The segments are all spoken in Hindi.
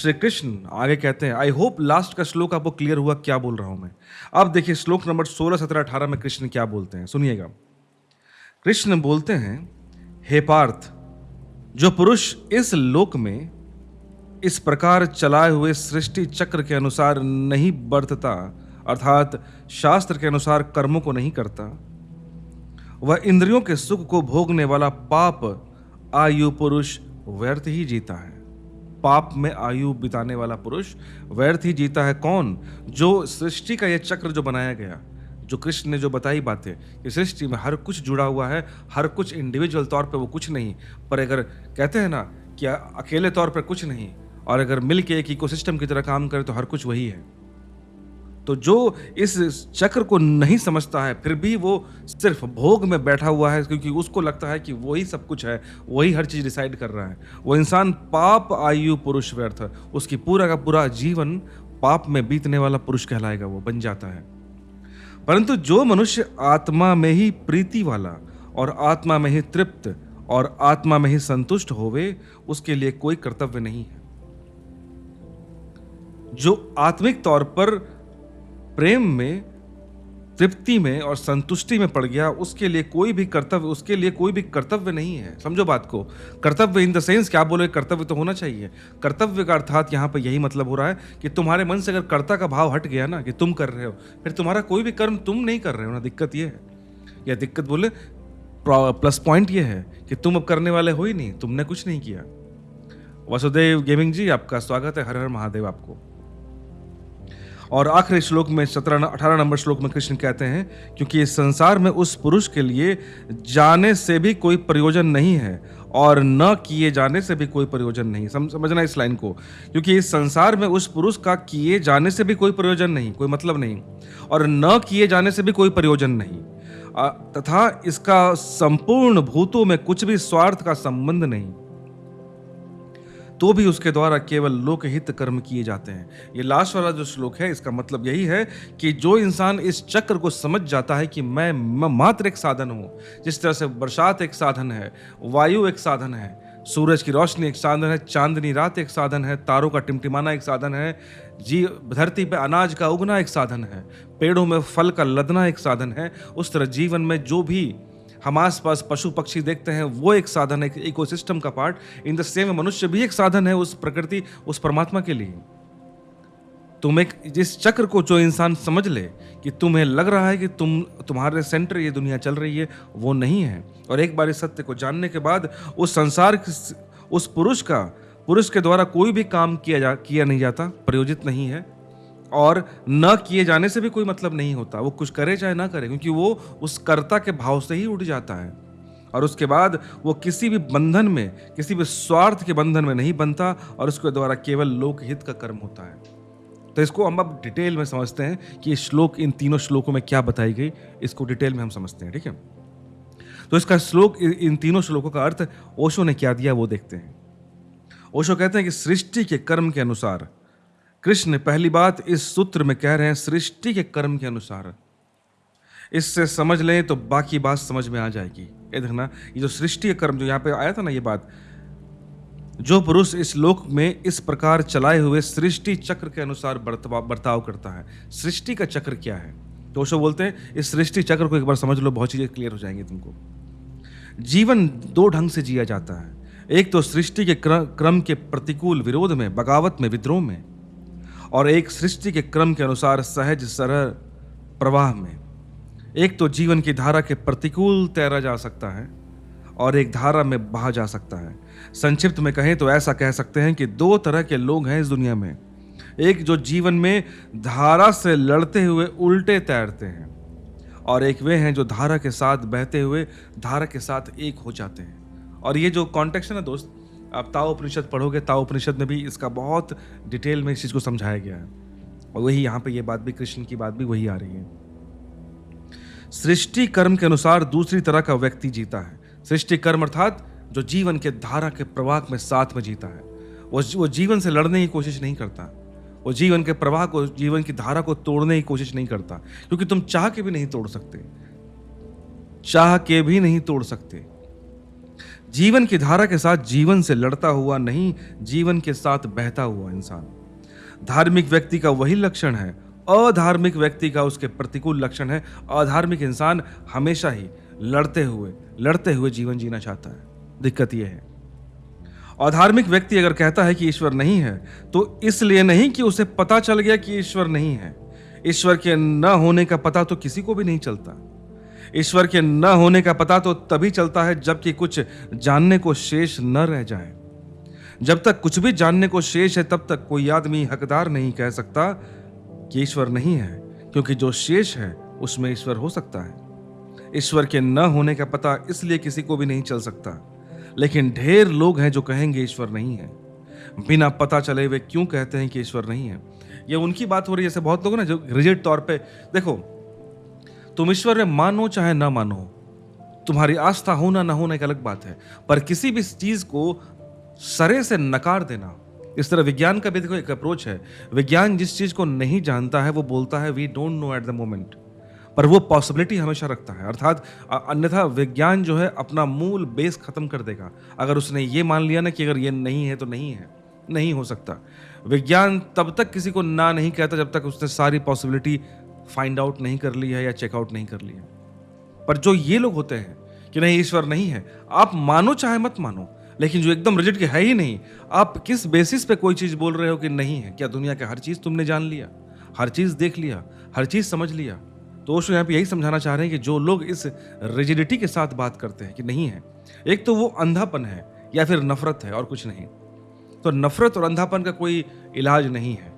श्री कृष्ण आगे कहते हैं, आई होप लास्ट का श्लोक आपको क्लियर हुआ क्या बोल रहा हूं मैं। अब देखिए श्लोक नंबर 16, 17, 18 में कृष्ण क्या बोलते हैं, सुनिएगा। कृष्ण बोलते हैं, हे पार्थ, जो पुरुष इस लोक में इस प्रकार चलाए हुए सृष्टि चक्र के अनुसार नहीं बरतता, अर्थात शास्त्र के अनुसार कर्मों को नहीं करता, वह इंद्रियों के सुख को भोगने वाला पाप आयु पुरुष व्यर्थ ही जीता है। पाप में आयु बिताने वाला पुरुष व्यर्थ ही जीता है। कौन? जो सृष्टि का यह चक्र जो बनाया गया, जो कृष्ण ने जो बताई बातें, कि सृष्टि में हर कुछ जुड़ा हुआ है, हर कुछ इंडिविजुअल तौर पे वो कुछ नहीं, पर अगर कहते हैं ना कि अकेले तौर पर कुछ नहीं, और अगर मिल के एक इकोसिस्टम की तरह काम करे तो हर कुछ वही है। तो जो इस चक्र को नहीं समझता है, फिर भी वो सिर्फ भोग में बैठा हुआ है, क्योंकि उसको लगता है कि वही सब कुछ है, वही हर चीज डिसाइड कर रहा है, वो इंसान पाप आयु पुरुष व्यर्थ, उसकी पूरा का पूरा जीवन पाप में बीतने वाला पुरुष कहलाएगा, वो बन जाता है। परंतु जो मनुष्य आत्मा में ही प्रीति वाला और आत्मा में ही तृप्त और आत्मा में ही संतुष्ट होवे, उसके लिए कोई कर्तव्य नहीं है। जो आत्मिक तौर पर प्रेम में, तृप्ति में और संतुष्टि में पड़ गया, उसके लिए कोई भी कर्तव्य नहीं है। समझो बात को। कर्तव्य इन द सेंस क्या बोले, कर्तव्य तो होना चाहिए। कर्तव्य का अर्थात यहाँ पर यही मतलब हो रहा है कि तुम्हारे मन से अगर कर्ता का भाव हट गया ना, कि तुम कर रहे हो, फिर तुम्हारा कोई भी कर्म तुम नहीं कर रहे हो ना। दिक्कत ये है, या दिक्कत बोले प्लस पॉइंट ये है कि तुम अब करने वाले हो ही नहीं, तुमने कुछ नहीं किया। वसुदेव गेमिंग जी, आपका स्वागत है। हर हर महादेव आपको। और आखिरी श्लोक में 17-18 नंबर श्लोक में कृष्ण कहते हैं, क्योंकि इस संसार में उस पुरुष के लिए जाने से भी कोई प्रयोजन नहीं है और न किए जाने से भी कोई प्रयोजन नहीं। समझना इस लाइन को। क्योंकि इस संसार में उस पुरुष का किए जाने से भी कोई प्रयोजन नहीं, कोई मतलब नहीं, और न किए जाने से भी कोई प्रयोजन नहीं, तथा इसका संपूर्ण भूतों में कुछ भी स्वार्थ का संबंध नहीं, तो भी उसके द्वारा केवल लोकहित कर्म किए जाते हैं। ये लास्ट वाला जो श्लोक है, इसका मतलब यही है कि जो इंसान इस चक्र को समझ जाता है कि मैं मात्र एक साधन हूं, जिस तरह से बरसात एक साधन है, वायु एक साधन है, सूरज की रोशनी एक साधन है, चांदनी रात एक साधन है, तारों का टिमटिमाना एक साधन है, धरती पे अनाज का उगना एक साधन है, पेड़ों में फल का लदना एक साधन है, उस तरह जीवन में जो भी हम आसपास पशु पक्षी देखते हैं वो एक साधन है, इकोसिस्टम का पार्ट। इन द सेम मनुष्य भी एक साधन है उस प्रकृति, उस परमात्मा के लिए। तुम एक जिस चक्र को जो इंसान समझ ले कि तुम्हें लग रहा है कि तुम्हारे सेंटर ये दुनिया चल रही है, वो नहीं है। और एक बार इस सत्य को जानने के बाद उस संसार उस पुरुष के द्वारा कोई भी काम किया नहीं जाता, प्रयोजित नहीं है, और न किए जाने से भी कोई मतलब नहीं होता। वो कुछ करे चाहे ना करे, क्योंकि वो उस कर्ता के भाव से ही उठ जाता है, और उसके बाद वो किसी भी बंधन में, किसी भी स्वार्थ के बंधन में नहीं बनता, और उसके द्वारा केवल लोकहित का कर्म होता है। तो इसको हम अब डिटेल में समझते हैं कि श्लोक, इन तीनों श्लोकों में क्या बताई गई, इसको डिटेल में हम समझते हैं। ठीक है, तो इसका श्लोक, इन तीनों श्लोकों का अर्थ ओशो ने क्या दिया वो देखते हैं। ओशो कहते हैं कि सृष्टि के कर्म के अनुसार, कृष्ण पहली बात इस सूत्र में कह रहे हैं सृष्टि के कर्म के अनुसार। इससे समझ लें तो बाकी बात समझ में आ जाएगी। ये देखना, ये जो सृष्टि के कर्म जो यहाँ पे आया था ना, ये बात, जो पुरुष इस लोक में इस प्रकार चलाए हुए सृष्टि चक्र के अनुसार बर्ताव करता है। सृष्टि का चक्र क्या है? तो ओशो बोलते हैं इस सृष्टि चक्र को एक बार समझ लो, बहुत चीजें क्लियर हो जाएंगी तुमको। जीवन दो ढंग से जिया जाता है। एक तो सृष्टि के क्रम के प्रतिकूल विरोध में, बगावत में, विद्रोह में, और एक सृष्टि के क्रम के अनुसार सहज सरल प्रवाह में। एक तो जीवन की धारा के प्रतिकूल तैरा जा सकता है और एक धारा में बहा जा सकता है। संक्षिप्त में कहें तो ऐसा कह सकते हैं कि दो तरह के लोग हैं इस दुनिया में। एक जो जीवन में धारा से लड़ते हुए उल्टे तैरते हैं, और एक वे हैं जो धारा के साथ बहते हुए धारा के साथ एक हो जाते हैं। और ये जो कॉन्टेक्स्ट है ना दोस्त, आप ताओ उपनिषद पढ़ोगे, ताओ उपनिषद में भी इसका बहुत डिटेल में इस चीज को समझाया गया है, और वही यहाँ पे ये बात भी, कृष्ण की बात भी वही आ रही है। सृष्टि कर्म के अनुसार दूसरी तरह का व्यक्ति जीता है। सृष्टि कर्म अर्थात जो जीवन के धारा के प्रवाह में साथ में जीता है। वो जीवन से लड़ने की कोशिश नहीं करता, वो जीवन के प्रवाह को, जीवन की धारा को तोड़ने की कोशिश नहीं करता, क्योंकि तुम चाह के भी नहीं तोड़ सकते, चाह के भी नहीं तोड़ सकते। जीवन की धारा के साथ जीवन से लड़ता हुआ नहीं, जीवन के साथ बहता हुआ इंसान। धार्मिक व्यक्ति का वही लक्षण है, अधार्मिक व्यक्ति का उसके प्रतिकूल लक्षण है। अधार्मिक इंसान हमेशा ही लड़ते हुए जीवन जीना चाहता है। दिक्कत यह है, अधार्मिक व्यक्ति अगर कहता है कि ईश्वर नहीं है, तो इसलिए नहीं कि उसे पता चल गया कि ईश्वर नहीं है। ईश्वर के न होने का पता तो किसी को भी नहीं चलता। ईश्वर के न होने का पता तो तभी चलता है जबकि कुछ जानने को शेष न रह जाए। जब तक कुछ भी जानने को शेष है, तब तक कोई आदमी हकदार नहीं कह सकता कि ईश्वर नहीं है, क्योंकि जो शेष है उसमें ईश्वर हो सकता है। ईश्वर के न होने का पता इसलिए किसी को भी नहीं चल सकता, लेकिन ढेर लोग हैं जो कहेंगे ईश्वर नहीं है। बिना पता चले वे क्यों कहते हैं कि ईश्वर नहीं है? ये उनकी बात हो रही है। जैसे बहुत लोग ना जो रिजिड तौर पे, देखो, तुम ईश्वर में मानो चाहे ना मानो, तुम्हारी आस्था होना ना होना एक अलग बात है, पर किसी भी चीज को सरे से नकार देना, इस तरह विज्ञान का भी देखो एक अप्रोच है। विज्ञान जिस चीज को नहीं जानता है वो बोलता है we don't know at the moment, पर वो पॉसिबिलिटी हमेशा रखता है। अर्थात अन्यथा विज्ञान जो है अपना मूल बेस खत्म कर देगा अगर उसने ये मान लिया ना कि अगर ये नहीं है तो नहीं है। नहीं हो सकता। विज्ञान तब तक किसी को ना नहीं कहता जब तक उसने सारी पॉसिबिलिटी फाइंड आउट नहीं कर ली है या चेकआउट नहीं कर ली है। पर जो ये लोग होते हैं कि नहीं ईश्वर नहीं है, आप मानो चाहे मत मानो, लेकिन जो एकदम रिजिड के है ही नहीं, आप किस बेसिस पे कोई चीज बोल रहे हो कि नहीं है? क्या दुनिया का हर चीज तुमने जान लिया, हर चीज देख लिया, हर चीज समझ लिया? तो ओशो यहाँ पे यही समझाना चाह रहे हैं कि जो लोग इस रिजिडिटी के साथ बात करते हैं कि नहीं है, एक तो वो अंधापन है या फिर नफरत है और कुछ नहीं। तो नफरत और अंधापन का कोई इलाज नहीं है।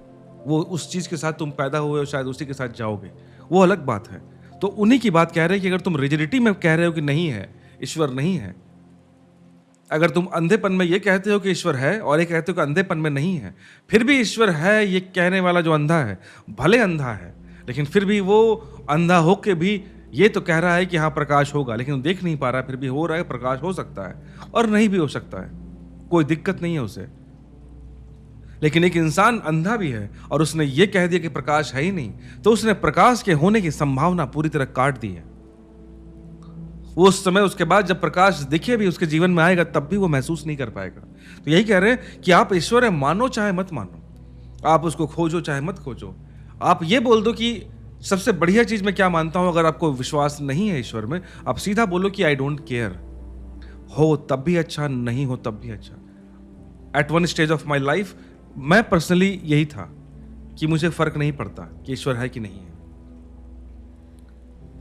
वो उस चीज के साथ तुम पैदा हुए हो, शायद उसी के साथ जाओगे, वो अलग बात है। तो उन्हीं की बात कह रहे हैं कि अगर तुम रिजिडिटी में कह रहे हो कि नहीं है, ईश्वर नहीं है, अगर तुम अंधेपन में ये कहते हो कि ईश्वर है और ये कहते हो कि अंधेपन में नहीं है, फिर भी ईश्वर है ये कहने वाला जो अंधा है, भले अंधा है लेकिन फिर भी वो अंधा होके भी ये तो कह रहा है कि हाँ प्रकाश होगा, लेकिन वो देख नहीं पा रहा है, फिर भी हो रहा है। प्रकाश हो सकता है और नहीं भी हो सकता है, कोई दिक्कत नहीं है उसे। लेकिन एक इंसान अंधा भी है और उसने ये कह दिया कि प्रकाश है ही नहीं, तो उसने प्रकाश के होने की संभावना पूरी तरह काट दी है। वो उस समय, उसके बाद जब प्रकाश दिखे भी उसके जीवन में आएगा, तब भी वो महसूस नहीं कर पाएगा। तो यही कह रहे हैं कि आप ईश्वर है मानो चाहे मत मानो, आप उसको खोजो चाहे मत खोजो। आप ये बोल दो कि सबसे बढ़िया चीज मैं क्या मानता हूं, अगर आपको विश्वास नहीं है ईश्वर में, आप सीधा बोलो कि आई डोंट केयर। हो तब भी अच्छा, नहीं हो तब भी अच्छा। At one stage of my life मैं पर्सनली यही था कि मुझे फर्क नहीं पड़ता कि ईश्वर है कि नहीं है,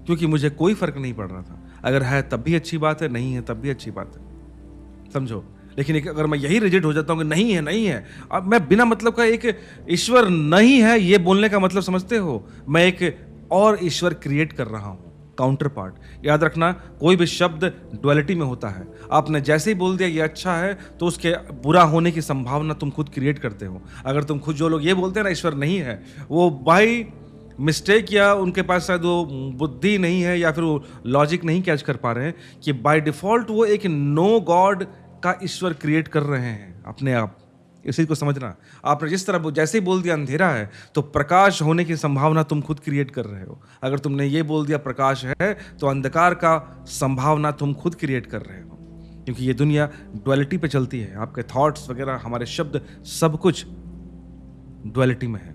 क्योंकि मुझे कोई फर्क नहीं पड़ रहा था। अगर है तब भी अच्छी बात है, नहीं है तब भी अच्छी बात है, समझो। लेकिन अगर मैं यही रिजिड हो जाता हूं कि नहीं है नहीं है, अब मैं बिना मतलब का एक ईश्वर नहीं है ये बोलने का मतलब समझते हो, मैं एक और ईश्वर क्रिएट कर रहा हूं, काउंटर पार्ट। याद रखना, कोई भी शब्द डुअलिटी में होता है। आपने जैसे ही बोल दिया ये अच्छा है, तो उसके बुरा होने की संभावना तुम खुद क्रिएट करते हो। अगर तुम खुद, जो लोग ये बोलते हैं ना ईश्वर नहीं है, वो बाई मिस्टेक या उनके पास शायद वो बुद्धि नहीं है या फिर वो लॉजिक नहीं कैच कर पा रहे हैं कि बाय डिफॉल्ट वो एक नो गॉड का ईश्वर क्रिएट कर रहे हैं अपने आप। इसी को समझना। आपने जिस तरह जैसे ही बोल दिया अंधेरा है, तो प्रकाश होने की संभावना तुम खुद क्रिएट कर रहे हो। अगर तुमने ये बोल दिया प्रकाश है, तो अंधकार का संभावना तुम खुद क्रिएट कर रहे हो, क्योंकि ये दुनिया डुअलिटी पे चलती है। आपके थॉट्स वगैरह, हमारे शब्द, सब कुछ डुअलिटी में है।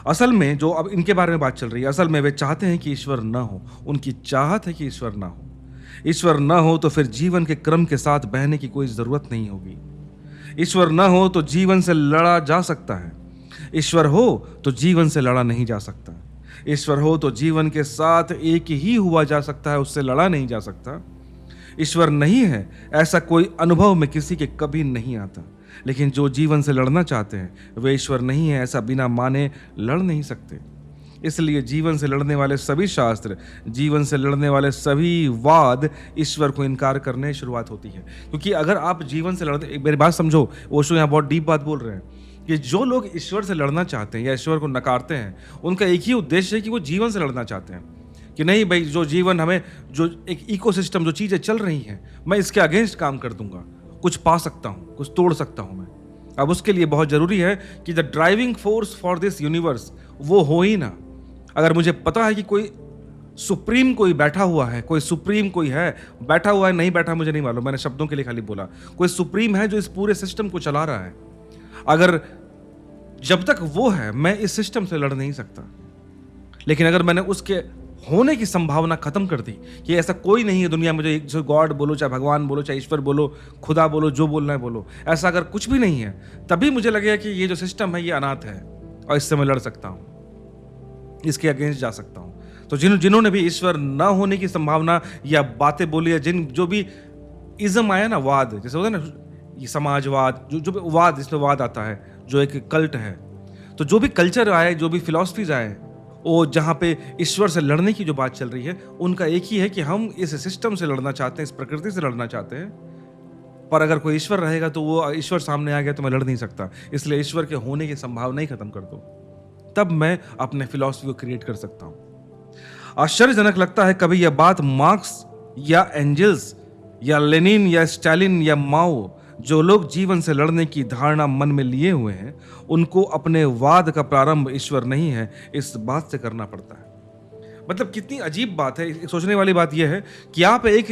असल में जो अब इनके बारे में बात चल रही है, असल में वे चाहते हैं कि ईश्वर न हो। उनकी चाहत है कि ईश्वर न हो। ईश्वर न हो तो फिर जीवन के क्रम के साथ बहने की कोई जरूरत नहीं होगी। ईश्वर न हो तो जीवन से लड़ा जा सकता है, ईश्वर हो तो जीवन से लड़ा नहीं जा सकता। ईश्वर हो तो जीवन के साथ एक ही हुआ जा सकता है, उससे लड़ा नहीं जा सकता। ईश्वर नहीं है ऐसा कोई अनुभव में किसी के कभी नहीं आता, लेकिन जो जीवन से लड़ना चाहते हैं वे ईश्वर नहीं है ऐसा बिना माने लड़ नहीं सकते। इसलिए जीवन से लड़ने वाले सभी शास्त्र, जीवन से लड़ने वाले सभी वाद ईश्वर को इनकार करने की शुरुआत होती है। क्योंकि अगर आप जीवन से लड़ते, मेरी बात समझो, ओशो यहाँ बहुत डीप बात बोल रहे हैं कि जो लोग ईश्वर से लड़ना चाहते हैं या ईश्वर को नकारते हैं, उनका एक ही उद्देश्य है कि वो जीवन से लड़ना चाहते हैं कि नहीं भाई, जो जीवन हमें, जो एक इकोसिस्टम, जो चीज़ें चल रही हैं, मैं इसके अगेंस्ट काम कर दूंगा, कुछ पा सकता हूँ, कुछ तोड़ सकता हूँ मैं। अब उसके लिए बहुत ज़रूरी है कि the driving force for this universe वो हो ही ना। अगर मुझे पता है कि कोई सुप्रीम कोई बैठा हुआ है, कोई सुप्रीम कोई है, बैठा हुआ है नहीं बैठा मुझे नहीं मालूम, मैंने शब्दों के लिए खाली बोला। कोई सुप्रीम है जो इस पूरे सिस्टम को चला रहा है। अगर जब तक वो है, मैं इस सिस्टम से लड़ नहीं सकता। लेकिन अगर मैंने उसके होने की संभावना खत्म कर दी कि ऐसा कोई नहीं है दुनिया में, जो गॉड बोलो, चाहे भगवान बोलो, चाहे ईश्वर बोलो, खुदा बोलो, जो बोलना है बोलो, ऐसा अगर कुछ भी नहीं है, तभी मुझे लगेगा कि ये जो सिस्टम है ये अनाथ है और इससे मैं लड़ सकता हूं, इसके अगेंस्ट जा सकता हूं। तो जिन्होंने भी ईश्वर ना होने की संभावना या बातें बोली, या जो भी इज्म आया ना, वाद जैसे होता है ना, ये समाजवाद, जो भी वाद, इसमें वाद आता है, जो एक कल्ट है, तो जो भी कल्चर आए, जो भी फिलॉसफीज आए, वो जहाँ पे ईश्वर से लड़ने की जो बात चल रही है, उनका एक ही है कि हम इस सिस्टम से लड़ना चाहते हैं, इस प्रकृति से लड़ना चाहते हैं। पर अगर कोई ईश्वर रहेगा तो वो ईश्वर सामने आ गया तो मैं लड़ नहीं सकता, इसलिए ईश्वर के होने की संभावना ही खत्म कर दो, तब मैं अपने फिलॉसफी को क्रिएट कर सकता हूं। आश्चर्यजनक लगता है कभी यह बात मार्क्स या एंजल्स या लेनिन या स्टालिन या माओ, जो लोग जीवन से लड़ने की धारणा मन में लिए हुए हैं, उनको अपने वाद का प्रारंभ ईश्वर नहीं है इस बात से करना पड़ता है। मतलब कितनी अजीब बात है। सोचने वाली बात यह है कि आप एक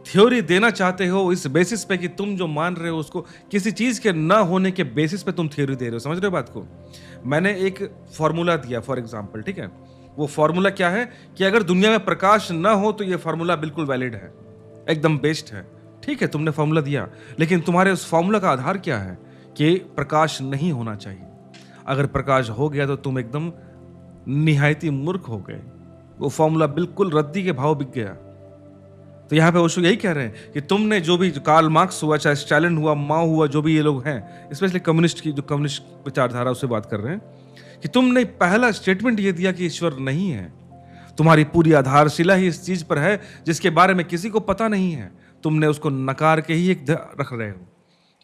थ्योरी देना चाहते हो इस बेसिस पे कि तुम जो मान रहे हो उसको किसी चीज के ना होने के बेसिस पे तुम थ्योरी दे रहे हो। समझ रहे हो बात को? मैंने एक फॉर्मूला दिया फॉर एग्जाम्पल, ठीक है? वो फॉर्मूला क्या है कि अगर दुनिया में प्रकाश ना हो तो ये फॉर्मूला बिल्कुल वैलिड है, एकदम बेस्ट है। ठीक है, तुमने फॉर्मूला दिया, लेकिन तुम्हारे उस फॉर्मूला का आधार क्या है कि प्रकाश नहीं होना चाहिए। अगर प्रकाश हो गया तो तुम एकदम निहायती मूर्ख हो गए, वो फॉर्मूला बिल्कुल रद्दी के भाव बिक गया। तो यहाँ पे ओशो यही कह रहे हैं कि तुमने जो भी कार्ल मार्क्स हुआ, चाहे स्टालिन हुआ, माओ हुआ, जो भी ये लोग हैं, स्पेशली कम्युनिस्ट की जो कम्युनिस्ट विचारधारा उससे बात कर रहे हैं, कि तुमने पहला स्टेटमेंट ये दिया कि ईश्वर नहीं है। तुम्हारी पूरी आधारशिला ही इस चीज पर है जिसके बारे में किसी को पता नहीं है, तुमने उसको नकार के ही एक रख रहे हो।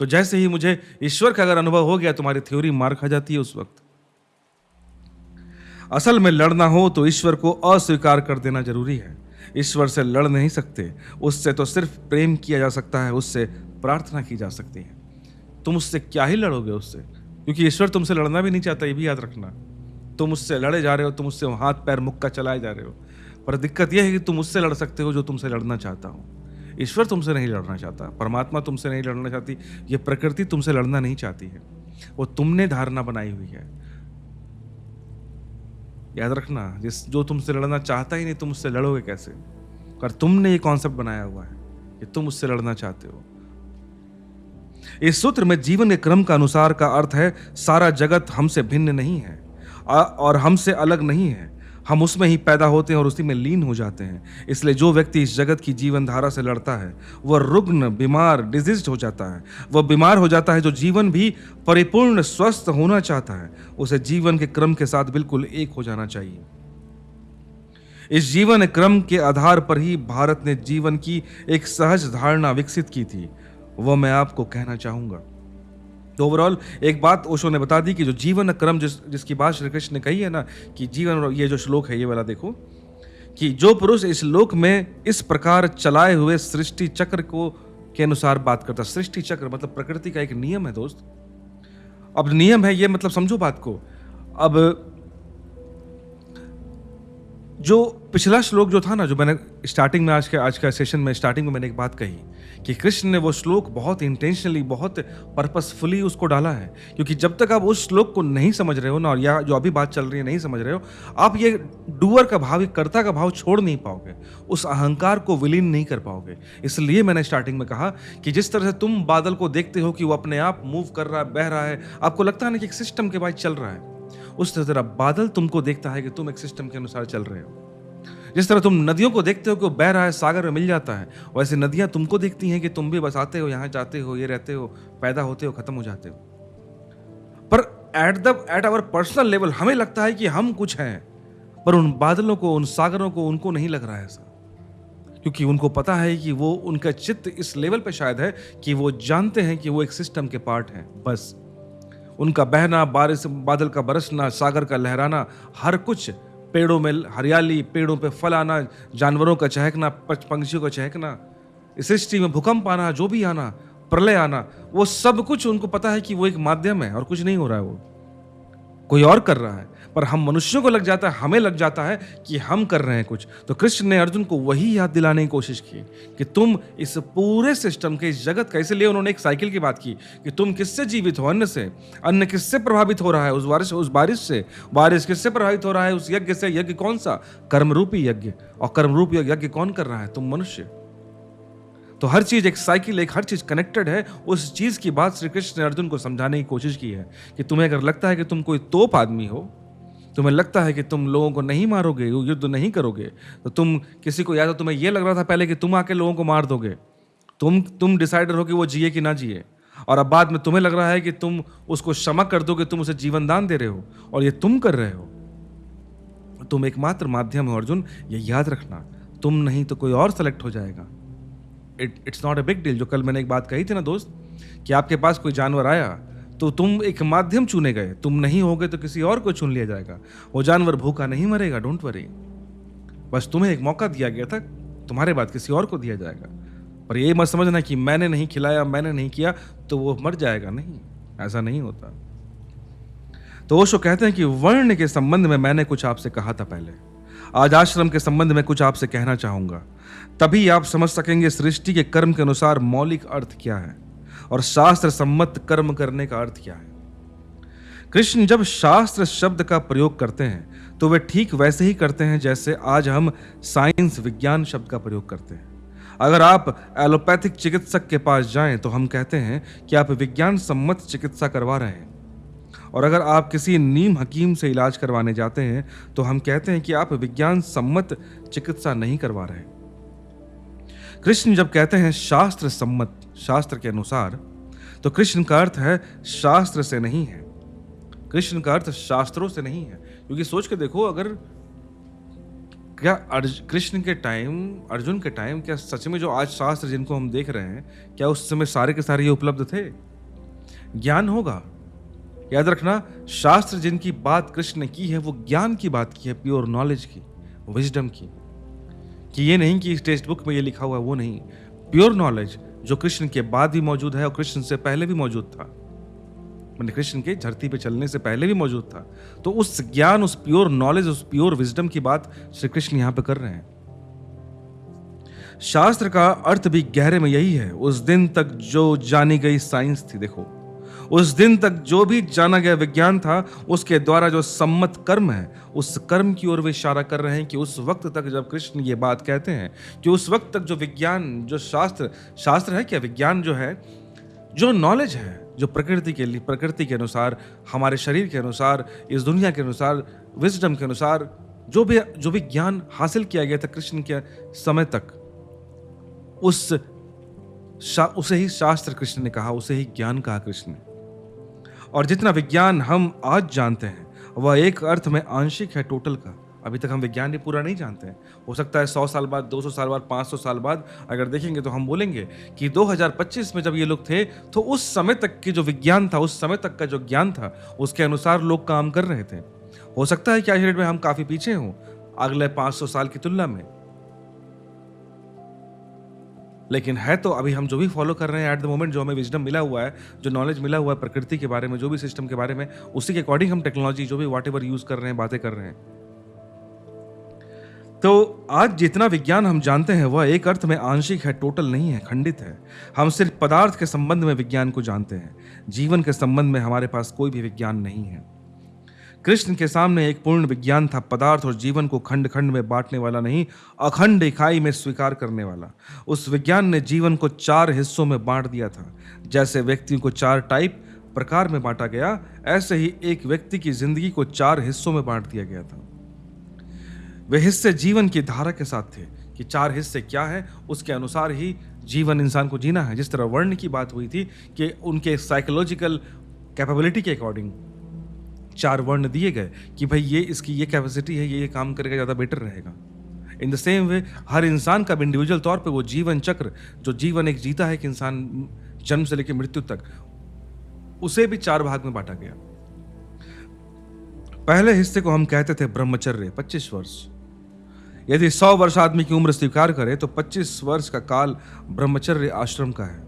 तो जैसे ही मुझे ईश्वर का अगर अनुभव हो गया, तुम्हारी थ्योरी मार खा जाती है उस वक्त। असल में लड़ना हो तो ईश्वर को अस्वीकार कर देना जरूरी है। ईश्वर से लड़ नहीं सकते, उससे तो सिर्फ प्रेम किया जा सकता है, उससे प्रार्थना की जा सकती है। तुम उससे क्या ही लड़ोगे उससे, क्योंकि ईश्वर तुमसे लड़ना भी नहीं चाहता, ये भी याद रखना। तुम उससे लड़े जा रहे हो, तुम उससे हाथ पैर मुक्का चलाए जा रहे हो। पर दिक्कत यह है कि तुम उससे लड़ सकते हो जो तुमसे लड़ना चाहता हो। ईश्वर तुमसे नहीं लड़ना चाहता, परमात्मा तुमसे नहीं लड़ना चाहती, ये प्रकृति तुमसे लड़ना नहीं चाहती है। वो तुमने धारणा बनाई हुई है, याद रखना। जो तुमसे लड़ना चाहता ही नहीं, तुम उससे लड़ोगे कैसे? पर तुमने ये कॉन्सेप्ट बनाया हुआ है कि तुम उससे लड़ना चाहते हो। इस सूत्र में जीवन के क्रम का अनुसार का अर्थ है सारा जगत हमसे भिन्न नहीं है और हमसे अलग नहीं है। हम उसमें ही पैदा होते हैं और उसी में लीन हो जाते हैं। इसलिए जो व्यक्ति इस जगत की जीवन धारा से लड़ता है वह रुग्ण, बीमार, डिजीज्ड हो जाता है। वह बीमार हो जाता है जो जीवन भी परिपूर्ण स्वस्थ होना चाहता है। उसे जीवन के क्रम के साथ बिल्कुल एक हो जाना चाहिए। इस जीवन क्रम के आधार पर ही भारत ने जीवन की एक सहज धारणा विकसित की थी, वह मैं आपको कहना चाहूंगा। तो ओवरऑल एक बात ओशो ने बता दी कि जो जीवन क्रम जिसकी बात श्री कृष्ण ने कही है ना, कि जीवन, ये जो श्लोक है ये वाला देखो, कि जो पुरुष इस लोक में इस प्रकार चलाए हुए सृष्टि चक्र को के अनुसार बात करता। सृष्टि चक्र मतलब प्रकृति का एक नियम है दोस्त। अब नियम है ये, मतलब समझो बात को। अब जो पिछला श्लोक जो था ना, जो मैंने स्टार्टिंग में आज का सेशन में स्टार्टिंग में मैंने एक बात कही कि कृष्ण ने वो श्लोक बहुत इंटेंशनली, बहुत पर्पसफुली उसको डाला है, क्योंकि जब तक आप उस श्लोक को नहीं समझ रहे हो ना, और या जो अभी बात चल रही है नहीं समझ रहे हो, आप ये डूअर का भाव, कर्ता का भाव छोड़ नहीं पाओगे, उस अहंकार को विलीन नहीं कर पाओगे। इसलिए मैंने स्टार्टिंग में कहा कि जिस तरह से तुम बादल को देखते हो कि वो अपने आप मूव कर रहा है, बह रहा है, आपको लगता है ना कि एक सिस्टम के बाद चल रहा है, उस तरह बादल तुमको देखता है कि तुम एक सिस्टम के अनुसार चल रहे हो। जिस तरह तुम नदियों को देखते हो कि वो बह रहा है, सागर में मिल जाता है, वैसे नदियां तुमको देखती हैं कि तुम भी बस आते हो, यहाँ जाते हो, ये रहते हो, पैदा होते हो, खत्म हो जाते हो। पर एट आवर पर्सनल लेवल हमें लगता है कि हम कुछ हैं, पर उन बादलों को, उन सागरों को, उनको नहीं लग रहा है ऐसा, क्योंकि उनको पता है कि वो, उनका चित्त इस लेवल पे शायद है कि वो जानते हैं कि वो एक सिस्टम के पार्ट हैं। बस उनका बहना, बारिश, बादल का बरसना, सागर का लहराना, हर कुछ, पेड़ों में हरियाली, पेड़ों पे फल आना, जानवरों का चहकना, पंछियों का चहकना, सृष्टि में भूकंप आना, जो भी आना, प्रलय आना, वो सब कुछ उनको पता है कि वो एक माध्यम है और कुछ नहीं हो रहा है, वो कोई और कर रहा है। पर हम मनुष्यों को लग जाता है, हमें लग जाता है कि हम कर रहे हैं कुछ। तो कृष्ण ने अर्जुन को वही याद दिलाने की कोशिश की कि तुम इस पूरे सिस्टम के, इस जगत का, इसलिए उन्होंने एक साइकिल की बात की कि तुम किससे जीवित हो, अन्न से। अन्न किससे प्रभावित हो रहा है, उस बारिश से। बारिश किससे प्रभावित हो रहा है, उस यज्ञ से। यज्ञ कौन सा? कर्मरूपी यज्ञ। और कर्मरूपी यज्ञ कौन कर रहा है? तुम मनुष्य। तो हर चीज एक साइकिल, एक हर चीज कनेक्टेड है। उस चीज की बात श्री कृष्ण ने अर्जुन को समझाने की कोशिश की है कि तुम्हें अगर लगता है कि तुम कोई तोप आदमी हो, तुम्हें लगता है कि तुम लोगों को नहीं मारोगे, युद्ध नहीं करोगे, तो तुम किसी को, या तो तुम्हें यह लग रहा था पहले कि तुम आके लोगों को मार दोगे, तुम डिसाइडर हो कि वो जिए कि ना जिए, और अब बाद में तुम्हें लग रहा है कि तुम उसको क्षमा कर दोगे, तुम उसे जीवन दान दे रहे हो, और ये तुम कर रहे हो। तुम एकमात्र माध्यम हो अर्जुन, ये याद रखना। तुम नहीं तो कोई और सेलेक्ट हो जाएगा। It's not a big deal. जो कल मैंने एक बात कही थी ना दोस्त, कि आपके पास कोई जानवर आया तो तुम एक माध्यम चुने गए, तुम नहीं होगे तो किसी और को चुन लिया जाएगा। वो जानवर भूखा नहीं मरेगा, डोंट वरी। बस तुम्हें एक मौका दिया गया था, तुम्हारे बाद किसी और को दिया जाएगा। पर ये मत समझना कि मैंने नहीं खिलाया, मैंने नहीं किया तो वो मर जाएगा। नहीं, ऐसा नहीं होता। तो ओशो कहते हैं कि वर्ण के संबंध में मैंने कुछ आपसे कहा था पहले, आज आश्रम के संबंध में कुछ आपसे कहना चाहूंगा। तभी आप समझ सकेंगे सृष्टि के कर्म के अनुसार मौलिक अर्थ क्या है और शास्त्र सम्मत कर्म करने का अर्थ क्या है। कृष्ण जब शास्त्र शब्द का प्रयोग करते हैं तो वे ठीक वैसे ही करते हैं जैसे आज हम साइंस, विज्ञान शब्द का प्रयोग करते हैं। अगर आप एलोपैथिक चिकित्सक के पास जाएं तो हम कहते हैं कि आप विज्ञान सम्मत चिकित्सा करवा रहे हैं, और अगर आप किसी नीम हकीम से इलाज करवाने जाते हैं तो हम कहते हैं कि आप विज्ञान सम्मत चिकित्सा नहीं करवा रहे। कृष्ण जब कहते हैं शास्त्र सम्मत, शास्त्र के अनुसार, तो कृष्ण का अर्थ है शास्त्र से नहीं है, कृष्ण का अर्थ शास्त्रों से नहीं है। क्योंकि सोच के देखो, अगर क्या कृष्ण के टाइम, अर्जुन के टाइम, क्या सच में जो आज शास्त्र जिनको हम देख रहे हैं, क्या उस समय सारे के सारे ये उपलब्ध थे? ज्ञान होगा। याद रखना, शास्त्र जिनकी बात कृष्ण ने की है वो ज्ञान की बात की है, प्योर नॉलेज की, विजडम की। कि ये नहीं कि इस टेक्स्ट बुक में ये लिखा हुआ है, वो नहीं। प्योर नॉलेज जो कृष्ण के बाद भी मौजूद है और कृष्ण से पहले भी मौजूद था, मैंने कृष्ण के धरती पे चलने से पहले भी मौजूद था। तो उस ज्ञान, उस प्योर नॉलेज, उस प्योर विजडम की बात श्री कृष्ण यहां पे कर रहे हैं। शास्त्र का अर्थ भी गहरे में यही है। उस दिन तक जो जानी गई साइंस थी, देखो, उस दिन तक जो भी जाना गया विज्ञान था, उसके द्वारा जो सम्मत कर्म है, उस कर्म की ओर वे इशारा कर रहे हैं। कि उस वक्त तक जब कृष्ण ये बात कहते हैं कि उस वक्त तक जो विज्ञान, जो शास्त्र है क्या, विज्ञान जो है, जो नॉलेज है, जो प्रकृति के अनुसार, हमारे शरीर के अनुसार, इस दुनिया के अनुसार, विजडम के अनुसार जो भी ज्ञान हासिल किया गया था कृष्ण के समय तक, उसे ही शास्त्र कृष्ण ने कहा, उसे ही ज्ञान कहा कृष्ण ने। और जितना विज्ञान हम आज जानते हैं वह एक अर्थ में आंशिक है टोटल का। अभी तक हम विज्ञान भी पूरा नहीं जानते हैं। हो सकता है 100 साल बाद, 200 साल बाद, 500 साल बाद अगर देखेंगे तो हम बोलेंगे कि 2025 में जब ये लोग थे तो उस समय तक की जो विज्ञान था, उस समय तक का जो ज्ञान था, उसके अनुसार लोग काम कर रहे थे। हो सकता है कि आज डेट में हम काफी पीछे हों अगले 500 साल की तुलना में, लेकिन है तो अभी हम जो भी फॉलो कर रहे हैं एट द मोमेंट, जो हमें विजडम मिला हुआ है, जो नॉलेज मिला हुआ है प्रकृति के बारे में, जो भी सिस्टम के बारे में, उसी के अकॉर्डिंग हम टेक्नोलॉजी जो भी व्हाटएवर यूज कर रहे हैं, बातें कर रहे हैं। तो आज जितना विज्ञान हम जानते हैं वह एक अर्थ में आंशिक है, टोटल नहीं है, खंडित है। हम सिर्फ पदार्थ के संबंध में विज्ञान को जानते हैं, जीवन के संबंध में हमारे पास कोई भी विज्ञान नहीं है। कृष्ण के सामने एक पूर्ण विज्ञान था, पदार्थ और जीवन को खंड खंड में बांटने वाला नहीं, अखंड इकाई में स्वीकार करने वाला। उस विज्ञान ने जीवन को 4 हिस्सों में बांट दिया था। जैसे व्यक्तियों को 4 टाइप प्रकार में बांटा गया, ऐसे ही एक व्यक्ति की जिंदगी को 4 हिस्सों में बांट दिया गया था। वे हिस्से जीवन की धारा के साथ थे कि 4 हिस्से क्या है, उसके अनुसार ही जीवन इंसान को जीना है। जिस तरह वर्ण की बात हुई थी कि उनके साइकोलॉजिकल कैपेबिलिटी के अकॉर्डिंग 4 वर्ण दिए गए कि भाई ये इसकी ये कैपेसिटी है, ये काम करेगा, ज़्यादा बेटर रहेगा। इन द सेम वे हर इंसान का इंडिविजुअल तौर पे वो जीवन चक्र, जो जीवन एक जीता है कि इंसान जन्म से लेकर मृत्यु तक, उसे भी 4 भाग में बांटा गया। पहले हिस्से को हम कहते थे ब्रह्मचर्य, 25 वर्ष। यदि 100 वर्ष आदमी की उम्र स्वीकार करे तो 25 वर्ष का काल ब्रह्मचर्य आश्रम का है।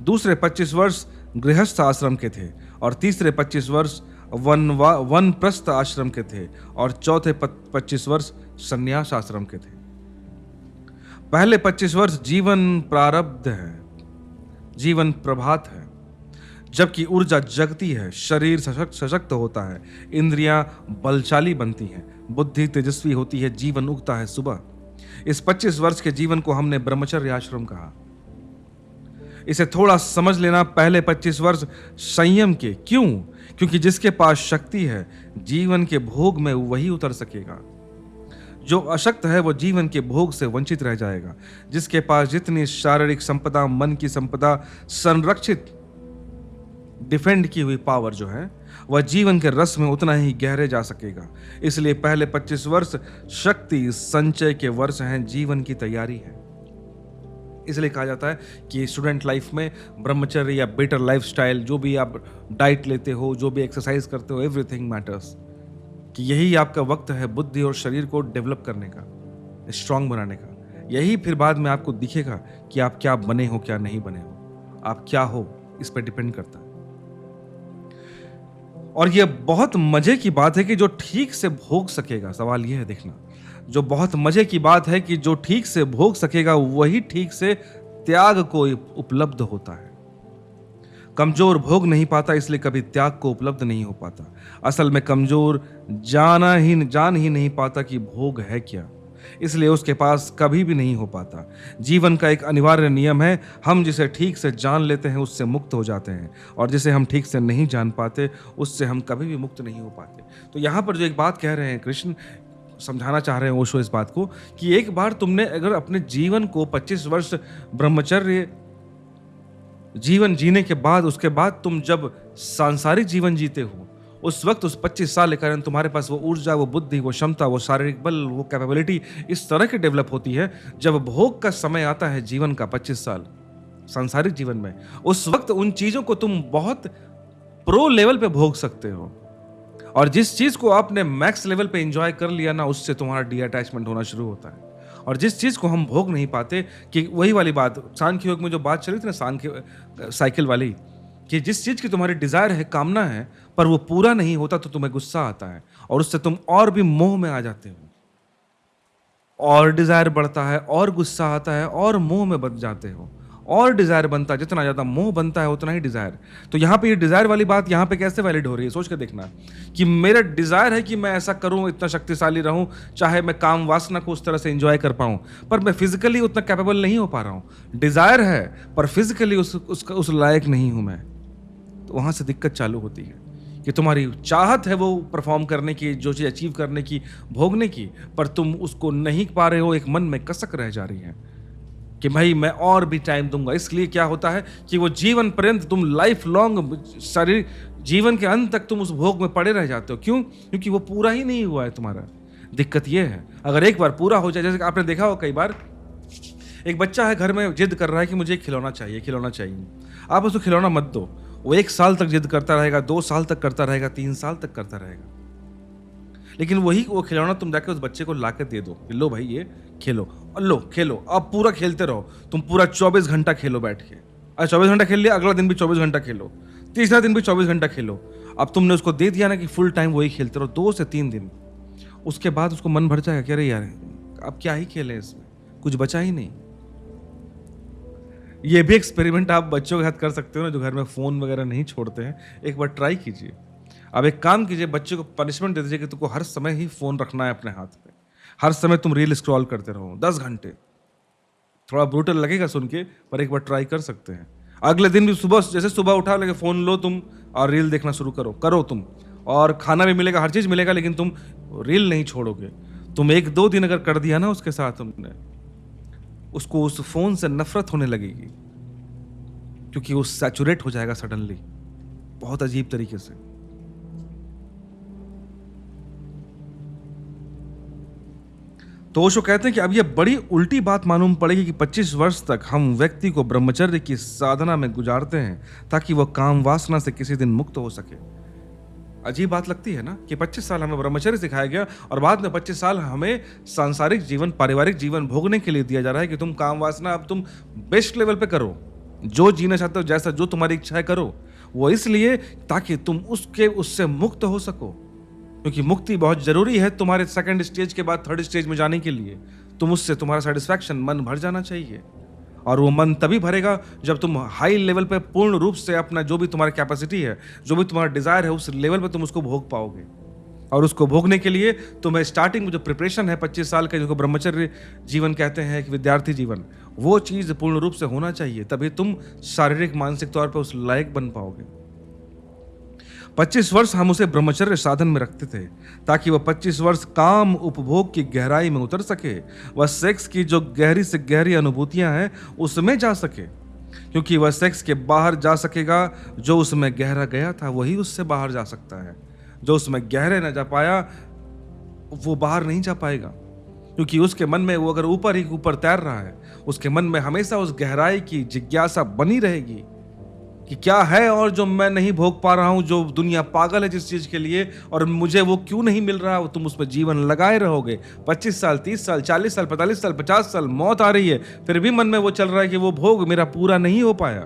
दूसरे 25 वर्ष गृहस्थ आश्रम के थे और तीसरे 25 वर्ष वनप्रस्थ आश्रम के थे और चौथे 25 वर्ष संन्यास आश्रम के थे। पहले 25 वर्ष जीवन प्रारब्ध है, जीवन प्रभात है, जबकि ऊर्जा जगती है, शरीर सशक्त होता है, इंद्रियां बलशाली बनती हैं, बुद्धि तेजस्वी होती है, जीवन उगता है सुबह। इस 25 वर्ष के जीवन को हमने ब्रह्मचर्य आश्रम कहा। इसे थोड़ा समझ लेना। पहले 25 वर्ष संयम के। क्यों? क्योंकि जिसके पास शक्ति है जीवन के भोग में वही उतर सकेगा। जो अशक्त है वो जीवन के भोग से वंचित रह जाएगा। जिसके पास जितनी शारीरिक संपदा, मन की संपदा, संरक्षित डिफेंड की हुई पावर जो है, वह जीवन के रस में उतना ही गहरे जा सकेगा। इसलिए पहले 25 वर्ष शक्ति संचय के वर्ष हैं, जीवन की तैयारी है। इसलिए कहा जाता है कि स्टूडेंट लाइफ में ब्रह्मचर्य या बेटर लाइफस्टाइल, जो भी आप डाइट लेते हो, जो भी एक्सरसाइज करते हो, एवरीथिंग मैटर्स, कि यही आपका वक्त है बुद्धि और शरीर को डेवलप करने का, स्ट्रांग बनाने का। यही फिर बाद में आपको दिखेगा कि आप क्या बने हो, क्या नहीं बने हो, आप क्या हो, इस पर डिपेंड करता है। और यह बहुत मजे की बात है कि जो ठीक से भोग सकेगा, सवाल यह है देखना, जो बहुत मजे की बात है कि जो ठीक से भोग सकेगा वही ठीक से त्याग को उपलब्ध होता है। कमजोर भोग नहीं पाता, इसलिए कभी त्याग को उपलब्ध नहीं हो पाता। असल में कमजोर जान ही नहीं पाता कि भोग है क्या, इसलिए उसके पास कभी भी नहीं हो पाता। जीवन का एक अनिवार्य नियम है, हम जिसे ठीक से जान लेते हैं उससे मुक्त हो जाते हैं, और जिसे हम ठीक से नहीं जान पाते उससे हम कभी भी मुक्त नहीं हो पाते। तो यहाँ पर जो एक बात कह रहे हैं कृष्ण, समझाना चाह रहे हैं ओशो इस बात को, कि एक बार तुमने अगर अपने जीवन को 25 वर्ष ब्रह्मचर्य जीवन जीने के बाद, उसके बाद तुम जब सांसारिक जीवन जीते हो, उस वक्त उस 25 साल के कारण तुम्हारे पास वो ऊर्जा, वो बुद्धि, वो क्षमता, वो शारीरिक बल, वो कैपेबिलिटी इस तरह की डेवलप होती है। जब भोग का समय आता है जीवन का 25 साल सांसारिक जीवन में, उस वक्त उन चीजों को तुम बहुत प्रो लेवल पे भोग सकते हो। और जिस चीज को आपने मैक्स लेवल पे एंजॉय कर लिया ना, उससे तुम्हारा डी अटैचमेंट होना शुरू होता है। और जिस चीज को हम भोग नहीं पाते, कि वही वाली बात सांख्य योग में जो बात चली थी ना, सांख्य साइकिल वाली, कि जिस चीज की तुम्हारी डिजायर है, कामना है, पर वो पूरा नहीं होता तो तुम्हें गुस्सा आता है, और उससे तुम और भी मोह में आ जाते हो, और डिजायर बढ़ता है, और गुस्सा आता है, और मोह में बन जाते हो, और डिजायर बनता है। जितना ज्यादा मोह बनता है उतना ही डिजायर। तो यहाँ पे ये डिजायर वाली बात यहाँ पे कैसे वैलिड हो रही है, सोच के देखना, कि मेरा डिजायर है कि मैं ऐसा करूं, इतना शक्तिशाली रहूं, चाहे मैं काम वासना को उस तरह से एंजॉय कर पाऊं, पर मैं फिजिकली उतना कैपेबल नहीं हो पा रहा हूं। डिजायर है पर फिजिकली उस लायक नहीं हूं मैं। तो वहां से दिक्कत चालू होती है कि तुम्हारी चाहत है वो परफॉर्म करने की, जो चीज अचीव करने की, भोगने की, पर तुम उसको नहीं पा रहे हो। एक मन में कसक रह जा रही है कि भाई मैं और भी टाइम दूंगा। इसलिए क्या होता है कि वो जीवन पर्यंत तुम लाइफ लॉन्ग, शरीर जीवन के अंत तक तुम उस भोग में पड़े रह जाते हो। क्यों? क्योंकि वो पूरा ही नहीं हुआ है तुम्हारा। दिक्कत ये है, अगर एक बार पूरा हो जाए, जैसे आपने देखा हो कई बार, एक बच्चा है घर में जिद कर रहा है कि मुझे खिलौना चाहिए, खिलौना चाहिए। आप उसको खिलौना मत दो, वो 1 साल तक जिद करता रहेगा, 2 साल तक करता रहेगा, 3 साल तक करता रहेगा। लेकिन वो खिलौना तुम जाके उस बच्चे को लाके दे दो, लो भाई ये खेलो, और लो खेलो, अब पूरा खेलते रहो, तुम पूरा 24 घंटा खेलो बैठ के। आज 24 घंटा खेल लिया, अगला दिन भी 24 घंटा खेलो, तीसरा दिन भी 24 घंटा खेलो। अब तुमने उसको दे दिया ना कि फुल टाइम वही खेलते रहो 2 से 3 दिन, उसके बाद उसको मन भर जाएगा कि अरे यार अब क्या ही खेलें, इसमें कुछ बचा ही नहीं। ये भी एक्सपेरिमेंट आप बच्चों के साथ कर सकते हो ना, जो घर में फोन वगैरह नहीं छोड़ते हैं, एक बार ट्राई कीजिए। अब एक काम कीजिए, बच्चे को पनिशमेंट दे दीजिए कि तुमको हर समय ही फोन रखना है अपने हाथ पे, हर समय तुम रील स्क्रॉल करते रहो 10 घंटे। थोड़ा ब्रूटल लगेगा सुन के, पर एक बार ट्राई कर सकते हैं। अगले दिन भी सुबह, जैसे सुबह उठा लेके फोन लो तुम और रील देखना शुरू करो तुम, और खाना भी मिलेगा, हर चीज मिलेगा, लेकिन तुम रील नहीं छोड़ोगे। तुम 1-2 दिन अगर कर दिया ना उसके साथ तुमने, उसको उस फोन से नफरत होने लगेगी, क्योंकि वो सैचुरेट हो जाएगा सडनली, बहुत अजीब तरीके से। तो ओशो कहते हैं कि अब यह बड़ी उल्टी बात मालूम पड़ेगी कि 25 वर्ष तक हम व्यक्ति को ब्रह्मचर्य की साधना में गुजारते हैं ताकि वह काम वासना से किसी दिन मुक्त हो सके। अजीब बात लगती है ना कि 25 साल हमें ब्रह्मचर्य सिखाया गया और बाद में 25 साल हमें सांसारिक जीवन, पारिवारिक जीवन भोगने के लिए दिया जा रहा है कि तुम काम वासना अब तुम बेस्ट लेवल पे करो, जो जीना चाहते हो, जैसा जो तुम्हारी इच्छा है करो। वो इसलिए ताकि तुम उससे मुक्त हो सको, क्योंकि मुक्ति बहुत जरूरी है तुम्हारे सेकंड स्टेज के बाद थर्ड स्टेज में जाने के लिए। तुम उससे तुम्हारा सेटिस्फैक्शन, मन भर जाना चाहिए, और वो मन तभी भरेगा जब तुम हाई लेवल पे पूर्ण रूप से अपना जो भी तुम्हारी कैपेसिटी है, जो भी तुम्हारा डिजायर है, उस लेवल पे तुम उसको भोग पाओगे। और उसको भोगने के लिए तुम्हें स्टार्टिंग में जो प्रिपरेशन है 25 साल का, जिसको ब्रह्मचर्य जीवन कहते हैं, एक विद्यार्थी जीवन, वो चीज पूर्ण रूप से होना चाहिए, तभी तुम शारीरिक मानसिक तौर पर उस लायक बन पाओगे। 25 वर्ष हम उसे ब्रह्मचर्य साधन में रखते थे ताकि वह 25 वर्ष काम उपभोग की गहराई में उतर सके, वह सेक्स की जो गहरी से गहरी अनुभूतियां हैं उसमें जा सके, क्योंकि वह सेक्स के बाहर जा सकेगा। जो उसमें गहरा गया था वही उससे बाहर जा सकता है, जो उसमें गहरे न जा पाया वो बाहर नहीं जा पाएगा, क्योंकि उसके मन में वो अगर ऊपर ही ऊपर तैर रहा है, उसके मन में हमेशा उस गहराई की जिज्ञासा बनी रहेगी कि क्या है और जो मैं नहीं भोग पा रहा हूं, जो दुनिया पागल है जिस चीज के लिए, और मुझे वो क्यों नहीं मिल रहा। वो तुम उसमें जीवन लगाए रहोगे, 25 साल 30 साल 40 साल 45 साल 50 साल, मौत आ रही है फिर भी मन में वो चल रहा है कि वो भोग मेरा पूरा नहीं हो पाया,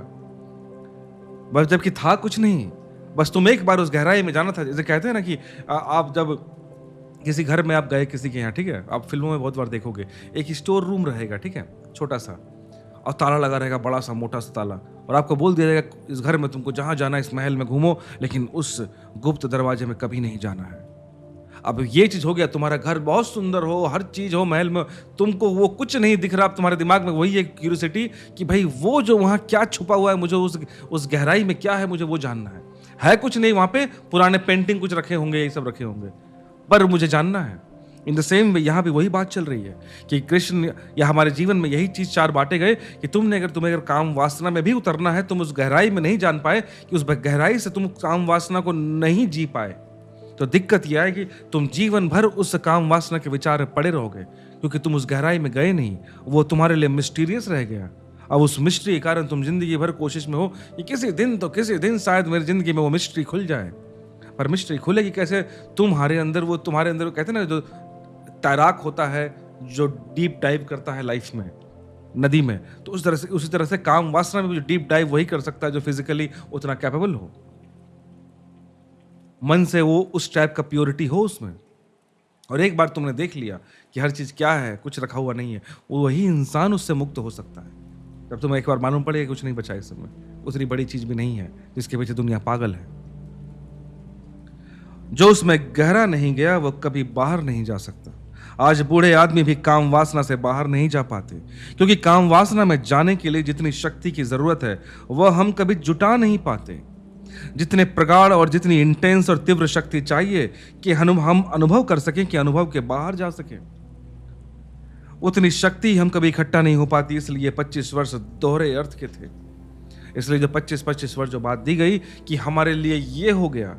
बस जबकि था कुछ नहीं, बस तुम एक बार उस गहराई में जाना था। जैसे कहते हैं ना कि आप जब किसी घर में आप गए किसी के यहाँ, ठीक है, आप फिल्मों में बहुत बार देखोगे, एक स्टोर रूम रहेगा, ठीक है, छोटा सा, और ताला लगा रहेगा, बड़ा सा मोटा सा ताला, और आपको बोल दिया जाएगा इस घर में तुमको जहां जाना है इस महल में घूमो, लेकिन उस गुप्त दरवाजे में कभी नहीं जाना है। अब ये चीज हो गया, तुम्हारा घर बहुत सुंदर हो, हर चीज हो महल में, तुमको वो कुछ नहीं दिख रहा, तुम्हारे दिमाग में वही एक क्यूरियोसिटी कि भाई वो जो वहां क्या छुपा हुआ है, मुझे उस गहराई में क्या है, मुझे वो जानना है कुछ नहीं, वहां पे पुराने पेंटिंग कुछ रखे होंगे, ये सब रखे होंगे, पर मुझे जानना है। इन द सेम वे यहाँ भी वही बात चल रही है कि कृष्ण या हमारे जीवन में यही चीज चार बांटे गए कि तुम्हें अगर काम वासना में भी उतरना है, तुम उस गहराई में नहीं जान पाए कि उस गहराई से तुम काम वासना को नहीं जी पाए, तो दिक्कत यह है कि तुम जीवन भर उस काम वासना के विचार में पड़े रहोगे, क्योंकि तुम उस गहराई में गए नहीं, वो तुम्हारे लिए मिस्टीरियस रह गया। अब उस मिस्ट्री के कारण तुम जिंदगी भर कोशिश में हो कि किसी दिन शायद मेरी जिंदगी में वो मिस्ट्री खुल जाए, पर मिस्ट्री खुलेगी कैसे? तुम्हारे अंदर कहते हैं ना, जो तैराक होता है, जो डीप डाइव करता है लाइफ में, नदी में, तो उसी तरह से काम वासना में भी जो डीप डाइव वही कर सकता है जो फिजिकली उतना कैपेबल हो, मन से वो उस टाइप का प्योरिटी हो उसमें। और एक बार तुमने देख लिया कि हर चीज क्या है, कुछ रखा हुआ नहीं है, वही इंसान उससे मुक्त हो सकता है। जब तुम्हें एक बार मालूम पड़ेगा कुछ नहीं बचा इस समय, उतनी बड़ी चीज भी नहीं है जिसके पीछे दुनिया पागल है। जो उसमें गहरा नहीं गया वो कभी बाहर नहीं जा सकता। आज बूढ़े आदमी भी काम वासना से बाहर नहीं जा पाते, क्योंकि काम वासना में जाने के लिए जितनी शक्ति की जरूरत है वह हम कभी जुटा नहीं पाते। जितने प्रगाढ़ और जितनी इंटेंस और तीव्र शक्ति चाहिए कि हम अनुभव कर सकें, कि अनुभव के बाहर जा सकें, उतनी शक्ति हम कभी इकट्ठा नहीं हो पाती। इसलिए 25 वर्ष दोहरे अर्थ के थे। इसलिए जो 25 वर्ष जो बात दी गई कि हमारे लिए ये हो गया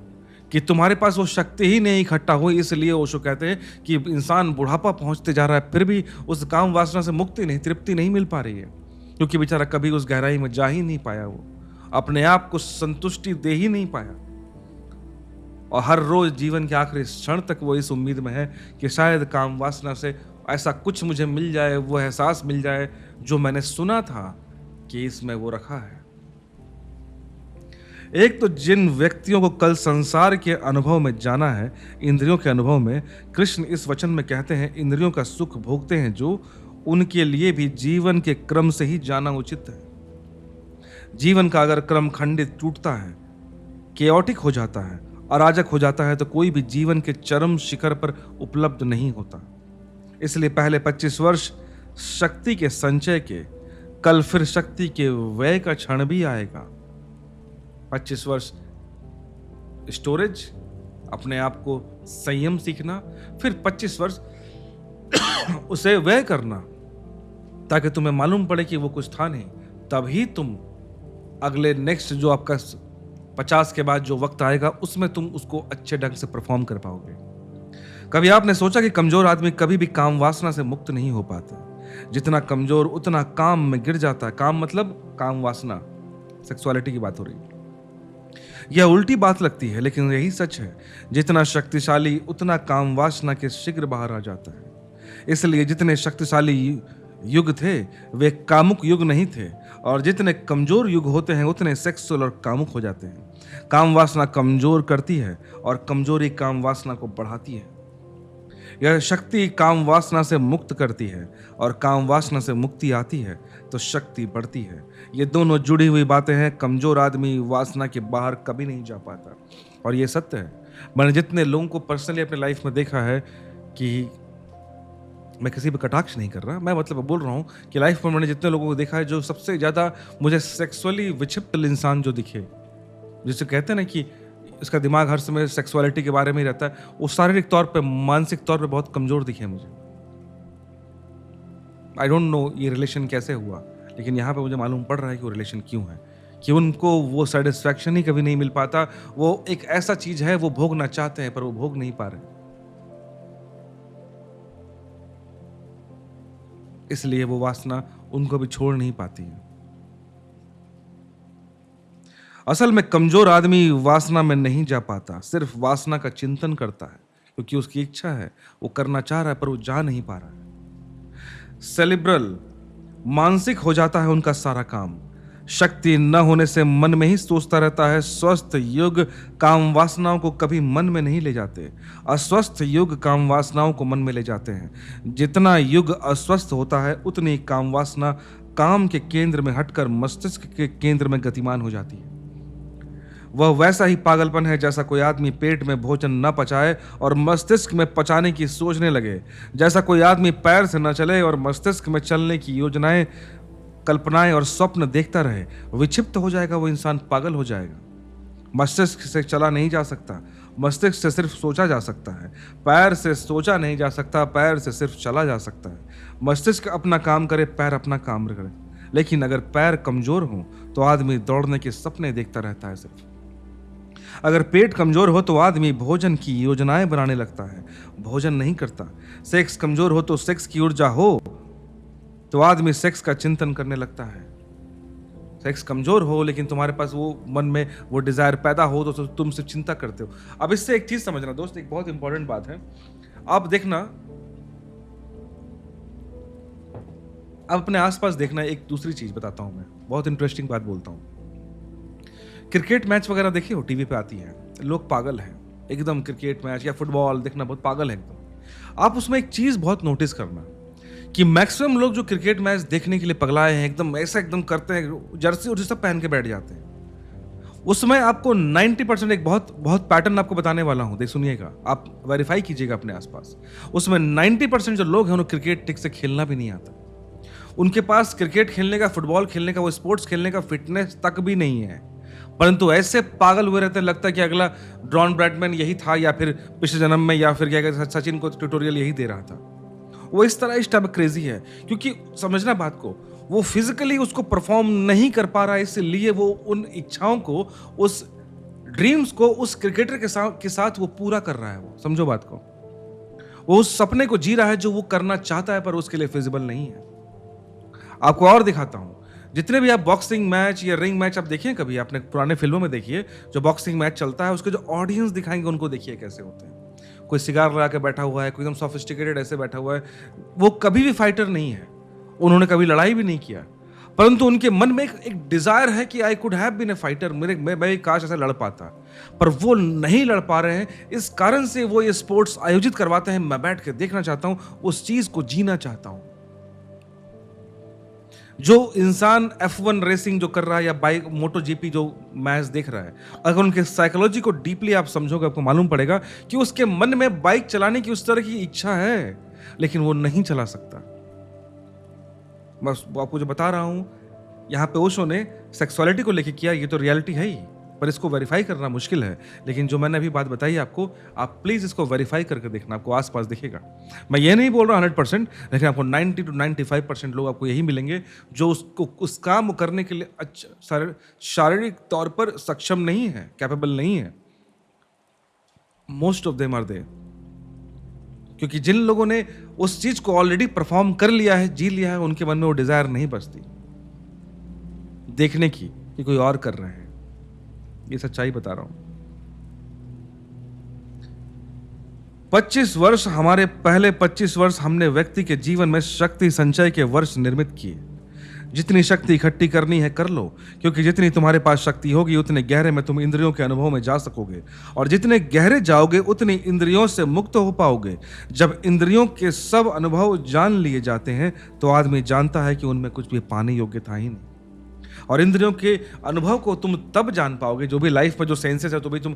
कि तुम्हारे पास वो शक्ति ही नहीं इकट्ठा हुई, इसलिए ओशो कहते हैं कि इंसान बुढ़ापा पहुंचते जा रहा है फिर भी उस काम वासना से मुक्ति नहीं, तृप्ति नहीं मिल पा रही है, क्योंकि बेचारा कभी उस गहराई में जा ही नहीं पाया, वो अपने आप को संतुष्टि दे ही नहीं पाया। और हर रोज जीवन के आखिरी क्षण तक वो इस उम्मीद में है कि शायद काम वासना से ऐसा कुछ मुझे मिल जाए, वो एहसास मिल जाए जो मैंने सुना था कि इसमें वो रखा है। एक तो जिन व्यक्तियों को कल संसार के अनुभव में जाना है, इंद्रियों के अनुभव में, कृष्ण इस वचन में कहते हैं इंद्रियों का सुख भोगते हैं जो उनके लिए भी जीवन के क्रम से ही जाना उचित है। जीवन का अगर क्रम खंडित टूटता है, केओटिक हो जाता है, अराजक हो जाता है, तो कोई भी जीवन के चरम शिखर पर उपलब्ध नहीं होता। इसलिए पहले 25 वर्ष शक्ति के संचय के, कल फिर शक्ति के व्यय का क्षण भी आएगा। 25 वर्ष स्टोरेज, अपने आप को संयम सीखना, फिर 25 वर्ष उसे व्यय करना, ताकि तुम्हें मालूम पड़े कि वो कुछ था नहीं। तभी तुम अगले नेक्स्ट जो आपका 50 के बाद जो वक्त आएगा उसमें तुम उसको अच्छे ढंग से परफॉर्म कर पाओगे। कभी आपने सोचा कि कमजोर आदमी कभी भी काम वासना से मुक्त नहीं हो पाता? जितना कमजोर उतना काम में गिर जाता है। काम मतलब काम वासना, सेक्सुअलिटी की बात हो रही है। यह उल्टी बात लगती है, लेकिन यही सच है। जितना शक्तिशाली उतना काम वासना के शीघ्र बाहर आ जाता है। इसलिए जितने शक्तिशाली युग थे, वे कामुक युग नहीं थे। और जितने कमजोर युग होते हैं उतने सेक्सुअल और कामुक हो जाते हैं। काम वासना कमजोर करती है और कमजोरी काम वासना को बढ़ाती है। यह शक्ति काम वासना से मुक्त करती है और काम वासना से मुक्ति आती है तो शक्ति बढ़ती है। ये दोनों जुड़ी हुई बातें हैं। कमजोर आदमी वासना के बाहर कभी नहीं जा पाता और ये सत्य है। मैंने जितने लोगों को पर्सनली अपने लाइफ में देखा है कि मैं किसी पे कटाक्ष नहीं कर रहा, मैं मतलब बोल रहा हूँ कि लाइफ में मैंने जितने लोगों को देखा है जो सबसे ज़्यादा मुझे सेक्सुअली विक्षिप्त इंसान जो दिखे, जिसे कहते हैं ना कि इसका दिमाग हर समय सेक्सुअलिटी के बारे में ही रहता है, वो शारीरिक तौर पे मानसिक तौर पे बहुत कमजोर दिखे मुझे। आई डोंट नो ये रिलेशन कैसे हुआ, लेकिन यहाँ पे मुझे मालूम पड़ रहा है कि वो रिलेशन क्यों है, कि उनको वो सेटिस्फैक्शन ही कभी नहीं मिल पाता। वो एक ऐसा चीज है वो भोगना चाहते हैं पर वो भोग नहीं पा रहे, इसलिए वो वासना उनको भी छोड़ नहीं पाती है। असल में कमजोर आदमी वासना में नहीं जा पाता, सिर्फ वासना का चिंतन करता है क्योंकि उसकी इच्छा है, वो करना चाह रहा है पर वो जा नहीं पा रहा है। सेलिब्रल मानसिक हो जाता है उनका सारा काम। शक्ति न होने से मन में ही सोचता रहता है। स्वस्थ युग काम वासनाओं को कभी मन में नहीं ले जाते, अस्वस्थ युग काम वासनाओं को मन में ले जाते हैं। जितना युग अस्वस्थ होता है उतनी काम वासना काम के केंद्र में हटकर मस्तिष्क के केंद्र में गतिमान हो जाती है। वह वैसा ही पागलपन है जैसा कोई आदमी पेट में भोजन न पचाए और मस्तिष्क में पचाने की सोचने लगे, जैसा कोई आदमी पैर से न चले और मस्तिष्क में चलने की योजनाएं, कल्पनाएं और स्वप्न देखता रहे। विक्षिप्त हो जाएगा वो इंसान, पागल हो जाएगा। मस्तिष्क से चला नहीं जा सकता, मस्तिष्क से सिर्फ सोचा जा सकता है। पैर से सोचा नहीं जा सकता, पैर से सिर्फ चला जा सकता है। मस्तिष्क अपना काम करे, पैर अपना काम करे। लेकिन अगर पैर कमजोर हो तो आदमी दौड़ने के सपने देखता रहता है सिर्फ। अगर पेट कमजोर हो तो आदमी भोजन की योजनाएं बनाने लगता है, भोजन नहीं करता। सेक्स कमजोर हो तो सेक्स की ऊर्जा हो तो आदमी सेक्स का चिंतन करने लगता है। सेक्स कमजोर हो लेकिन तुम्हारे पास वो मन में वो डिजायर पैदा हो तो तुम सिर्फ चिंता करते हो। अब इससे एक चीज समझना दोस्त, एक बहुत इंपॉर्टेंट बात है। आप देखना, अब अपने आसपास देखना, एक दूसरी चीज बताता हूं मैं, बहुत इंटरेस्टिंग बात बोलता हूं। क्रिकेट मैच वगैरह देखिए हो, टीवी पे आती है, लोग पागल हैं एकदम। क्रिकेट मैच या फुटबॉल देखना बहुत पागल है एकदम। आप उसमें एक चीज बहुत नोटिस करना कि मैक्सिमम लोग जो क्रिकेट मैच देखने के लिए पगलाए हैं, एकदम ऐसा एकदम करते हैं, जर्सी और सब पहन के बैठ जाते हैं। उसमें आपको 90% एक बहुत बहुत पैटर्न आपको बताने वाला हूं, देख सुनिएगा, आप वेरीफाई कीजिएगा अपने आसपास। उसमें 90% जो लोग हैं उन्हें क्रिकेट ठीक से खेलना भी नहीं आता। उनके पास क्रिकेट खेलने का, फुटबॉल खेलने का, वो स्पोर्ट्स खेलने का फिटनेस तक भी नहीं है, परंतु ऐसे पागल हुए रहते हैं, लगता है कि अगला डॉन ब्रैडमैन यही था या फिर पिछले जन्म में या फिर क्या कहते हैं सचिन को ट्यूटोरियल यही दे रहा था। वो इस टाइप क्रेजी है क्योंकि समझना बात को, वो फिजिकली उसको परफॉर्म नहीं कर पा रहा है, इसलिए वो उन इच्छाओं को, उस ड्रीम्स को उस क्रिकेटर के साथ वो पूरा कर रहा है। वो समझो बात को, वो उस सपने को जी रहा है जो वो करना चाहता है पर उसके लिए फिजिबल नहीं है। आपको और दिखाता हूं, जितने भी आप बॉक्सिंग मैच या रिंग मैच आप देखिए, कभी आपने पुराने फिल्मों में देखिए, जो बॉक्सिंग मैच चलता है उसके जो ऑडियंस दिखाएंगे उनको देखिए कैसे होते हैं। कोई सिगार लगा के बैठा हुआ है, कोई एकदम सोफिस्टिकेटेड ऐसे बैठा हुआ है, वो कभी भी फाइटर नहीं है, उन्होंने कभी लड़ाई भी नहीं किया, परंतु उनके मन में एक डिजायर है कि I could have been a fighter, मैं काश ऐसा लड़ पाता, पर वो नहीं लड़ पा रहे हैं। इस कारण से वो ये स्पोर्ट्स आयोजित करवाते हैं। मैं बैठ के देखना चाहता हूं, उस चीज को जीना चाहता हूं। जो इंसान F1 रेसिंग जो कर रहा है या बाइक मोटो जीपी जो मैच देख रहा है, अगर उनके साइकोलॉजी को डीपली आप समझोगे, आपको मालूम पड़ेगा कि उसके मन में बाइक चलाने की उस तरह की इच्छा है, लेकिन वो नहीं चला सकता। बस आपको जो बता रहा हूं, यहां पे ओशो ने सेक्सुअलिटी को लेके किया, ये तो रियलिटी है ही, पर इसको वेरीफाई करना मुश्किल है। लेकिन जो मैंने अभी बात बताई आपको, आप प्लीज इसको वेरीफाई करके देखना, आपको आसपास दिखेगा। मैं ये नहीं बोल रहा 100%, लेकिन आपको 90 to 95% लोग आपको यही मिलेंगे जो उसको उस काम करने के लिए शारीरिक तौर पर सक्षम नहीं है, कैपेबल नहीं है। Most of them are there, क्योंकि जिन लोगों ने उस चीज को ऑलरेडी परफॉर्म कर लिया है, जी लिया है, उनके मन में वो डिजायर नहीं बचती देखने की कि कोई और कर रहे हैं। ये सच्चाई बता रहा हूं। 25 वर्ष, हमारे पहले 25 वर्ष हमने व्यक्ति के जीवन में शक्ति संचय के वर्ष निर्मित किए। जितनी शक्ति इकट्ठी करनी है कर लो, क्योंकि जितनी तुम्हारे पास शक्ति होगी उतने गहरे में तुम इंद्रियों के अनुभव में जा सकोगे, और जितने गहरे जाओगे उतनी इंद्रियों से मुक्त हो पाओगे। जब इंद्रियों के सब अनुभव जान लिए जाते हैं तो आदमी जानता है कि उनमें कुछ भी पाने योग्य था ही नहीं। और इंद्रियों के अनुभव को तुम तब जान पाओगे, जो भी लाइफ में जो सेंसेस है, तो भी तुम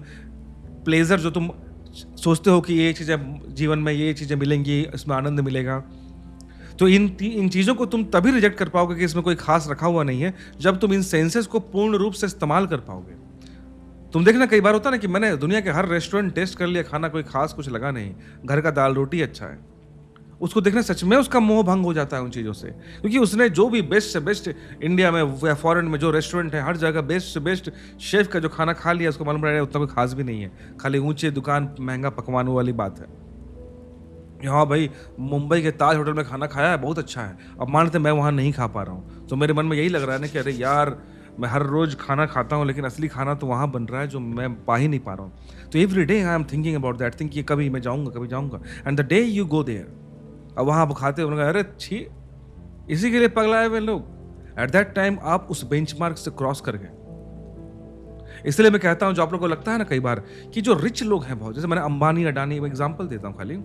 प्लेजर जो तुम सोचते हो कि ये चीज़ें जीवन में, ये चीज़ें मिलेंगी, इसमें आनंद मिलेगा, तो इन चीज़ों को तुम तभी रिजेक्ट कर पाओगे कि इसमें कोई खास रखा हुआ नहीं है, जब तुम इन सेंसेस को पूर्ण रूप से इस्तेमाल कर पाओगे। तुम देखना, कई बार होता ना कि मैंने दुनिया के हर रेस्टोरेंट टेस्ट कर लिया, खाना कोई खास कुछ लगा नहीं, घर का दाल रोटी अच्छा है, उसको देखना सच में उसका मोह भंग हो जाता है उन चीज़ों से, क्योंकि उसने जो भी बेस्ट से बेस्ट इंडिया में या फॉरेन में जो रेस्टोरेंट है, हर जगह बेस्ट से बेस्ट शेफ का जो खाना खा लिया, उसको मालूम पड़ रहा है उतना कोई खास भी नहीं है, खाली ऊंचे दुकान महंगा पकवान वाली बात है। हाँ भाई, मुंबई के ताज होटल में खाना खाया है, बहुत अच्छा है, अब मानते मैं वहाँ नहीं खा पा रहा हूँ, तो मेरे मन में यही लग रहा है ना कि अरे यार, मैं हर रोज खाना खाता हूँ लेकिन असली खाना तो वहाँ बन रहा है जो मैं पा ही नहीं पा रहा हूँ। तो every day I am thinking about that thing कि कभी मैं जाऊँगा, कभी जाऊँगा, and the day you go there, अब वहाँ आप खाते हो, अरे छी, इसी के लिए पगलाए हुए लोग। एट दैट टाइम आप उस बेंचमार्क से क्रॉस कर गए। इसलिए मैं कहता हूं, जो आप लोगों को लगता है ना कई बार कि जो रिच लोग हैं बहुत, जैसे मैंने अंबानी अडानी एग्जांपल देता हूं खाली,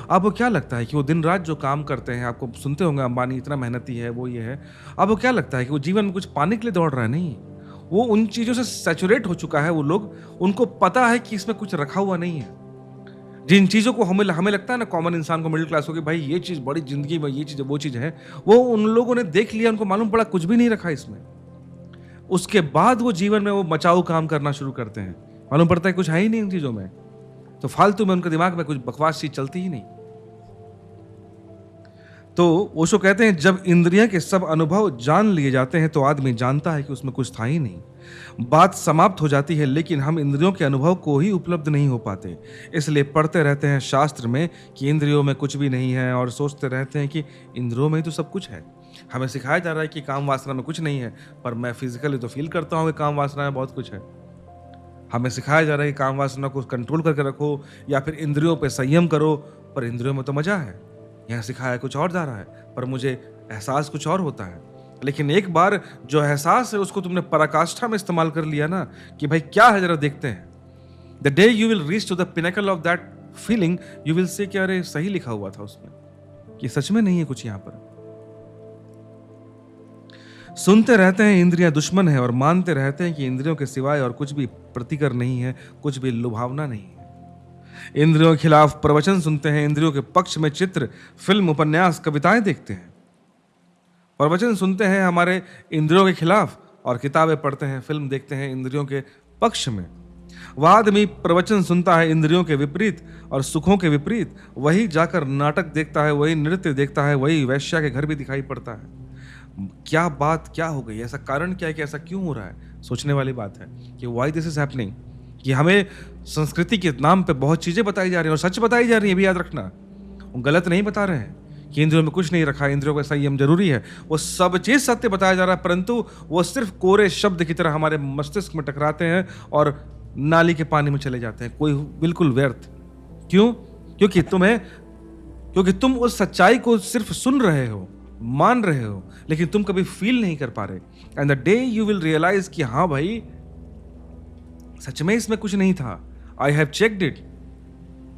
आपको क्या लगता है कि वो दिन रात जो काम करते हैं, आपको सुनते होंगे अंबानी इतना मेहनती है, वो ये है, आपको क्या लगता है कि वो जीवन में कुछ पाने के लिए दौड़ रहा है? नहीं, वो उन चीजों से सैचुरेट हो चुका है, वो लोग, उनको पता है कि इसमें कुछ रखा हुआ नहीं है। जिन चीज़ों को हमें लगता है ना, कॉमन इंसान को, मिडिल क्लास को, कि भाई ये चीज़ बड़ी जिंदगी में, ये चीज़ वो चीज़ है, वो उन लोगों ने देख लिया, उनको मालूम पड़ा कुछ भी नहीं रखा इसमें। उसके बाद वो जीवन में वो बचाऊ काम करना शुरू करते हैं, मालूम पड़ता है कुछ है ही नहीं इन चीज़ों में, तो फालतू में उनके दिमाग में कुछ बकवास चीज चलती ही नहीं। तो ओशो कहते हैं, जब इंद्रियां के सब अनुभव जान लिए जाते हैं तो आदमी जानता है कि उसमें कुछ था ही नहीं। बात समाप्त हो जाती है, लेकिन हम इंद्रियों के अनुभव को ही उपलब्ध नहीं हो पाते, इसलिए पढ़ते रहते हैं शास्त्र में कि इंद्रियों में कुछ भी नहीं है, और सोचते रहते हैं कि इंद्रियों में ही तो सब कुछ है। हमें सिखाया जा रहा है कि काम वासना में कुछ नहीं है, पर मैं फिजिकली तो फील करता हूँ कि काम वासना में बहुत कुछ है। हमें सिखाया जा रहा है कि काम वासना को कंट्रोल करके रखो, या फिर इंद्रियों पे संयम करो, पर इंद्रियों में तो मजा है। यहाँ सिखाया कुछ और जा रहा है, पर मुझे एहसास कुछ और होता है। लेकिन एक बार जो एहसास है उसको तुमने पराकाष्ठा में इस्तेमाल कर लिया ना, कि भाई क्या है जरा देखते हैं, the day you will reach to the pinnacle of that feeling, you will say कि अरे सही लिखा हुआ था उसमें, कि सच में नहीं है कुछ यहाँ पर। सुनते रहते हैं इंद्रियां दुश्मन है, और मानते रहते हैं कि इंद्रियों के सिवाय और कुछ भी प्रतिकर नहीं है, कुछ भी लुभावना नहीं है। इंद्रियों के खिलाफ प्रवचन सुनते हैं, इंद्रियों के पक्ष में चित्र, फिल्म, उपन्यास, कविताएं देखते हैं। प्रवचन सुनते हैं हमारे इंद्रियों के खिलाफ, और किताबें पढ़ते हैं, फिल्म देखते हैं इंद्रियों के पक्ष में। वह आदमी प्रवचन सुनता है इंद्रियों के विपरीत और सुखों के विपरीत, वही जाकर नाटक देखता है, वही नृत्य देखता है, वही वैश्या के घर भी दिखाई पड़ता है। क्या बात क्या हो गई, ऐसा कारण क्या है कि ऐसा क्यों हो रहा है? सोचने वाली बात है कि व्हाई दिस इज हैपनिंग, कि हमें संस्कृति के नाम पे बहुत चीजें बताई जा रही हैं, और सच बताई जा रही है, भी याद रखना, वो गलत नहीं बता रहे हैं कि इंद्रियों में कुछ नहीं रखा, इंद्रियों का संयम जरूरी है, वो सब चीज सत्य बताया जा रहा है, परंतु वो सिर्फ कोरे शब्द की तरह हमारे मस्तिष्क में टकराते हैं और नाली के पानी में चले जाते हैं, कोई बिल्कुल व्यर्थ। क्यों? क्योंकि तुम उस सच्चाई को सिर्फ सुन रहे हो, मान रहे हो, लेकिन तुम कभी फील नहीं कर पा रहे। And the day you will realise कि हाँ भाई, सच में इसमें कुछ नहीं था, आई हैव चेक्ड इट,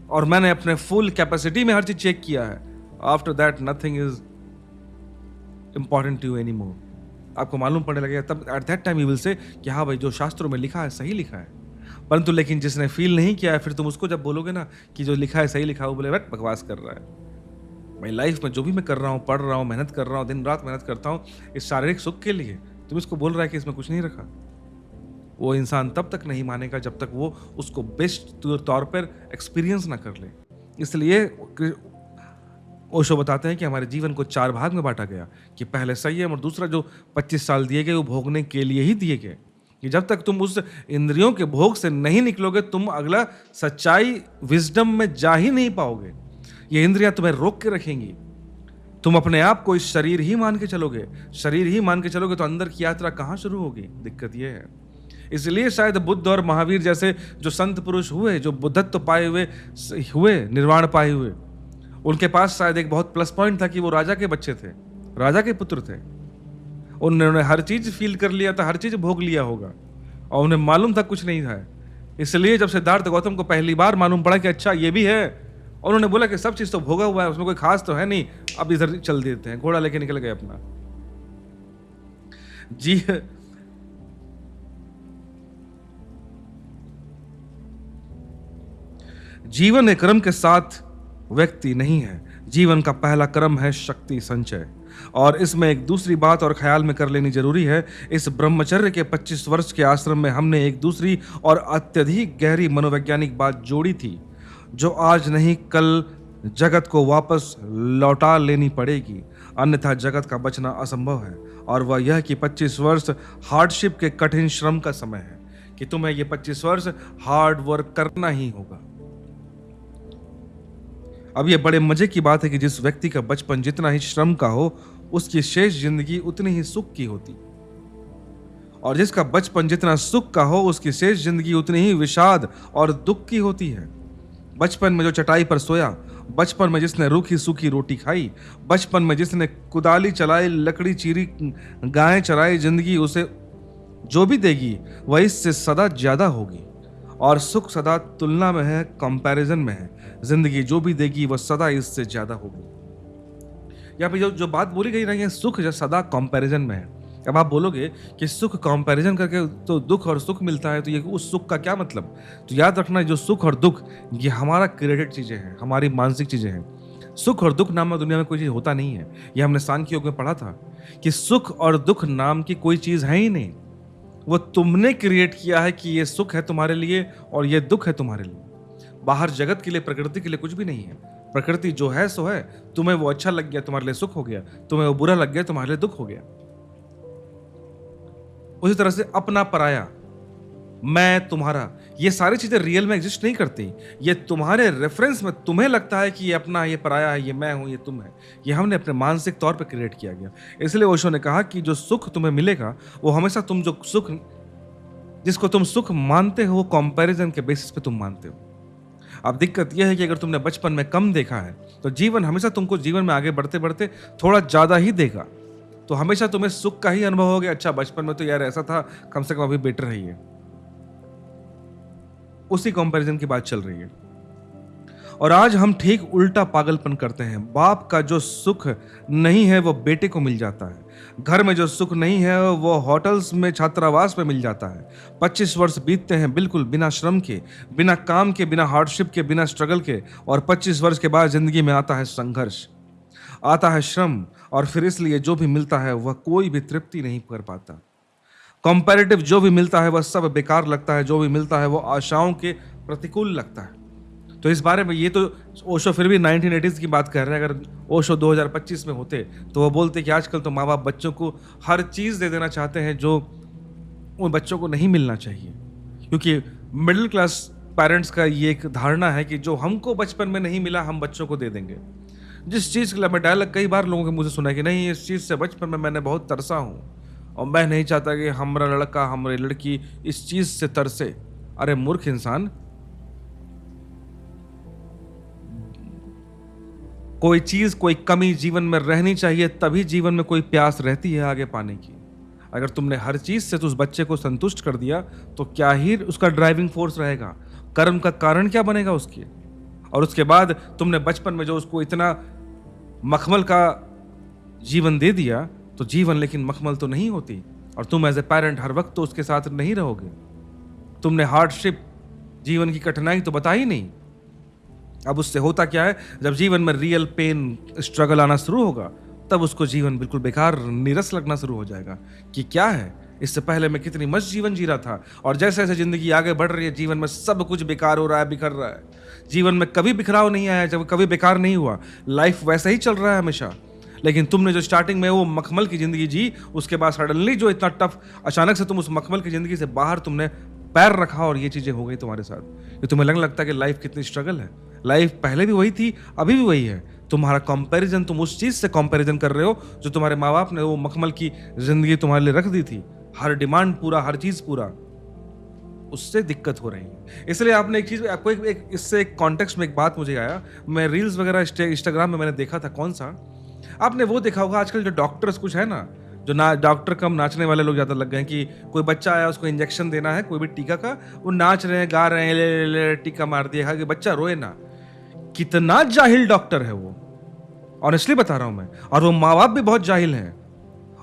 और मैंने अपने फुल कैपेसिटी में हर चीज चेक किया है, after that nothing is important to you any more. आपको मालूम पड़ने लगेगा, तब at that time you will say कि हाँ भाई, जो शास्त्रों में लिखा है सही लिखा है। परंतु लेकिन जिसने फील नहीं किया है, फिर तुम उसको जब बोलोगे ना कि जो लिखा है सही लिखा है, वो बोले बट बकवास कर रहा है। मैं लाइफ में जो भी मैं कर रहा हूँ, पढ़ रहा हूँ, मेहनत कर रहा हूँ, दिन रात मेहनत करता हूँ इस शारीरिक सुख के लिए, तुम इसको बोल रहा है कि इसमें कुछ नहीं रखा। वो इंसान तब तक नहीं मानेगा जब तक वो उसको बेस्ट तौर पर एक्सपीरियंस ना कर ले। इसलिए ओशो बताते हैं कि हमारे जीवन को 4 भाग में बांटा गया, कि पहले संयम, और दूसरा जो 25 साल दिए गए वो भोगने के लिए ही दिए गए, कि जब तक तुम उस इंद्रियों के भोग से नहीं निकलोगे, तुम अगला सच्चाई विजडम में जा ही नहीं पाओगे। ये इंद्रियां तुम्हें रोक के रखेंगी। तुम अपने आप को इस शरीर ही मान के चलोगे, शरीर ही मान के चलोगे, तो अंदर की यात्रा कहां शुरू होगी? दिक्कत यह है। इसलिए शायद बुद्ध और महावीर जैसे जो संत पुरुष हुए, जो बुद्धत्व पाए हुए, निर्वाण पाए हुए, उनके पास शायद एक बहुत प्लस पॉइंट था कि वो राजा के बच्चे थे, राजा के पुत्र थे। उन्होंने हर चीज फील कर लिया था, हर चीज भोग लिया होगा, और उन्हें मालूम था कुछ नहीं था। इसलिए जब सिद्धार्थ गौतम को पहली बार मालूम पड़ा कि अच्छा ये भी है, और उन्होंने बोला कि सब चीज तो भोगा हुआ है, उसमें कोई खास तो है नहीं, अब इधर चल देते हैं, घोड़ा लेके निकल गए अपना। जी, जीवन एक क्रम के साथ व्यक्ति नहीं है, जीवन का पहला क्रम है शक्ति संचय। और इसमें एक दूसरी बात और ख्याल में कर लेनी जरूरी है। इस ब्रह्मचर्य के 25 वर्ष के आश्रम में हमने एक दूसरी और अत्यधिक गहरी मनोवैज्ञानिक बात जोड़ी थी, जो आज नहीं कल जगत को वापस लौटा लेनी पड़ेगी, अन्यथा जगत का बचना असंभव है। और वह यह कि 25 वर्ष हार्डशिप के कठिन श्रम का समय है, कि तुम्हें ये 25 वर्ष हार्ड वर्क करना ही होगा। अब ये बड़े मजे की बात है कि जिस व्यक्ति का बचपन जितना ही श्रम का हो, उसकी शेष जिंदगी उतनी ही सुख की होती, और जिसका बचपन जितना सुख का हो, उसकी शेष जिंदगी उतनी ही विषाद और दुख की होती है। बचपन में जो चटाई पर सोया, बचपन में जिसने रूखी सूखी रोटी खाई, बचपन में जिसने कुदाली चलाई, लकड़ी चीरी, गायें चराई, जिंदगी उसे जो भी देगी वह इससे सदा ज्यादा होगी। और सुख सदा तुलना में है, कंपैरिजन में है। जिंदगी जो भी देगी वह सदा इससे ज्यादा होगी। यहाँ पे जो बात बोली गई रही है, सुख जो सदा कंपैरिजन में है। अब आप बोलोगे कि सुख कंपैरिजन करके तो दुख और सुख मिलता है, तो ये उस सुख का क्या मतलब? तो याद रखना, जो सुख और दुख ये हमारा क्रिएटेड चीजें हैं, हमारी मानसिक चीजें हैं। सुख और दुख नाम दुनिया में कोई चीज होता नहीं है। ये हमने सांख्य योग में पढ़ा था कि सुख और दुख नाम की कोई चीज है ही नहीं। वो तुमने क्रिएट किया है कि ये सुख है तुम्हारे लिए और ये दुख है तुम्हारे लिए। बाहर जगत के लिए, प्रकृति के लिए कुछ भी नहीं है। प्रकृति जो है सो है। तुम्हें वो अच्छा लग गया, तुम्हारे लिए सुख हो गया। तुम्हें वो बुरा लग गया, तुम्हारे लिए दुख हो गया। उसी तरह से अपना पराया, मैं तुम्हारा, ये सारी चीजें रियल में एग्जिस्ट नहीं करती। ये तुम्हारे रेफरेंस में तुम्हें लगता है कि ये अपना, ये पराया है, ये मैं हूं, ये तुम है। ये हमने अपने मानसिक तौर पर क्रिएट किया गया। इसलिए ओशो ने कहा कि जो सुख तुम्हें मिलेगा वो हमेशा तुम जो सुख, जिसको तुम सुख मानते हो, वो कंपैरिजन के बेसिस पे तुम मानते हो। अब दिक्कत यह है कि अगर तुमने बचपन में कम देखा है तो जीवन हमेशा तुमको जीवन में आगे बढ़ते बढ़ते थोड़ा ज्यादा ही देगा। तो हमेशा तुम्हें सुख का ही अनुभव होगा। अच्छा, बचपन में तो यार ऐसा था, कम से कम अभी बेटर है। ये उसी कंपैरिजन की बात चल रही है। और आज हम ठीक उल्टा पागलपन करते हैं। बाप का जो सुख नहीं है वो बेटे को मिल जाता है। घर में जो सुख नहीं है वो होटल्स में, छात्रावास में मिल जाता है। 25 वर्ष बीतते हैं बिल्कुल बिना श्रम के, बिना काम के, बिना हार्डशिप के, बिना स्ट्रगल के। और 25 वर्ष के बाद जिंदगी में आता है संघर्ष, आता है श्रम, और फिर इसलिए जो भी मिलता है वह कोई भी तृप्ति नहीं कर पाता। कंपैरेटिव जो भी मिलता है वह सब बेकार लगता है। जो भी मिलता है वो आशाओं के प्रतिकूल लगता है। तो इस बारे में, ये तो ओशो फिर भी 1980s की बात कर रहे हैं। अगर ओशो 2025 में होते तो वो बोलते कि आजकल तो माँ बाप बच्चों को हर चीज़ दे देना चाहते हैं जो उन बच्चों को नहीं मिलना चाहिए। क्योंकि मिडिल क्लास पेरेंट्स का ये एक धारणा है कि जो हमको बचपन में नहीं मिला हम बच्चों को दे देंगे। जिस चीज़ के लिए मैं डायलॉग कई बार लोगों के मुझे सुना है कि नहीं, इस चीज़ से बचपन में मैंने बहुत तरसा हूँ और मैं नहीं चाहता कि हमारा लड़का, हमारी लड़की इस चीज़ से तरसे। अरे मूर्ख इंसान, कोई चीज, कोई कमी जीवन में रहनी चाहिए, तभी जीवन में कोई प्यास रहती है आगे पाने की। अगर तुमने हर चीज से तो उस बच्चे को संतुष्ट कर दिया तो क्या ही उसका ड्राइविंग फोर्स रहेगा, कर्म का कारण क्या बनेगा उसके। और उसके बाद तुमने बचपन में जो उसको इतना मखमल का जीवन दे दिया, तो जीवन लेकिन मखमल तो नहीं होती। और तुम एज ए पेरेंट हर वक्त तो उसके साथ नहीं रहोगे। तुमने हार्डशिप, जीवन की कठिनाई तो बताई नहीं। अब उससे होता क्या है, जब जीवन में रियल पेन, स्ट्रगल आना शुरू होगा, तब उसको जीवन बिल्कुल बेकार, नीरस लगना शुरू हो जाएगा कि क्या है, इससे पहले मैं कितनी मस्त जीवन जी रहा था। और जैसे जैसे जिंदगी आगे बढ़ रही है, जीवन में सब कुछ बेकार हो रहा है, बिखर रहा है। जीवन में कभी बिखराव नहीं आया, जब कभी बेकार नहीं हुआ। लाइफ वैसा ही चल रहा है हमेशा। लेकिन तुमने जो स्टार्टिंग में वो मखमल की जिंदगी जी, उसके बाद सडनली जो इतना टफ, अचानक से तुम उस मखमल की जिंदगी से बाहर तुमने पैर रखा और ये चीजें हो गई तुम्हारे साथ। ये तुम्हें लगने लगता है कि लाइफ कितनी स्ट्रगल है। लाइफ पहले भी वही थी, अभी भी वही है। तुम्हारा कंपैरिजन, तुम उस चीज से कंपैरिजन कर रहे हो जो तुम्हारे माँ बाप ने वो मखमल की जिंदगी तुम्हारे लिए रख दी थी। हर डिमांड पूरा, हर चीज पूरा। उससे दिक्कत हो रही है। इसलिए आपने एक चीज़ आपको इससे एक कॉन्टेक्स्ट में एक बात मुझे आया, मैं रील्स वगैरह इंस्टाग्राम में मैंने देखा था, कौन-सा, आपने वो देखा होगा आजकल जो डॉक्टर्स कुछ है ना, जो ना डॉक्टर कम नाचने वाले लोग ज़्यादा लग गए हैं कि कोई बच्चा आया उसको इंजेक्शन देना है कोई भी टीका का, वो नाच रहे हैं, गा रहे हैं, ले, ले, ले, टीका मार दिया कि बच्चा रोए ना। कितना जाहिल डॉक्टर है वो, ऑनेस्टली बता रहा हूं मैं। और वो माँ बाप भी बहुत जाहिल हैं।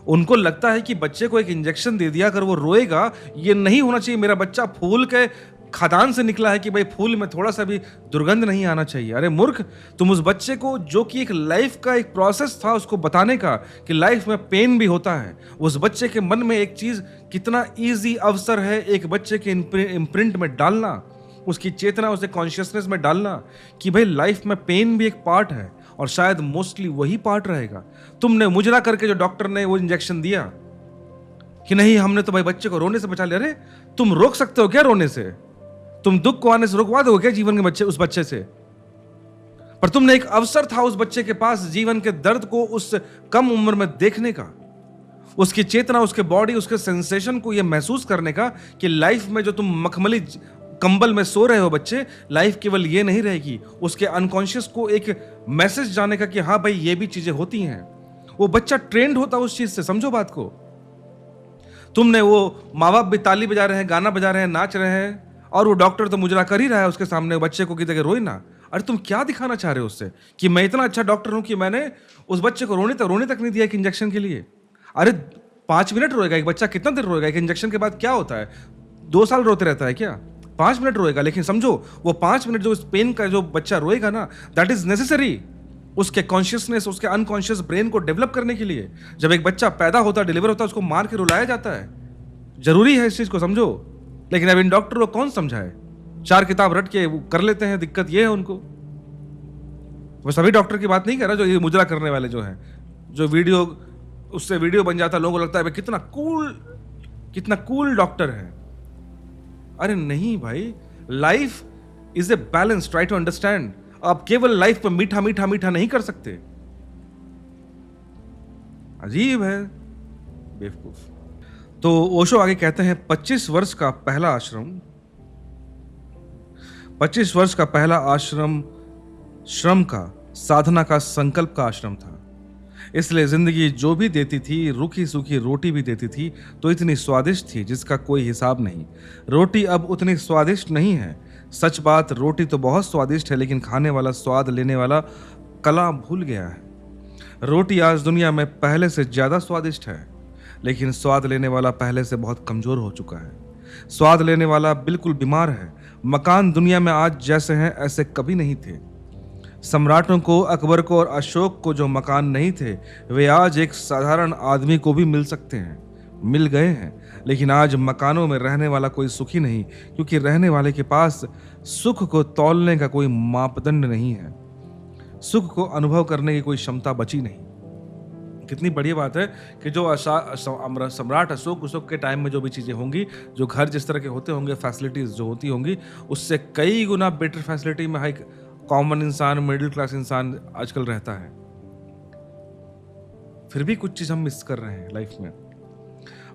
उनको लगता है कि बच्चे को एक इंजेक्शन दे दिया, अगर वो रोएगा, ये नहीं होना चाहिए, मेरा बच्चा फूल के खदान से निकला है कि भाई फूल में थोड़ा सा भी दुर्गंध नहीं आना चाहिए। अरे मूर्ख, तुम उस बच्चे को, जो कि एक लाइफ का एक प्रोसेस था उसको बताने का कि लाइफ में पेन भी होता है, उस बच्चे के मन में एक चीज, कितना इजी अवसर है एक बच्चे के इम्प्रिंट में डालना, उसकी चेतना, उसे कॉन्शियसनेस में डालना कि भाई लाइफ में पेन भी एक पार्ट है और शायद मोस्टली वही पार्ट रहेगा। तुमने मुजरा करके जो डॉक्टर ने वो इंजेक्शन दिया कि नहीं हमने तो भाई बच्चे को रोने से बचा लिया, अरे तुम रोक सकते हो क्या रोने से? तुम दुख को आने से रोकवा दोगे क्या जीवन के उस बच्चे से? पर तुमने एक अवसर था उस बच्चे के पास जीवन के दर्द को उस कम उम्र में देखने का, उसकी चेतना, उसके बॉडी, उसके सेंसेशन को यह महसूस करने का कि लाइफ में जो तुम मखमली कंबल में सो रहे हो बच्चे, लाइफ केवल ये नहीं रहेगी। उसके अनकॉन्शियस को एक मैसेज जाने का कि हाँ भाई ये भी चीजें होती हैं। वो बच्चा ट्रेंड होता उस चीज से, समझो बात को। तुमने वो माँ बाप भी ताली बजा रहे हैं, गाना बजा रहे हैं, नाच रहे हैं, और वो डॉक्टर तो मुजरा कर ही रहा है उसके सामने, बच्चे को कि रोई ना। अरे तुम क्या दिखाना चाह रहे हो उससे कि मैं इतना अच्छा डॉक्टर हूं कि मैंने उस बच्चे को रोने तक नहीं दिया एक इंजेक्शन के लिए? अरे 5 मिनट रोएगा एक बच्चा, कितना देर रोएगा? एक इंजेक्शन के बाद क्या होता है, 2 साल रोते रहता है क्या? 5 मिनट रोएगा, लेकिन समझो वो 5 मिनट जो इस पेन का जो बच्चा रोएगा ना, दैट इज नेसेसरी उसके कॉन्शियसनेस, उसके अनकॉन्शियस ब्रेन को डेवलप करने के लिए। जब एक बच्चा पैदा होता है, डिलीवर होता है, उसको मार के रुलाया जाता है, जरूरी है इस चीज को समझो। लेकिन अब इन डॉक्टर को कौन समझाए? 4 किताब रट के वो कर लेते हैं, दिक्कत ये है उनको। वो सभी डॉक्टर की बात नहीं कर रहा, जो ये मुजरा करने वाले जो हैं, जो वीडियो, उससे वीडियो बन जाता है, लोगों को लगता है कितना कूल डॉक्टर है। अरे नहीं भाई, life is a balance, try to understand. आप केवल लाइफ पर मीठा मीठा मीठा नहीं कर सकते। अजीब है, बेवकूफ। तो ओशो आगे कहते हैं 25 वर्ष का पहला आश्रम श्रम का, साधना का, संकल्प का आश्रम था। इसलिए जिंदगी जो भी देती थी, रूखी सूखी रोटी भी देती थी तो इतनी स्वादिष्ट थी जिसका कोई हिसाब नहीं। रोटी अब उतनी स्वादिष्ट नहीं है। सच बात, रोटी तो बहुत स्वादिष्ट है, लेकिन खाने वाला, स्वाद लेने वाला कला भूल गया है। रोटी आज दुनिया में पहले से ज्यादा स्वादिष्ट है, लेकिन स्वाद लेने वाला पहले से बहुत कमजोर हो चुका है। स्वाद लेने वाला बिल्कुल बीमार है। मकान दुनिया में आज जैसे हैं ऐसे कभी नहीं थे। सम्राटों को, अकबर को और अशोक को जो मकान नहीं थे, वे आज एक साधारण आदमी को भी मिल सकते हैं, मिल गए हैं। लेकिन आज मकानों में रहने वाला कोई सुखी नहीं, क्योंकि रहने वाले के पास सुख को तौलने का कोई मापदंड नहीं है। सुख को अनुभव करने की कोई क्षमता बची नहीं। कितनी बढ़िया बात है कि जो सम्राट अशोक के टाइम में जो भी चीज़ें होंगी, जो घर जिस तरह के होते होंगे, फैसिलिटीज जो होती होंगी, उससे कई गुना बेटर फैसिलिटी में हाई कॉमन इंसान, मिडिल क्लास इंसान आजकल रहता है। फिर भी कुछ चीज हम मिस कर रहे हैं लाइफ में।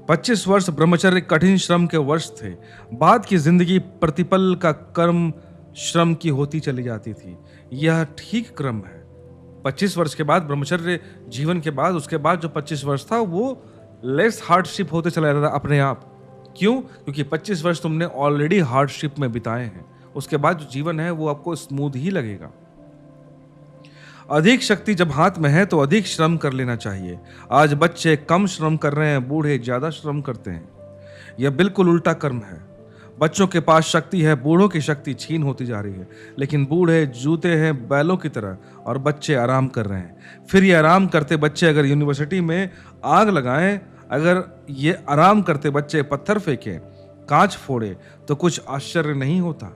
25 वर्ष ब्रह्मचर्य कठिन श्रम के वर्ष थे। बाद की जिंदगी प्रतिपल का कर्म श्रम की होती चली जाती थी। यह ठीक क्रम है। 25 वर्ष के बाद ब्रह्मचर्य जीवन के बाद, उसके बाद जो 25 वर्ष था वो लेस हार्डशिप होते चला जाता था अपने आप। क्यों? क्योंकि 25 वर्ष तुमने ऑलरेडी हार्डशिप में बिताए हैं। उसके बाद जो जीवन है वो आपको स्मूथ ही लगेगा। अधिक शक्ति जब हाथ में है तो अधिक श्रम कर लेना चाहिए। आज बच्चे कम श्रम कर रहे हैं, बूढ़े ज्यादा श्रम करते हैं। यह बिल्कुल उल्टा कर्म है। बच्चों के पास शक्ति है, बूढ़ों की शक्ति छीन होती जा रही है। लेकिन बूढ़े जूते हैं बैलों की तरह और बच्चे आराम कर रहे हैं। फिर ये आराम करते बच्चे अगर यूनिवर्सिटी में आग लगाएं, अगर ये आराम करते बच्चे पत्थर फेंकें, कांच फोड़े, तो कुछ आश्चर्य नहीं होता।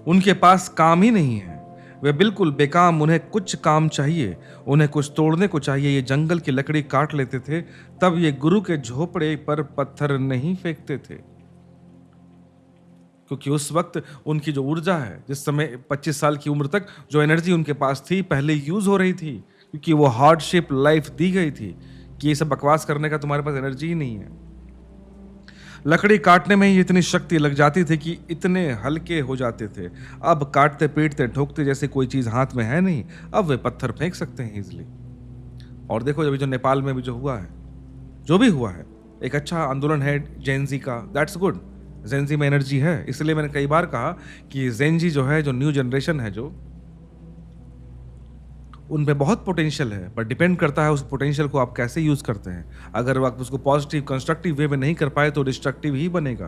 उनके पास काम ही नहीं है, वे बिल्कुल बेकाम। उन्हें कुछ काम चाहिए, उन्हें कुछ तोड़ने को चाहिए। ये जंगल की लकड़ी काट लेते थे, तब ये गुरु के झोपड़े पर पत्थर नहीं फेंकते थे, क्योंकि उस वक्त उनकी जो ऊर्जा है, जिस समय 25 साल की उम्र तक जो एनर्जी उनके पास थी, पहले यूज हो रही थी, क्योंकि वो हार्डशिप लाइफ दी गई थी कि ये सब बकवास करने का तुम्हारे पास एनर्जी ही नहीं है। लकड़ी काटने में ही इतनी शक्ति लग जाती थी कि इतने हल्के हो जाते थे। अब काटते पीटते ठोकते जैसे कोई चीज हाथ में है नहीं, अब वे पत्थर फेंक सकते हैं इजिली। और देखो अभी जो नेपाल में भी जो हुआ है, जो भी हुआ है, एक अच्छा आंदोलन है जेनजी का, दैट्स गुड। जेनजी में एनर्जी है, इसलिए मैंने कई बार कहा कि जेनजी जो है, जो न्यू जनरेशन है, जो उनपे बहुत पोटेंशियल है, पर डिपेंड करता है उस पोटेंशियल को आप कैसे यूज करते हैं। अगर आप उसको पॉजिटिव कंस्ट्रक्टिव वे में नहीं कर पाए तो डिस्ट्रक्टिव ही बनेगा,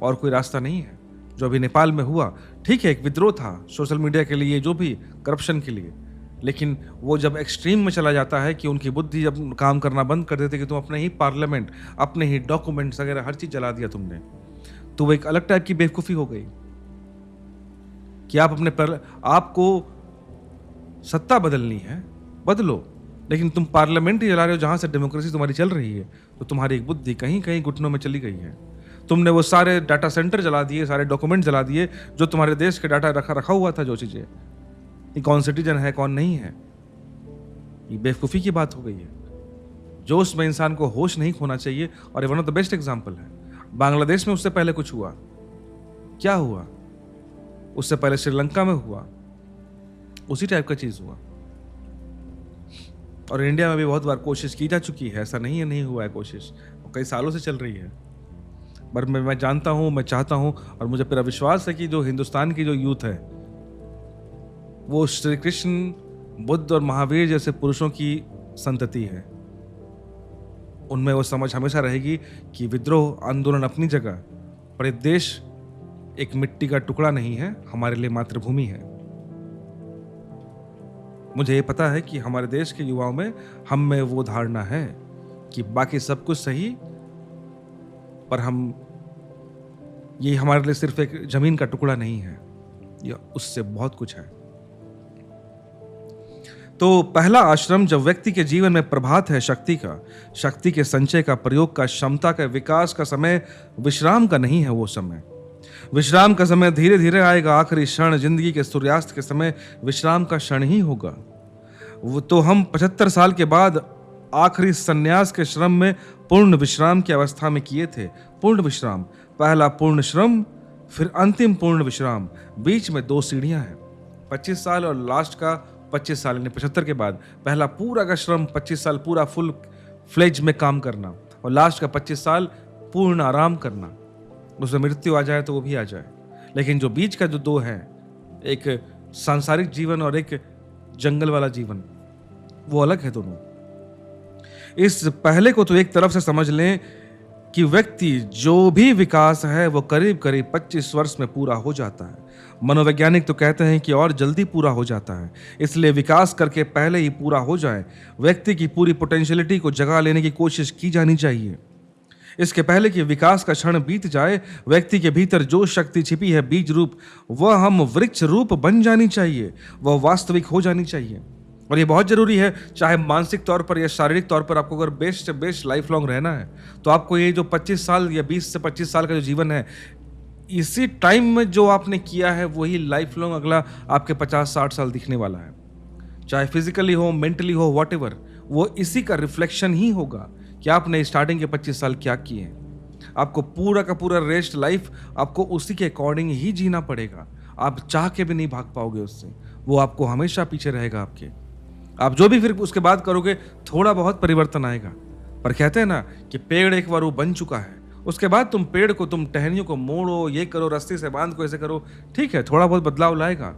और कोई रास्ता नहीं है। जो अभी नेपाल में हुआ, ठीक है, एक विद्रोह था सोशल मीडिया के लिए, जो भी करप्शन के लिए, लेकिन वो जब एक्सट्रीम में चला जाता है कि उनकी बुद्धि जब काम करना बंद कर देती है कि तुम अपने ही पार्लियामेंट, अपने ही डॉक्यूमेंट्स वगैरह हर चीज जला दिया तुमने, तो वो एक अलग टाइप की बेवकूफ़ी हो गई कि आप आपको सत्ता बदलनी है, बदलो, लेकिन तुम पार्लियामेंट ही जला रहे हो जहां से डेमोक्रेसी तुम्हारी चल रही है, तो तुम्हारी एक बुद्धि कहीं कहीं घुटनों में चली गई है। तुमने वो सारे डाटा सेंटर जला दिए, सारे डॉक्यूमेंट जला दिए, जो तुम्हारे देश के डाटा रखा हुआ था, जो चीजें, ये कौन सिटीजन है कौन नहीं है, ये बेवकूफ़ी की बात हो गई है। जोश में इंसान को होश नहीं खोना चाहिए, और ये one of the best example है। बांग्लादेश में उससे पहले कुछ हुआ, क्या हुआ, उससे पहले श्रीलंका में हुआ, उसी टाइप का चीज हुआ। और इंडिया में भी बहुत बार कोशिश की जा चुकी है, ऐसा नहीं है नहीं हुआ है कोशिश, वो कई सालों से चल रही है। पर मैं जानता हूं, मैं चाहता हूं, और मुझे पूरा विश्वास है कि जो हिंदुस्तान की जो यूथ है, वो श्री कृष्ण, बुद्ध और महावीर जैसे पुरुषों की संतति है। उनमें वो समझ हमेशा रहेगी कि विद्रोह आंदोलन अपनी जगह, पर ये देश एक मिट्टी का टुकड़ा नहीं है, हमारे लिए मातृभूमि है। मुझे ये पता है कि हमारे देश के युवाओं में, हम में वो धारणा है कि बाकी सब कुछ सही, पर ये हमारे लिए सिर्फ एक जमीन का टुकड़ा नहीं है, ये उससे बहुत कुछ है। तो पहला आश्रम, जब व्यक्ति के जीवन में प्रभात है शक्ति का, शक्ति के संचय का, प्रयोग का, क्षमता का, विकास का समय विश्राम का नहीं है। वो समय, विश्राम का समय धीरे धीरे आएगा। आखिरी क्षण जिंदगी के सूर्यास्त के समय विश्राम का क्षण ही होगा। वो तो हम 75 साल के बाद आखिरी संन्यास के श्रम में पूर्ण विश्राम की अवस्था में किए थे। पूर्ण विश्राम, पहला पूर्ण श्रम, फिर अंतिम पूर्ण विश्राम, बीच में 2 सीढ़ियां हैं, 25 साल और लास्ट का 25 साल, यानी 75 के बाद पहला पूरा का श्रम 25 साल पूरा फुल फ्लेज में काम करना, और लास्ट का 25 साल पूर्ण आराम करना। उसमें मृत्यु आ जाए तो वो भी आ जाए, लेकिन जो बीच का जो 2 है, एक सांसारिक जीवन और एक जंगल वाला जीवन, वो अलग है दोनों। इस पहले को तो एक तरफ से समझ लें कि व्यक्ति जो भी विकास है वो करीब करीब 25 वर्ष में पूरा हो जाता है। मनोवैज्ञानिक तो कहते हैं कि और जल्दी पूरा हो जाता है, इसलिए विकास करके पहले ही पूरा हो जाए। व्यक्ति की पूरी पोटेंशियलिटी को जगा लेने की कोशिश की जानी चाहिए। इसके पहले कि विकास का क्षण बीत जाए, व्यक्ति के भीतर जो शक्ति छिपी है बीज रूप, वह हम वृक्ष रूप बन जानी चाहिए, वह वास्तविक हो जानी चाहिए। और ये बहुत जरूरी है, चाहे मानसिक तौर पर या शारीरिक तौर पर आपको अगर बेस्ट से बेस्ट लाइफ लॉन्ग रहना है, तो आपको ये जो 25 साल या 20 से 25 साल का जो जीवन है, इसी टाइम में जो आपने किया है वही लाइफ लॉन्ग अगला आपके 50-60 साल दिखने वाला है। चाहे फिजिकली हो, मेंटली हो, व्हाटएवर, वो इसी का रिफ्लेक्शन ही होगा कि आपने स्टार्टिंग के 25 साल क्या किए। आपको पूरा का पूरा रेस्ट लाइफ आपको उसी के अकॉर्डिंग ही जीना पड़ेगा। आप चाह के भी नहीं भाग पाओगे उससे, वो आपको हमेशा पीछे रहेगा आपके। आप जो भी फिर उसके बाद करोगे, थोड़ा बहुत परिवर्तन आएगा, पर कहते हैं ना कि पेड़ एक बार वो बन चुका है, उसके बाद तुम पेड़ को, तुम टहनियों को मोड़ो, ये करो, रस्सी से बांध को ऐसे करो, ठीक है, थोड़ा बहुत बदलाव लाएगा,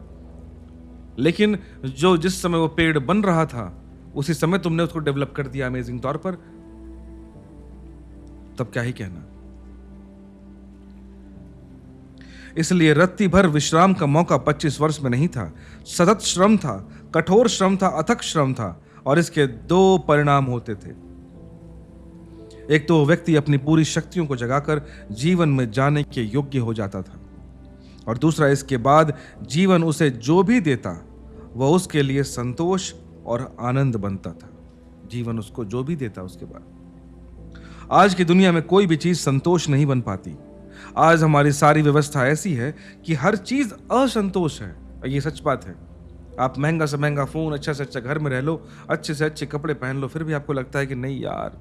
लेकिन जो जिस समय वो पेड़ बन रहा था उसी समय तुमने उसको डेवलप कर दिया अमेजिंग तौर पर, तब क्या ही कहना। इसलिए रत्ती भर विश्राम का मौका 25 वर्ष में नहीं था। सतत श्रम था, कठोर श्रम था, अथक श्रम था, और इसके 2 परिणाम होते थे। एक तो व्यक्ति अपनी पूरी शक्तियों को जगाकर जीवन में जाने के योग्य हो जाता था, और दूसरा, इसके बाद जीवन उसे जो भी देता वह उसके लिए संतोष और आनंद बनता था। जीवन उसको जो भी देता उसके बाद। आज की दुनिया में कोई भी चीज संतोष नहीं बन पाती। आज हमारी सारी व्यवस्था ऐसी है कि हर चीज असंतोष है, ये सच बात है। आप महंगा से महंगा फोन, अच्छा से अच्छा घर में रह लो, अच्छे से अच्छे कपड़े पहन लो, फिर भी आपको लगता है कि नहीं यार,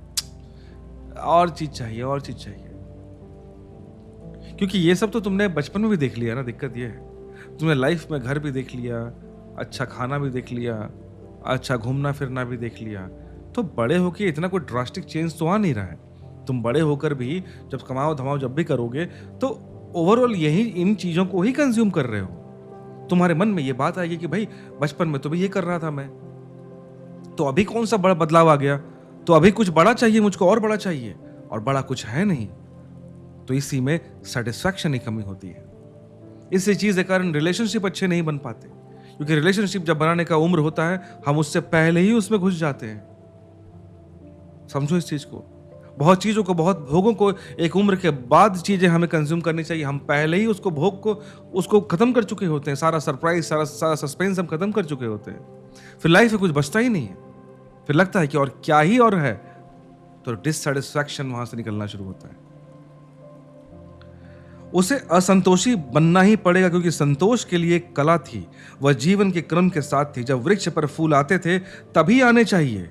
और चीज चाहिए, और चीज चाहिए। क्योंकि ये सब तो तुमने बचपन में भी देख लिया ना, दिक्कत ये है। तुमने लाइफ में घर भी देख लिया, अच्छा खाना भी देख लिया, अच्छा घूमना फिरना भी देख लिया, तो बड़े होके इतना कोई ड्रास्टिक चेंज तो आ नहीं रहा है। तुम बड़े होकर भी जब कमाओ धमाओ जब भी करोगे तो ओवरऑल यही इन चीज़ों को ही कंज्यूम कर रहे हो। तुम्हारे मन में ये बात आएगी कि भाई बचपन में तो भी ये कर रहा था मैं, तो अभी कौन सा बड़ा बदलाव आ गया, तो अभी कुछ बड़ा चाहिए मुझको, और बड़ा चाहिए, और बड़ा कुछ है नहीं। तो इसी में सेटिस्फैक्शन की कमी होती है। इसी चीज के कारण रिलेशनशिप अच्छे नहीं बन पाते, क्योंकि रिलेशनशिप जब बनाने का उम्र होता है हम उससे पहले ही उसमें घुस जाते हैं। समझो इस चीज को। बहुत चीजों को, बहुत भोगों को एक उम्र के बाद चीजें हमें कंज्यूम करनी चाहिए। हम पहले ही उसको भोग को उसको खत्म कर चुके होते हैं। सारा सरप्राइज, सारा सस्पेंस हम खत्म कर चुके होते हैं। फिर लाइफ में कुछ बचता ही नहीं है। फिर लगता है कि और क्या ही और है, तो डिससेटिस्फैक्शन वहां से निकलना शुरू होता है। उसे असंतोषी बनना ही पड़ेगा, क्योंकि संतोष के लिए एक कला थी, वह जीवन के क्रम के साथ थी। जब वृक्ष पर फूल आते थे तभी आने चाहिए,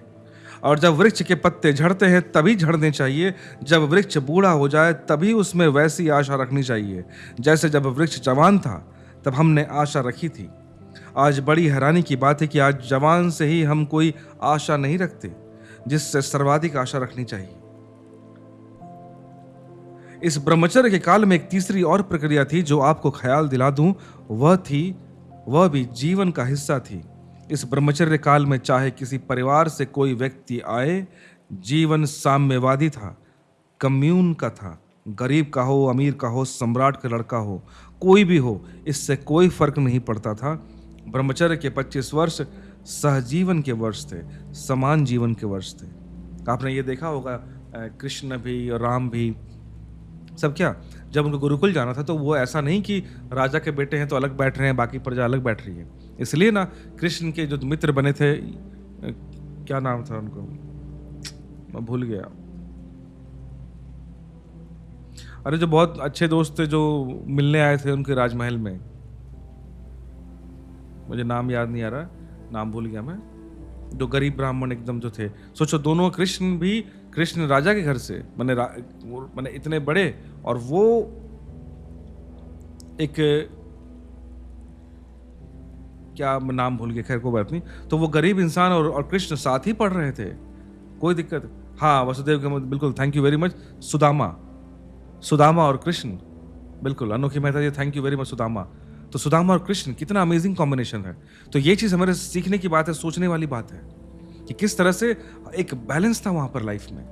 और जब वृक्ष के पत्ते झड़ते हैं तभी झड़ने चाहिए। जब वृक्ष बूढ़ा हो जाए तभी उसमें वैसी आशा रखनी चाहिए जैसे जब वृक्ष जवान था तब हमने आशा रखी थी। आज बड़ी हैरानी की बात है कि आज जवान से ही हम कोई आशा नहीं रखते जिससे सर्वाधिक आशा रखनी चाहिए। इस ब्रह्मचर्य के काल में एक तीसरी और प्रक्रिया थी जो आपको ख्याल दिला दूं, वह भी जीवन का हिस्सा थी। इस ब्रह्मचर्य काल में चाहे किसी परिवार से कोई व्यक्ति आए, जीवन साम्यवादी था, कम्यून का था। गरीब का हो, अमीर का हो, सम्राट का लड़का हो, कोई भी हो, इससे कोई फर्क नहीं पड़ता था। ब्रह्मचर्य के 25 वर्ष सहजीवन के वर्ष थे, समान जीवन के वर्ष थे। आपने ये देखा होगा, कृष्ण भी और राम भी सब क्या, जब उनको गुरुकुल जाना था तो वो ऐसा नहीं कि राजा के बेटे हैं तो अलग बैठ रहे हैं, बाकी प्रजा अलग बैठ रही है। इसलिए ना कृष्ण के जो मित्र बने थे, क्या नाम था उनको, मैं भूल गया। अरे जो बहुत अच्छे दोस्त थे जो मिलने आए थे उनके राजमहल में, मुझे नाम याद नहीं आ रहा, नाम भूल गया मैं। जो गरीब ब्राह्मण एकदम जो थे, सोचो दोनों, कृष्ण राजा के घर से, मैंने इतने बड़े, और वो एक, क्या नाम भूल गया, खैर कोई बात नहीं। तो वो गरीब इंसान और कृष्ण साथ ही पढ़ रहे थे, कोई दिक्कत। हाँ, वसुदेव के, बिल्कुल, thank you very much. Sudama और कृष्ण, बिल्कुल, Anokhi Mehta ji, thank you very much. Sudama, तो सुदामा और कृष्ण कितना अमेजिंग कॉम्बिनेशन है। तो ये चीज हमारे सीखने की बात है, सोचने वाली बात है कि किस तरह से एक बैलेंस था वहां पर लाइफ में।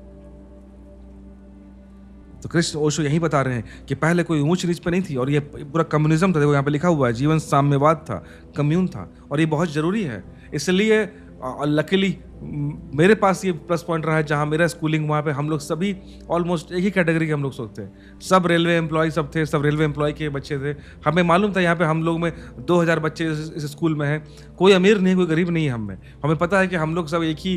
तो कृष्ण ओशो यही बता रहे हैं कि पहले कोई ऊंच नीच पे नहीं थी, और ये पूरा कम्युनिज्म था। देखो यहाँ पे लिखा हुआ है, जीवन साम्यवाद था, कम्यून था, और ये बहुत जरूरी है। इसलिए लकीली मेरे पास ये प्लस पॉइंट रहा है, जहाँ मेरा स्कूलिंग, वहाँ पे हम लोग सभी ऑलमोस्ट एक ही कैटेगरी के हम लोग सोचते हैं। सब रेलवे एम्प्लॉय सब थे, सब रेलवे एम्प्लॉय के बच्चे थे। हमें मालूम था यहाँ पे हम लोग में 2000 बच्चे इस स्कूल में हैं, कोई अमीर नहीं, कोई गरीब नहीं है। हमें पता है कि हम लोग सब एक ही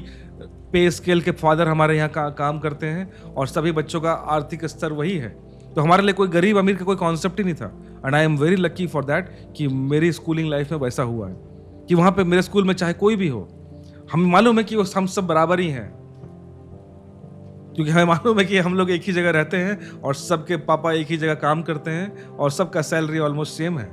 पे स्केल के फादर हमारे यहाँ काम करते हैं, और सभी बच्चों का आर्थिक स्तर वही है। तो हमारे लिए कोई गरीब अमीर का कोई कॉन्सेप्ट ही नहीं था। And I am very lucky for that कि मेरी स्कूलिंग लाइफ में वैसा हुआ है कि वहाँ पे मेरे स्कूल में चाहे कोई भी हो, हमें मालूम है कि वो हम सब बराबर ही हैं, क्योंकि हमें मालूम है कि हम लोग एक ही जगह रहते हैं और सबके पापा एक ही जगह काम करते हैं और सबका सैलरी ऑलमोस्ट सेम है।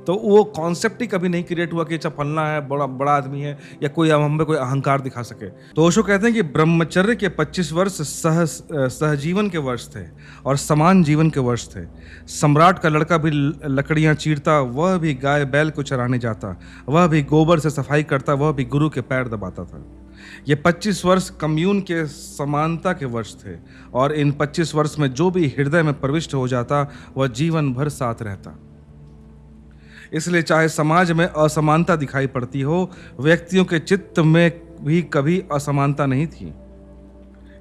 तो वो कॉन्सेप्ट ही कभी नहीं क्रिएट हुआ कि अच्छा फलना है, बड़ा आदमी है, या कोई हम पे कोई अहंकार दिखा सके। तो ओशो कहते हैं कि ब्रह्मचर्य के 25 वर्ष सहजीवन के वर्ष थे और समान जीवन के वर्ष थे। सम्राट का लड़का भी लकड़ियां चीरता, वह भी गाय बैल को चराने जाता, वह भी गोबर से सफाई करता, वह भी गुरु के पैर दबाता था। ये 25 वर्ष कम्यून के समानता के वर्ष थे, और इन 25 वर्ष में जो भी हृदय में प्रविष्ट हो जाता वह जीवन भर साथ रहता। इसलिए चाहे समाज में असमानता दिखाई पड़ती हो, व्यक्तियों के चित्त में भी कभी असमानता नहीं थी।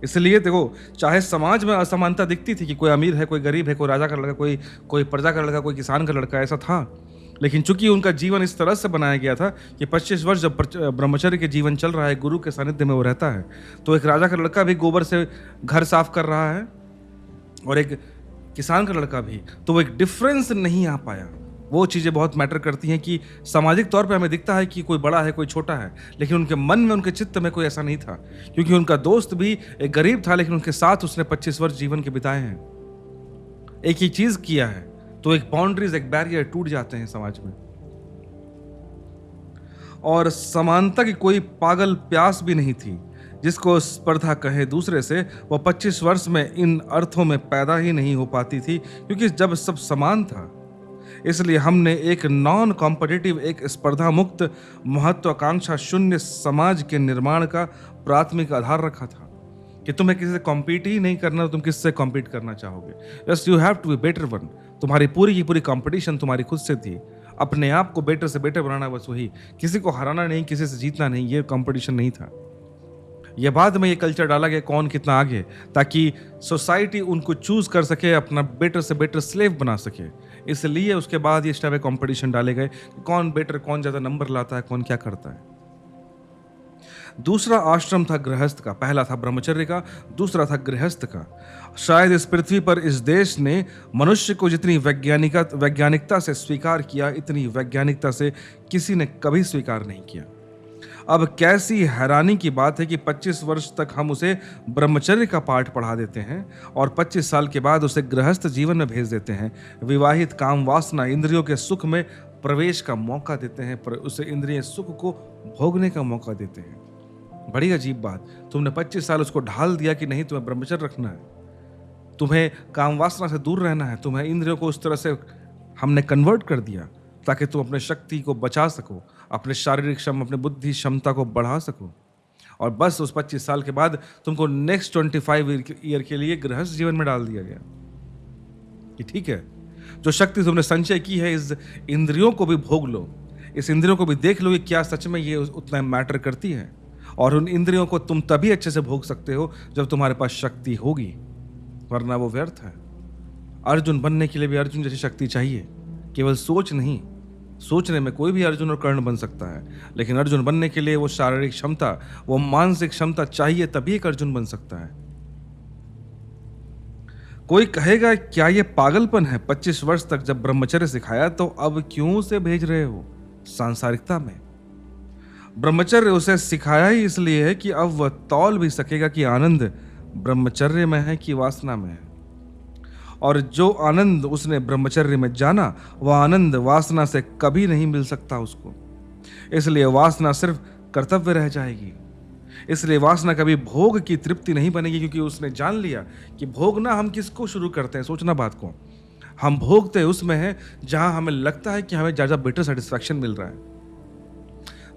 इसलिए देखो, चाहे समाज में असमानता दिखती थी कि कोई अमीर है, कोई गरीब है, कोई राजा का लड़का, कोई प्रजा का लड़का, कोई किसान का लड़का, ऐसा था। लेकिन चूंकि उनका जीवन इस तरह से बनाया गया था कि 25 वर्ष जब ब्रह्मचर्य के जीवन चल रहा है, गुरु के सानिध्य में वो रहता है, तो एक राजा का लड़का भी गोबर से घर साफ कर रहा है और एक किसान का लड़का भी, तो वो एक डिफरेंस नहीं आ पाया। वो चीज़ें बहुत मैटर करती हैं कि सामाजिक तौर पे हमें दिखता है कि कोई बड़ा है, कोई छोटा है, लेकिन उनके मन में, उनके चित्त में कोई ऐसा नहीं था, क्योंकि उनका दोस्त भी एक गरीब था, लेकिन उनके साथ उसने 25 वर्ष जीवन के बिताए हैं। एक ही चीज किया है, तो एक बाउंड्रीज, एक बैरियर टूट जाते हैं समाज में। और समानता की कोई पागल प्यास भी नहीं थी जिसको स्पर्धा कहे दूसरे से, वो 25 वर्ष में इन अर्थों में पैदा ही नहीं हो पाती थी, क्योंकि जब सब समान था। इसलिए हमने एक नॉन कॉम्पिटिटिव, एक स्पर्धा मुक्त, महत्वाकांक्षा शून्य समाज के निर्माण का प्राथमिक आधार रखा था कि तुम्हें किसी से कॉम्पीट ही नहीं करना, तुम किससे कॉम्पीट करना चाहोगे? Just you have to be better one. तुम्हारी पूरी की पूरी कंपटीशन तुम्हारी खुद से थी, अपने आप को बेटर से बेटर बनाना, बस वही। किसी को हराना नहीं, किसी से जीतना नहीं, ये कंपटीशन नहीं था। ये बाद में ये कल्चर डाला गया कौन कितना आगे, ताकि सोसाइटी उनको चूज कर सके, अपना बेटर से बेटर स्लेव बना सके। इसलिए उसके बाद ये टाइप कंपटीशन डाले गए कि कौन बेटर, कौन ज्यादा नंबर लाता है, कौन क्या करता है। दूसरा आश्रम था गृहस्थ का, पहला था ब्रह्मचर्य का, दूसरा था गृहस्थ का। शायद इस पृथ्वी पर इस देश ने मनुष्य को जितनी वैज्ञानिकता से स्वीकार किया, इतनी वैज्ञानिकता से किसी ने कभी स्वीकार नहीं किया। अब कैसी हैरानी की बात है कि 25 वर्ष तक हम उसे ब्रह्मचर्य का पाठ पढ़ा देते हैं और 25 साल के बाद उसे गृहस्थ जीवन में भेज देते हैं। विवाहित काम वासना इंद्रियों के सुख में प्रवेश का मौका देते हैं, पर उसे इंद्रिय सुख को भोगने का मौका देते हैं। बड़ी अजीब बात, तुमने 25 साल उसको ढाल दिया कि नहीं तुम्हें ब्रह्मचर्य रखना है, तुम्हें काम वासना से दूर रहना है, तुम्हें इंद्रियों को उस तरह से हमने कन्वर्ट कर दिया ताकि तुम अपने शक्ति को बचा सको, अपने शारीरिक अपने बुद्धि क्षमता को बढ़ा सको। और बस उस 25 साल के बाद तुमको नेक्स्ट 25 ईयर के लिए गृहस्थ जीवन में डाल दिया गया कि ठीक है, जो शक्ति तुमने संचय की है इस इंद्रियों को भी भोग लो, इस इंद्रियों को भी देख लो कि क्या सच में ये उतना मैटर करती है। और उन इंद्रियों को तुम तभी अच्छे से भोग सकते हो जब तुम्हारे पास शक्ति होगी, वरना वो व्यर्थ है। अर्जुन बनने के लिए भी अर्जुन जैसी शक्ति चाहिए, केवल सोच नहीं। सोचने में कोई भी अर्जुन और कर्ण बन सकता है, लेकिन अर्जुन बनने के लिए वो शारीरिक क्षमता, वो मानसिक क्षमता चाहिए, तभी एक अर्जुन बन सकता है। कोई कहेगा क्या ये पागलपन है? 25 वर्ष तक जब ब्रह्मचर्य सिखाया तो अब क्यों उसे भेज रहे हो सांसारिकता में? ब्रह्मचर्य उसे सिखाया ही इसलिए है कि अब वह तौल भी सकेगा कि आनंद ब्रह्मचर्य में है कि वासना में है। और जो आनंद उसने ब्रह्मचर्य में जाना, वह आनंद वासना से कभी नहीं मिल सकता उसको। इसलिए वासना सिर्फ कर्तव्य रह जाएगी। इसलिए वासना कभी भोग की तृप्ति नहीं बनेगी, क्योंकि उसने जान लिया कि भोगना हम किसको शुरू करते हैं। सोचना बात को, हम भोगते उसमें हैं जहां हमें लगता है कि हमें ज्यादा बेटर सेटिस्फैक्शन मिल रहा है।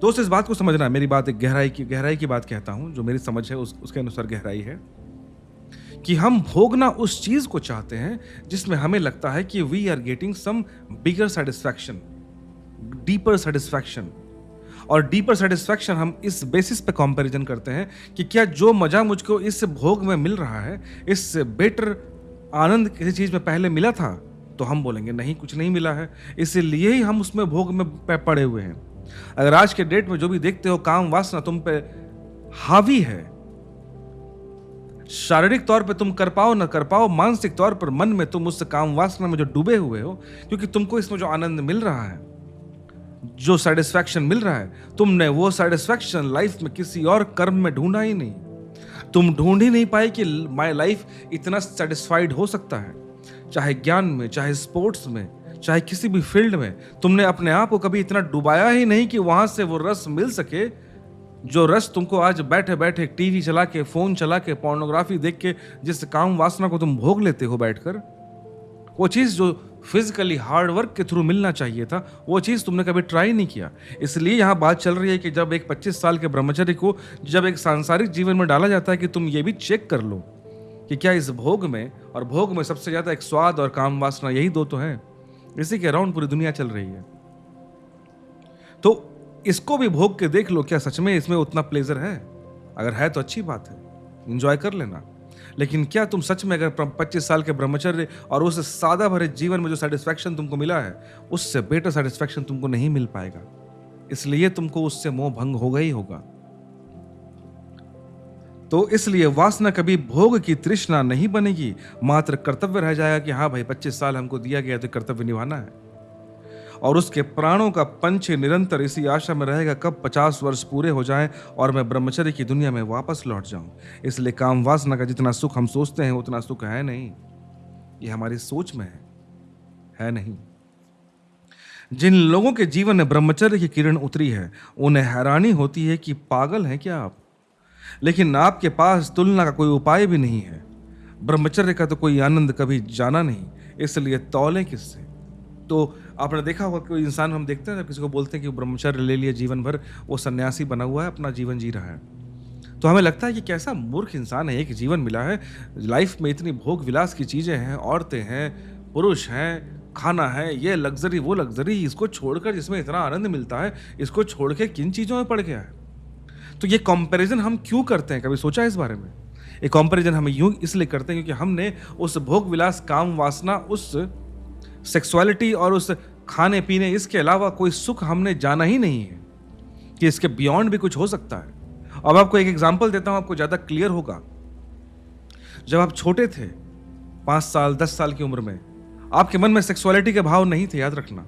दोस्त, इस बात को समझना है, मेरी बात एक गहराई की बात कहता हूं, जो मेरी समझ है उसके अनुसार गहराई है कि हम भोगना उस चीज को चाहते हैं जिसमें हमें लगता है कि we are getting some bigger satisfaction, deeper satisfaction. और डीपर सेटिस्फैक्शन हम इस बेसिस पे कंपैरिजन करते हैं कि क्या जो मजा मुझको इस भोग में मिल रहा है, इससे बेटर आनंद किसी चीज में पहले मिला था, तो हम बोलेंगे नहीं, कुछ नहीं मिला है, इसीलिए ही हम उसमें भोग में पड़े हुए हैं। अगर आज के डेट में जो भी देखते हो काम वासना तुम पे हावी है, शारीरिक तौर पे तुम कर पाओ ना कर पाओ, मानसिक तौर पर मन में तुम उस काम वासना में जो डूबे हुए हो, क्योंकि तुमको इसमें जो आनंद मिल रहा है, जो सेटिस्फैक्शन मिल रहा है, तुमने वो सेटिस्फैक्शन लाइफ में किसी और कर्म में ढूंढा ही नहीं। तुम ढूंढ ही नहीं पाए कि माय लाइफ इतना सेटिस्फाइड हो सकता है, चाहे ज्ञान में, चाहे स्पोर्ट्स में, चाहे किसी भी फील्ड में। तुमने अपने आप को कभी इतना डुबाया ही नहीं कि वहां से वो रस मिल सके, जो रस तुमको आज बैठे बैठे टीवी चला के, फोन चला के, पोर्नोग्राफी देख के जिस काम वासना को तुम भोग लेते हो बैठकर, वो चीज जो फिजिकली हार्ड वर्क के थ्रू मिलना चाहिए था, वो चीज तुमने कभी ट्राई नहीं किया। इसलिए यहां बात चल रही है कि जब एक 25 साल के ब्रह्मचर्य को जब एक सांसारिक जीवन में डाला जाता है कि तुम ये भी चेक कर लो कि क्या इस भोग में, और भोग में सबसे ज्यादा एक स्वाद और काम वासना, यही दो तो है, इसी के अराउंड पूरी दुनिया चल रही है। तो इसको भी भोग के देख लो, क्या सच में इसमें उतना प्लेजर है? अगर है तो अच्छी बात है, एंजॉय कर लेना। लेकिन क्या तुम सच में अगर 25 साल के ब्रह्मचर्य और उस सादा भरे जीवन में जो सेटिस्फैक्शन तुमको मिला है, उससे बेटर सेटिस्फैक्शन तुमको नहीं मिल पाएगा। इसलिए तुमको उससे मोह भंग होगा ही होगा। तो इसलिए वासना कभी भोग की तृष्णा नहीं बनेगी, मात्र कर्तव्य रह जाएगा कि हाँ भाई 25 साल हमको दिया गया तो कर्तव्य निभाना है। और उसके प्राणों का पंछी निरंतर इसी आशा में रहेगा कब 50 वर्ष पूरे हो जाएं और मैं ब्रह्मचर्य की दुनिया में वापस लौट जाऊं। इसलिए काम वासना का जितना सुख हम सोचते हैं उतना सुख है नहीं। ये हमारी सोच में है नहीं। जिन लोगों के जीवन में ब्रह्मचर्य की किरण उतरी है, उन्हें हैरानी होती है कि पागल हैं क्या आप? लेकिन आपके पास तुलना का कोई उपाय भी नहीं है। ब्रह्मचर्य का तो कोई आनंद कभी जाना नहीं, इसलिए तौलें किससे? तो आपने देखा होगा कोई इंसान, हम देखते हैं जब किसी को बोलते हैं कि वो ब्रह्मचर्य ले लिया जीवन भर, वो सन्यासी बना हुआ है, अपना जीवन जी रहा है, तो हमें लगता है कि कैसा मूर्ख इंसान है, एक जीवन मिला है, लाइफ में इतनी भोग विलास की चीजें हैं, औरतें हैं, पुरुष हैं, खाना है, ये लग्जरी वो लग्जरी, इसको छोड़कर जिसमें इतना आनंद मिलता है, इसको छोड़ के किन चीजों में पड़ गया है? तो ये कंपैरिजन हम क्यों करते हैं? कभी सोचा है इस बारे में? ये कंपैरिजन हम यूं इसलिए करते हैं क्योंकि हमने उस भोग विलास, काम वासना, उस सेक्सुअलिटी और उस खाने पीने, इसके अलावा कोई सुख हमने जाना ही नहीं है कि इसके बियॉन्ड भी कुछ हो सकता है। अब आपको एक एग्जांपल देता हूं, आपको ज्यादा क्लियर होगा। जब आप छोटे थे, 5 साल 10 साल की उम्र में, आपके मन में सेक्सुअलिटी के भाव नहीं थे, याद रखना।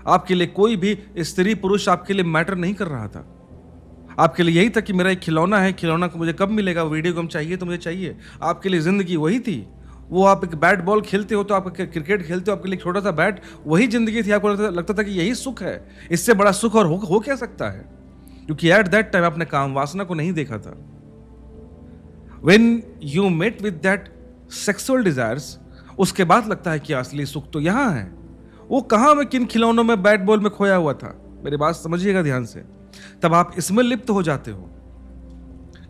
आपके लिए कोई भी स्त्री पुरुष आपके लिए मैटर नहीं कर रहा था। आपके लिए यही था कि मेरा एक खिलौना है, खिलौना को मुझे कब मिलेगा, वीडियो गेम चाहिए तो मुझे चाहिए। आपके लिए जिंदगी वही थी। वो आप एक बैट बॉल खेलते हो तो आप क्रिकेट खेलते हो, आपके लिए छोटा सा बैट वही जिंदगी थी। आपको लगता था कि यही सुख है, इससे बड़ा सुख और हो क्या सकता है? क्योंकि एट दैट टाइम आपने काम वासना को नहीं देखा था। When you met with that sexual desires, उसके बाद लगता है कि असली सुख तो यहां है। वो कहां में किन खिलौनों में, बैट बॉल में खोया हुआ था? मेरी बात समझिएगा ध्यान से। तब आप इसमें लिप्त हो जाते हो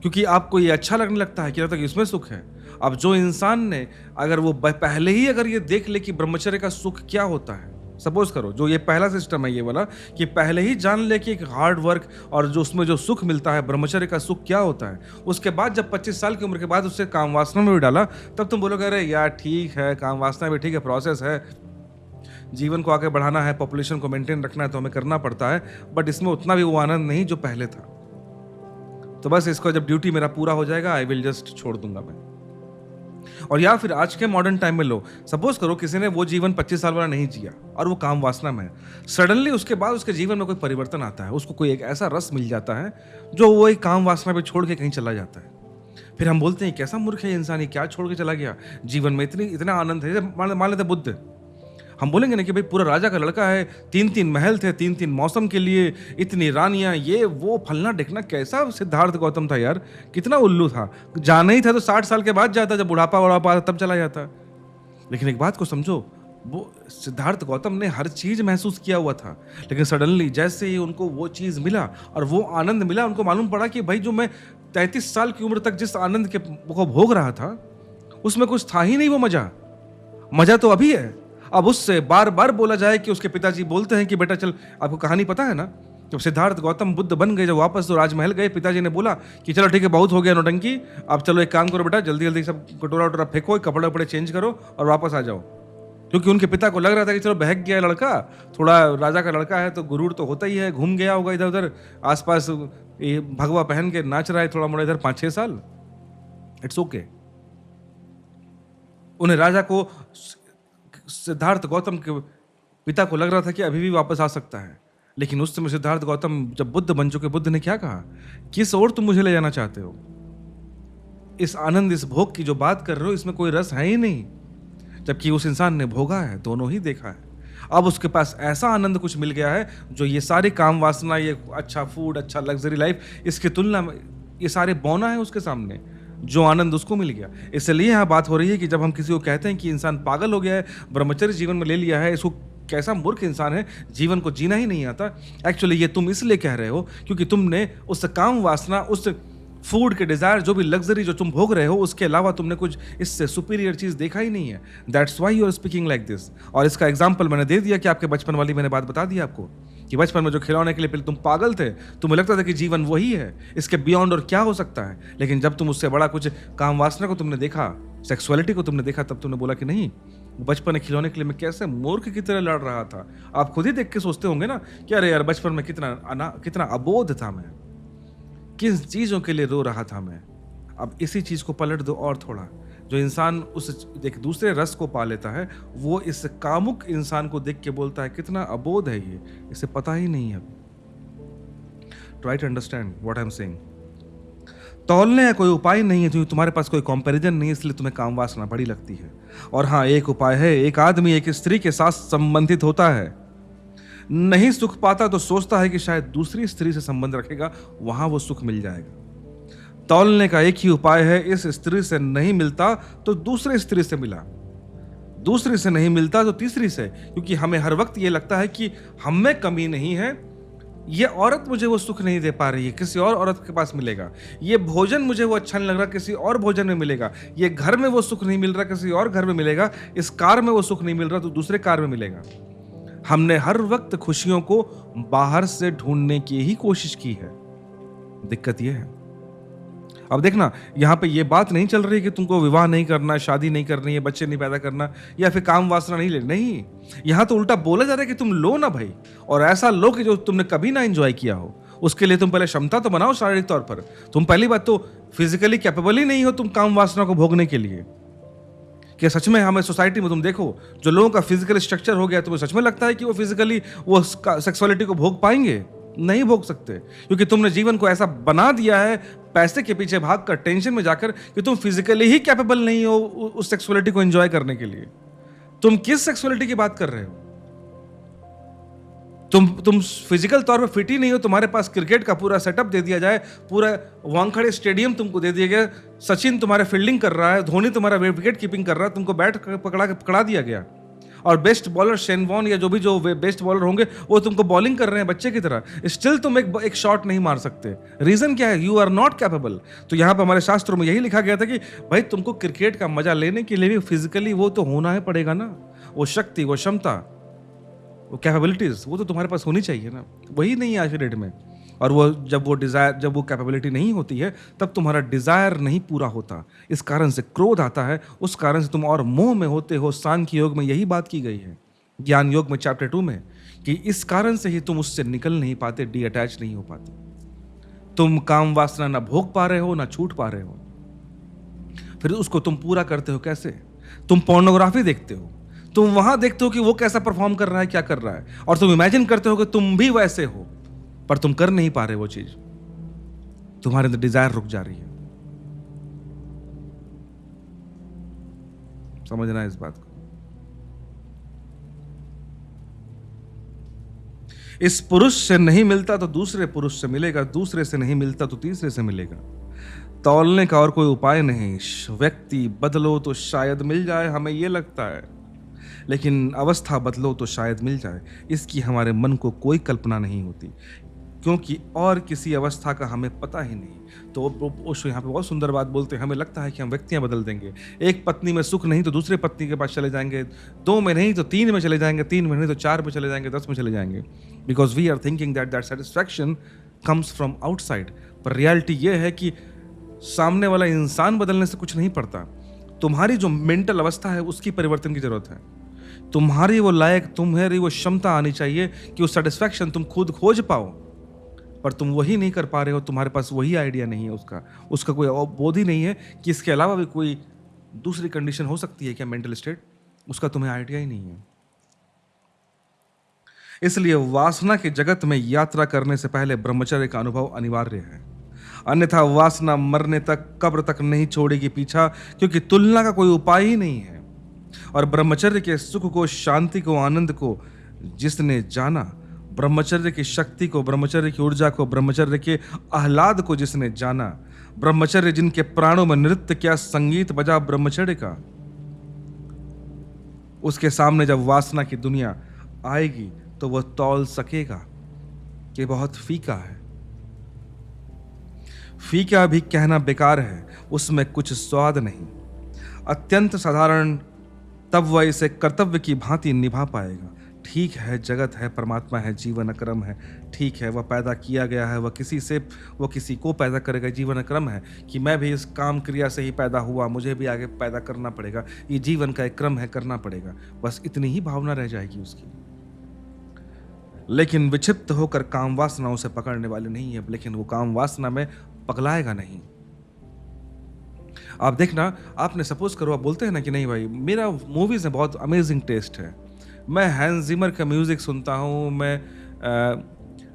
क्योंकि आपको ये अच्छा लगने लगता है कि लगता है कि इसमें सुख है। अब जो इंसान ने, अगर वो पहले ही अगर ये देख ले कि ब्रह्मचर्य का सुख क्या होता है, सपोज करो जो ये पहला सिस्टम है ये वाला, कि पहले ही जान ले कि एक हार्ड वर्क और जो उसमें जो सुख मिलता है, ब्रह्मचर्य का सुख क्या होता है, उसके बाद जब 25 साल की उम्र के बाद उससे काम वासना में भी डाला, तब तुम बोलोगे अरे यार ठीक है, काम वासना भी ठीक है, प्रोसेस है, जीवन को आगे बढ़ाना है, पॉपुलेशन को मेंटेन रखना है तो हमें करना पड़ता है, बट इसमें उतना भी वो आनंद नहीं जो पहले था। तो बस इसको जब ड्यूटी मेरा पूरा हो जाएगा, आई विल जस्ट छोड़ दूंगा मैं। और या फिर आज के मॉडर्न टाइम में लो, सपोज करो किसी ने वो जीवन 25 साल वाला नहीं जिया और वो काम वासना में है, सडनली उसके बाद उसके जीवन में कोई परिवर्तन आता है, उसको कोई एक ऐसा रस मिल जाता है जो वो एक काम वासना पे छोड़ के कहीं चला जाता है। फिर हम बोलते हैं कैसा मूर्ख है इंसान, ये क्या छोड़ के चला गया, जीवन में इतना आनंद है। मान लेते बुद्ध, हम बोलेंगे ना कि भाई पूरा राजा का लड़का है, 3-3 महल थे, 3-3 मौसम के लिए, इतनी रानियां, ये वो फलना ढिकना, कैसा सिद्धार्थ गौतम था यार, कितना उल्लू था। जाना ही था तो 60 साल के बाद जाता, जब बुढ़ापा आता तब चला जाता। लेकिन एक बात को समझो, वो सिद्धार्थ गौतम ने हर चीज महसूस किया हुआ था, लेकिन सडनली जैसे ही उनको वो चीज मिला और वो आनंद मिला, उनको मालूम पड़ा कि भाई जो मैं 33 साल की उम्र तक जिस आनंद के को भोग रहा था, उसमें कुछ था ही नहीं वो मजा तो अभी है। अब उससे बार बार बोला जाए कि उसके पिताजी बोलते हैं कि बेटा चल, आपको कहानी पता है ना, जब सिद्धार्थ गौतम बुद्ध बन गए, जब वापस तो राजमहल गए, पिताजी ने बोला कि चलो ठीक है, बहुत हो गया नौटंकी, अब चलो एक काम करो बेटा, जल्दी जल्दी सब कटोरा वटोरा फेंको, कपड़े वपड़े चेंज करो और वापस आ जाओ। क्योंकि उनके पिता को लग रहा था कि चलो बहक गया लड़का, थोड़ा राजा का लड़का है तो गुरूर तो होता ही है, घूम गया होगा इधर उधर, आसपास भगवा पहन के नाच रहा है थोड़ा मोड़ा इधर 5-6 साल, इट्स ओके। उन्हें राजा को, सिद्धार्थ गौतम के पिता को लग रहा था कि अभी भी वापस आ सकता है। लेकिन उस समय सिद्धार्थ गौतम जब बुद्ध बन चुके, बुद्ध ने क्या कहा, किस ओर तुम मुझे ले जाना चाहते हो? इस आनंद, इस भोग की जो बात कर रहे हो, इसमें कोई रस है ही नहीं। जबकि उस इंसान ने भोगा है, दोनों ही देखा है। अब उसके पास ऐसा आनंद कुछ मिल गया है जो ये सारी काम वासना, ये अच्छा फूड, अच्छा लग्जरी लाइफ, इसकी तुलना में ये सारे बौना है उसके सामने, जो आनंद उसको मिल गया। इसलिए यहाँ बात हो रही है कि जब हम किसी को कहते हैं कि इंसान पागल हो गया है, ब्रह्मचर्य जीवन में ले लिया है, इसको कैसा मूर्ख इंसान है, जीवन को जीना ही नहीं आता, एक्चुअली ये तुम इसलिए कह रहे हो क्योंकि तुमने उस काम वासना, उस फूड के डिजायर, जो भी लग्जरी जो तुम भोग रहे हो, उसके अलावा तुमने कुछ इससे सुपीरियर चीज देखा ही नहीं है। That's why you are speaking like this. और इसका एग्जांपल मैंने दे दिया कि आपके बचपन वाली मैंने बात बता दी आपको कि बचपन में जो खिलौने के लिए पहले तुम पागल थे, तुम्हें लगता था कि जीवन वही है, इसके बियॉन्ड और क्या हो सकता है। लेकिन जब तुम उससे बड़ा कुछ काम वासना को तुमने देखा, सेक्सुअलिटी को तुमने देखा, तब तुमने बोला कि नहीं, बचपन में खिलौने के लिए मैं कैसे मूर्ख की तरह लड़ रहा था। आप खुद ही देख के सोचते होंगे ना कि अरे यार बचपन में कितना अबोध था मैं, किस चीजों के लिए रो रहा था मैं। अब इसी चीज को पलट दो और थोड़ा, जो इंसान उस एक दूसरे रस को पा लेता है, वो इस कामुक इंसान को देख के बोलता है कितना अबोध है ये, इसे पता ही नहीं है। Try to understand what I am saying. तौलने का कोई उपाय नहीं है, क्योंकि तुम्हारे पास कोई कंपैरिजन नहीं है, इसलिए तुम्हें काम वासना बड़ी लगती है। और हाँ, एक उपाय है, एक आदमी एक स्त्री के साथ संबंधित होता है, नहीं सुख पाता तो सोचता है कि शायद दूसरी स्त्री से संबंध रखेगा, वहां वो सुख मिल जाएगा। तौलने का एक ही उपाय है, इस स्त्री से नहीं मिलता तो दूसरी स्त्री से मिला, दूसरी से नहीं मिलता तो तीसरी से, क्योंकि हमें हर वक्त ये लगता है कि हम में कमी नहीं है, ये औरत मुझे वो सुख नहीं दे पा रही है, किसी और औरत के पास मिलेगा। ये भोजन मुझे वो अच्छा नहीं लग रहा, किसी और भोजन में मिलेगा। ये घर में वो सुख नहीं मिल रहा, किसी और घर में मिलेगा। इस कार में वो सुख नहीं मिल रहा तो दूसरे कार में मिलेगा। हमने हर वक्त खुशियों को बाहर से ढूंढने की ही कोशिश की है। दिक्कत ये है। अब देखना, यहां पे ये बात नहीं चल रही कि तुमको विवाह नहीं करना, शादी नहीं करनी है, बच्चे नहीं पैदा करना, या फिर काम वासना नहीं ले, नहीं। यहां तो उल्टा बोला जा रहा है कि तुम लो ना भाई, और ऐसा लो कि जो तुमने कभी ना एंजॉय किया हो। उसके लिए तुम पहले क्षमता तो बनाओ शारीरिक तौर पर। तुम पहली बात तो फिजिकली कैपेबल ही नहीं हो तुम काम वासना को भोगने के लिए। कि सच में हमें सोसाइटी में तुम देखो, जो लोगों का फिजिकल स्ट्रक्चर हो गया, तुम्हें सच में लगता है कि वो फिजिकली वो सेक्सुअलिटी को भोग पाएंगे? नहीं भोग सकते, क्योंकि तुमने जीवन को ऐसा बना दिया है पैसे के पीछे भागकर, टेंशन में जाकर, कि तुम फिजिकली ही कैपेबल नहीं हो उस सेक्सुअलिटी को एंजॉय करने के लिए। तुम किस सेक्सुअलिटी की बात कर रहे हो? तुम फिजिकल तौर पर फिट ही नहीं हो। तुम्हारे पास क्रिकेट का पूरा सेटअप दे दिया जाए, पूरा वानखेड़े स्टेडियम तुमको दे दिया गया, सचिन तुम्हारे फील्डिंग कर रहा है, धोनी तुम्हारा विकेट कीपिंग कर रहा है, तुमको बैट पकड़ा दिया गया, और बेस्ट बॉलर शेन वॉर्न या जो बेस्ट बॉलर होंगे वो तुमको बॉलिंग कर रहे हैं बच्चे की तरह, स्टिल तुम एक शॉट नहीं मार सकते। रीजन क्या है? You are not capable. तो यहाँ पर हमारे शास्त्रों में यही लिखा गया था कि भाई तुमको क्रिकेट का मजा लेने के लिए भी फिजिकली वो तो होना ही पड़ेगा ना, वो शक्ति, वो क्षमता, वो कैपेबिलिटीज, वो तो तुम्हारे पास होनी चाहिए ना। वही नहीं है आज के डेट में। और वो जब वो कैपेबिलिटी नहीं होती है, तब तुम्हारा डिजायर नहीं पूरा होता, इस कारण से क्रोध आता है, उस कारण से तुम और मोह में होते हो। सांख्य योग में यही बात की गई है, ज्ञान योग में चैप्टर 2 में, कि इस कारण से ही तुम उससे निकल नहीं पाते, डी अटैच नहीं हो पाते। तुम काम वासना ना भोग पा रहे हो, ना छूट पा रहे हो, फिर उसको तुम पूरा करते हो कैसे? तुम पोर्नोग्राफी देखते हो, तुम वहां देखते हो कि वो कैसा परफॉर्म कर रहा है, क्या कर रहा है, और तुम इमेजिन करते हो कि तुम भी वैसे हो, पर तुम कर नहीं पा रहे वो चीज। तुम्हारे अंदर डिजायर रुक जा रही है। समझना है इस बात को। इस पुरुष से नहीं मिलता तो दूसरे पुरुष से मिलेगा, दूसरे से नहीं मिलता तो तीसरे से मिलेगा। तौलने का और कोई उपाय नहीं। व्यक्ति बदलो तो शायद मिल जाए, हमें यह लगता है, लेकिन अवस्था बदलो तो शायद मिल जाए, इसकी हमारे मन को कोई कल्पना नहीं होती, क्योंकि और किसी अवस्था का हमें पता ही नहीं। तो ओशो यहाँ पे बहुत सुंदर बात बोलते हैं, हमें लगता है कि हम व्यक्तियां बदल देंगे। एक पत्नी में सुख नहीं तो दूसरे पत्नी के पास चले जाएंगे, 2 में नहीं तो 3 में चले जाएंगे, 3 में नहीं तो 4 में चले जाएंगे, 10 में चले जाएंगे, because we are thinking that satisfaction comes from outside. पर रियलिटी ये है कि सामने वाला इंसान बदलने से कुछ नहीं पड़ता, तुम्हारी जो मेंटल अवस्था है उसकी परिवर्तन की जरूरत है। तुम्हारी वो लायक, तुम्हारी वो क्षमता आनी चाहिए कि वो सेटिस्फैक्शन तुम खुद खोज पाओ, पर तुम वही नहीं कर पा रहे हो। तुम्हारे पास वही आइडिया नहीं है, उसका कोई बोध ही नहीं है कि इसके अलावा भी कोई दूसरी कंडीशन हो सकती है क्या, मेंटल स्टेट, उसका तुम्हें आइडिया ही नहीं है। इसलिए वासना के जगत में यात्रा करने से पहले ब्रह्मचर्य का अनुभव अनिवार्य है, अन्यथा वासना मरने तक, कब्र तक नहीं छोड़ेगी पीछा, क्योंकि तुलना का कोई उपाय ही नहीं है। और ब्रह्मचर्य के सुख को, शांति को, आनंद को जिसने जाना, ब्रह्मचर्य की शक्ति को, ब्रह्मचर्य की ऊर्जा को, ब्रह्मचर्य के आह्लाद को जिसने जाना, ब्रह्मचर्य जिनके प्राणों में नृत्य क्या संगीत बजा ब्रह्मचर्य का, उसके सामने जब वासना की दुनिया आएगी तो वह तौल सकेगा कि बहुत फीका है। फीका भी कहना बेकार है, उसमें कुछ स्वाद नहीं, अत्यंत साधारण, तब वह इसे कर्तव्य की भांति निभा पाएगा। ठीक है, जगत है, परमात्मा है, जीवन अक्रम है, ठीक है, वह पैदा किया गया है, वह किसी को पैदा करेगा। जीवन अक्रम है कि मैं भी इस काम क्रिया से ही पैदा हुआ, मुझे भी आगे पैदा करना पड़ेगा, ये जीवन का एक क्रम है, करना पड़ेगा, बस इतनी ही भावना रह जाएगी उसकी। लेकिन विक्षिप्त होकर काम वासना उसे पकड़ने वाली नहीं है, लेकिन वो काम वासना में पगलाएगा नहीं। आप देखना, आपने सपोज करो, आप बोलते हैं ना कि नहीं भाई मेरा मूवीज में बहुत अमेजिंग टेस्ट है, मैं हैंस जिमर का म्यूजिक सुनता हूँ, मैं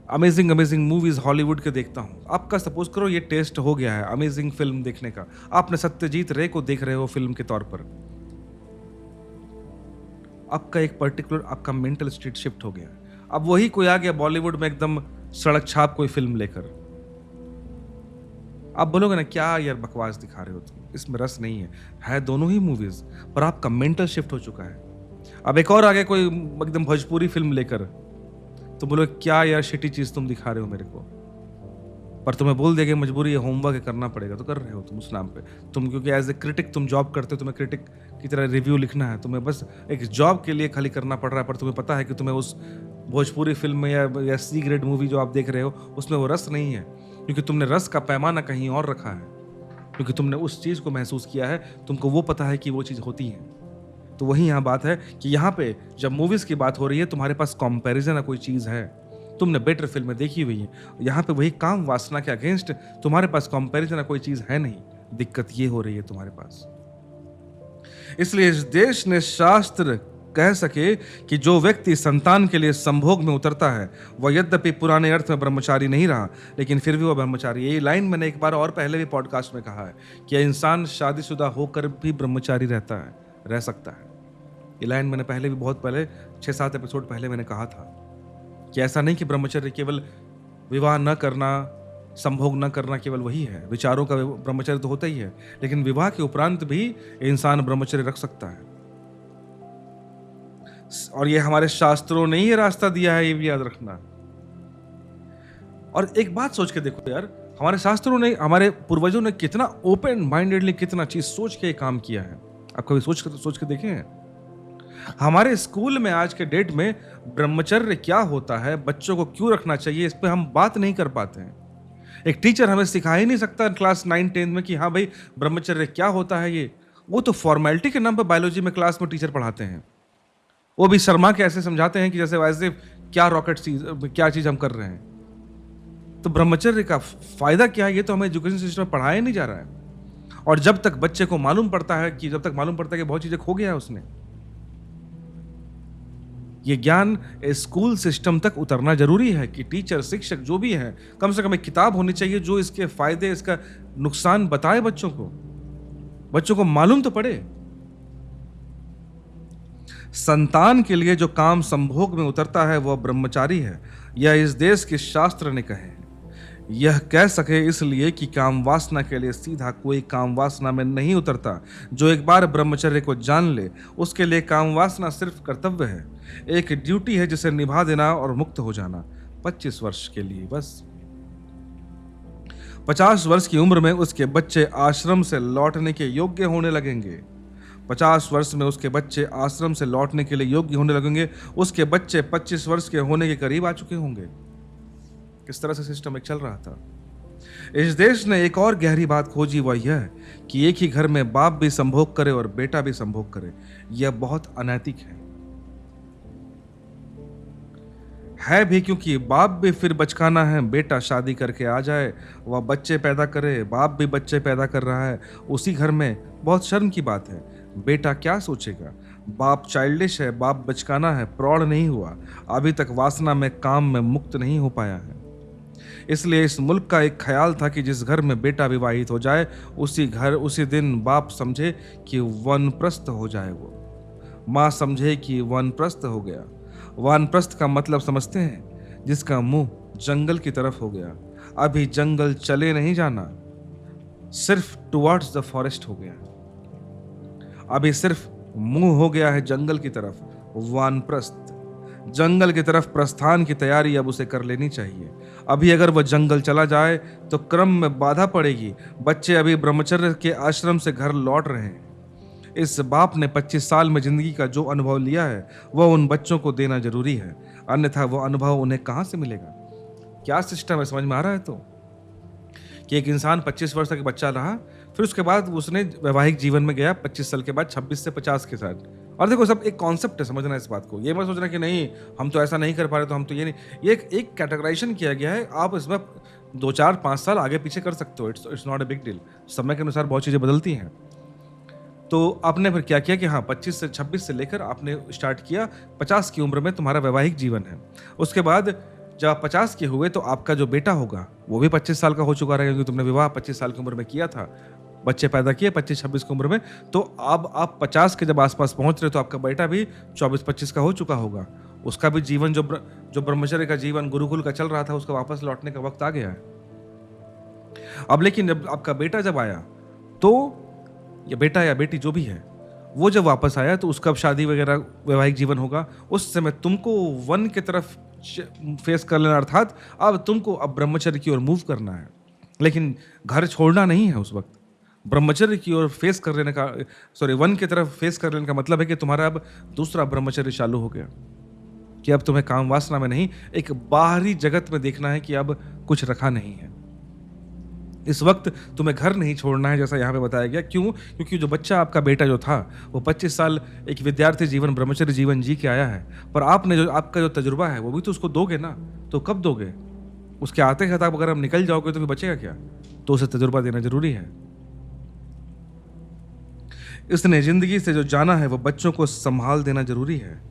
अमेजिंग अमेजिंग मूवीज हॉलीवुड के देखता हूँ। आपका सपोज करो ये टेस्ट हो गया है अमेजिंग फिल्म देखने का, आपने सत्यजीत रे को देख रहे हो फिल्म के तौर पर, आपका एक पर्टिकुलर आपका मेंटल स्टेट शिफ्ट हो गया। अब वही कोई आ गया बॉलीवुड में एकदम सड़क छाप कोई फिल्म लेकर, आप बोलोगे ना क्या यार बकवास दिखा रहे हो तुम, इसमें रस नहीं है दोनों ही मूवीज, पर आपका मेंटल शिफ्ट हो चुका है। अब एक और आ गया कोई एकदम भोजपुरी फिल्म लेकर, तो बोलो क्या यार शिटी चीज तुम दिखा रहे हो मेरे को, पर तुम्हें बोल देगा मजबूरी है, होमवर्क है, करना पड़ेगा, तो कर रहे हो तुम उस नाम पे। तुम क्योंकि एज ए क्रिटिक तुम जॉब करते हो, तुम्हें क्रिटिक की तरह रिव्यू लिखना है, तुम्हें बस एक जॉब के लिए खाली करना पड़ रहा है, पर तुम्हें पता है कि तुम्हें उस भोजपुरी फिल्म में या सी ग्रेड मूवी जो आप देख रहे हो उसमें वो रस नहीं है, क्योंकि तुमने रस का पैमाना कहीं और रखा है, क्योंकि तुमने उस चीज़ को महसूस किया है, तुमको वो पता है कि वो चीज़ होती है। तो वही यहाँ बात है कि यहाँ पे जब मूवीज़ की बात हो रही है, तुम्हारे पास कंपैरिजन ना कोई चीज़ है, तुमने बेटर फिल्में देखी हुई है, यहाँ पे वही काम वासना के अगेंस्ट तुम्हारे पास कंपैरिजन ना कोई चीज़ है नहीं, दिक्कत ये हो रही है तुम्हारे पास। इसलिए इस देश ने शास्त्र कह सके कि जो व्यक्ति संतान के लिए संभोग में उतरता है वह यद्यपि पुराने अर्थ में ब्रह्मचारी नहीं रहा, लेकिन फिर भी वह ब्रह्मचारी। ये लाइन मैंने एक बार और पहले भी पॉडकास्ट में कहा है कि इंसान शादीशुदा होकर भी ब्रह्मचारी रहता है, रह सकता है। ये लाइन मैंने पहले भी बहुत पहले 6-7 एपिसोड पहले मैंने कहा था कि ऐसा नहीं कि ब्रह्मचर्य केवल विवाह न करना, संभोग न करना केवल वही है, विचारों का ब्रह्मचर्य तो होता ही है, लेकिन विवाह के उपरांत भी इंसान ब्रह्मचर्य रख सकता है। और ये हमारे शास्त्रों ने ही रास्ता दिया है, ये भी याद रखना। और एक बात सोच के देखो यार, हमारे शास्त्रों ने, हमारे पूर्वजों ने कितना ओपन माइंडेडली कितना चीज सोच के काम किया है, आप कभी सोच के देखे हैं? हमारे स्कूल में आज के डेट में ब्रह्मचर्य क्या होता है, बच्चों को क्यों रखना चाहिए, इस पे हम बात नहीं कर पाते हैं। एक टीचर हमें सिखा ही नहीं सकता क्लास 9-10 में कि हाँ भाई ब्रह्मचर्य क्या होता है। ये वो तो फॉर्मेलिटी के नाम पर बायोलॉजी में क्लास में टीचर पढ़ाते हैं, वो भी शर्मा के ऐसे समझाते हैं कि जैसे वैसे क्या रॉकेट क्या चीज हम कर रहे हैं। तो ब्रह्मचर्य का फायदा क्या है, ये तो हमें एजुकेशन सिस्टम में पढ़ाया नहीं जा रहा है। और जब तक बच्चे को मालूम पड़ता है कि बहुत चीजें खो गया है उसने, ये ज्ञान स्कूल सिस्टम तक उतरना जरूरी है कि टीचर शिक्षक जो भी है, कम से कम एक किताब होनी चाहिए जो इसके फायदे इसका नुकसान बताए बच्चों को मालूम तो पड़े। संतान के लिए जो काम संभोग में उतरता है वह ब्रह्मचारी है, यह इस देश के शास्त्र ने कहे। यह कह सके इसलिए कि काम वासना के लिए सीधा कोई काम वासना में नहीं उतरता। जो एक बार ब्रह्मचर्य को जान ले उसके लिए काम वासना सिर्फ कर्तव्य है, एक ड्यूटी है जिसे निभा देना और मुक्त हो जाना। 25 वर्ष के लिए बस। 50 वर्ष की उम्र में उसके बच्चे आश्रम से लौटने के योग्य होने लगेंगे। 50 वर्ष में उसके बच्चे आश्रम से लौटने के लिए योग्य होने लगेंगे। उसके बच्चे 25 वर्ष के होने के करीब आ चुके होंगे। किस तरह से सिस्टम एक चल रहा था। इस देश ने एक और गहरी बात खोजी, वह यह कि एक ही घर में बाप भी संभोग करे और बेटा भी संभोग करे। यह बहुत अनैतिक है भी, क्योंकि बाप भी फिर बचकाना है। बेटा शादी करके आ जाए, वह बच्चे पैदा करे, बाप भी बच्चे पैदा कर रहा है उसी घर में, बहुत शर्म की बात है। बेटा क्या सोचेगा? बाप चाइल्डिश है, बाप बचकाना है, प्रौढ़ नहीं हुआ, अभी तक वासना में काम में मुक्त नहीं हो पाया है। इसलिए इस मुल्क का एक ख्याल था कि जिस घर में बेटा विवाहित हो जाए उसी दिन बाप समझे कि वानप्रस्थ हो जाए, वो माँ समझे कि वानप्रस्थ हो गया। वानप्रस्थ का मतलब समझते हैं? जिसका मुंह जंगल की तरफ हो गया। अभी जंगल चले नहीं जाना, सिर्फ टुवर्ड्स द फॉरेस्ट हो गया। अभी सिर्फ मुंह हो गया है जंगल की तरफ, वानप्रस्थ। जंगल की तरफ प्रस्थान की तैयारी अब उसे कर लेनी चाहिए। अभी अगर वह जंगल चला जाए तो क्रम में बाधा पड़ेगी। बच्चे अभी ब्रह्मचर्य के आश्रम से घर लौट रहे हैं। इस बाप ने 25 साल में जिंदगी का जो अनुभव लिया है वह उन बच्चों को देना जरूरी है, अन्यथा वह अनुभव उन्हें कहां से मिलेगा? क्या सिस्टम है, समझ में आ रहा है? तो कि एक इंसान 25 वर्ष तक बच्चा रहा, फिर उसके बाद उसने वैवाहिक जीवन में गया 25 साल के बाद 26 से 50 के साथ। और देखो सब एक कॉन्सेप्ट है, समझना इस बात को। ये मत सोचना कि नहीं हम तो ऐसा नहीं कर पा रहे तो हम तो ये नहीं, ये एक कैटेगराइजेशन किया गया है। आप इसमें 2-4-5 साल आगे पीछे कर सकते हो, it's not a big deal. समय के अनुसार बहुत चीज़ें बदलती हैं। तो आपने फिर क्या किया कि हाँ 25 से 26 से लेकर आपने स्टार्ट किया, 50 की उम्र में तुम्हारा वैवाहिक जीवन है। उसके बाद जब आप 50 के हुए तो आपका जो बेटा होगा वो भी 25 साल का हो चुका रहेगा, क्योंकि तुमने विवाह 25 साल की उम्र में किया था, बच्चे पैदा किए 25-26 की उम्र में। तो अब आप 50 के जब आसपास पहुंच रहे तो आपका बेटा भी 24-25 का हो चुका होगा। उसका भी जीवन जो ब्रह्मचर्य का जीवन गुरुकुल का चल रहा था, उसका वापस लौटने का वक्त आ गया है। अब लेकिन जब आपका बेटा जब आया, तो या बेटा या बेटी जो भी है, वो जब वापस आया तो उसका अब शादी वगैरह वैवाहिक जीवन होगा। उस समय तुमको वन की तरफ फेस कर लेना, अर्थात अब तुमको अब ब्रह्मचर्य की ओर मूव करना है, लेकिन घर छोड़ना नहीं है। उस वक्त ब्रह्मचर्य की ओर फेस कर लेने का, वन की तरफ फेस कर लेने का मतलब है कि तुम्हारा अब दूसरा ब्रह्मचर्य चालू हो गया, कि अब तुम्हें काम वासना में नहीं, एक बाहरी जगत में देखना है कि अब कुछ रखा नहीं है। इस वक्त तुम्हें घर नहीं छोड़ना है, जैसा यहाँ पे बताया गया। क्यों? क्योंकि जो बच्चा आपका बेटा जो था वो 25 साल एक विद्यार्थी जीवन, ब्रह्मचर्य जीवन जी के आया है, पर आपने जो आपका जो तजुर्बा है वो भी तो उसको दोगे ना। तो कब दोगे? उसके आते साथ आप अगर हम निकल जाओगे तो फिर बचेगा क्या? तो उसे तजुर्बा देना जरूरी है। इसने जिंदगी से जो जाना है वो बच्चों को संभाल देना जरूरी है।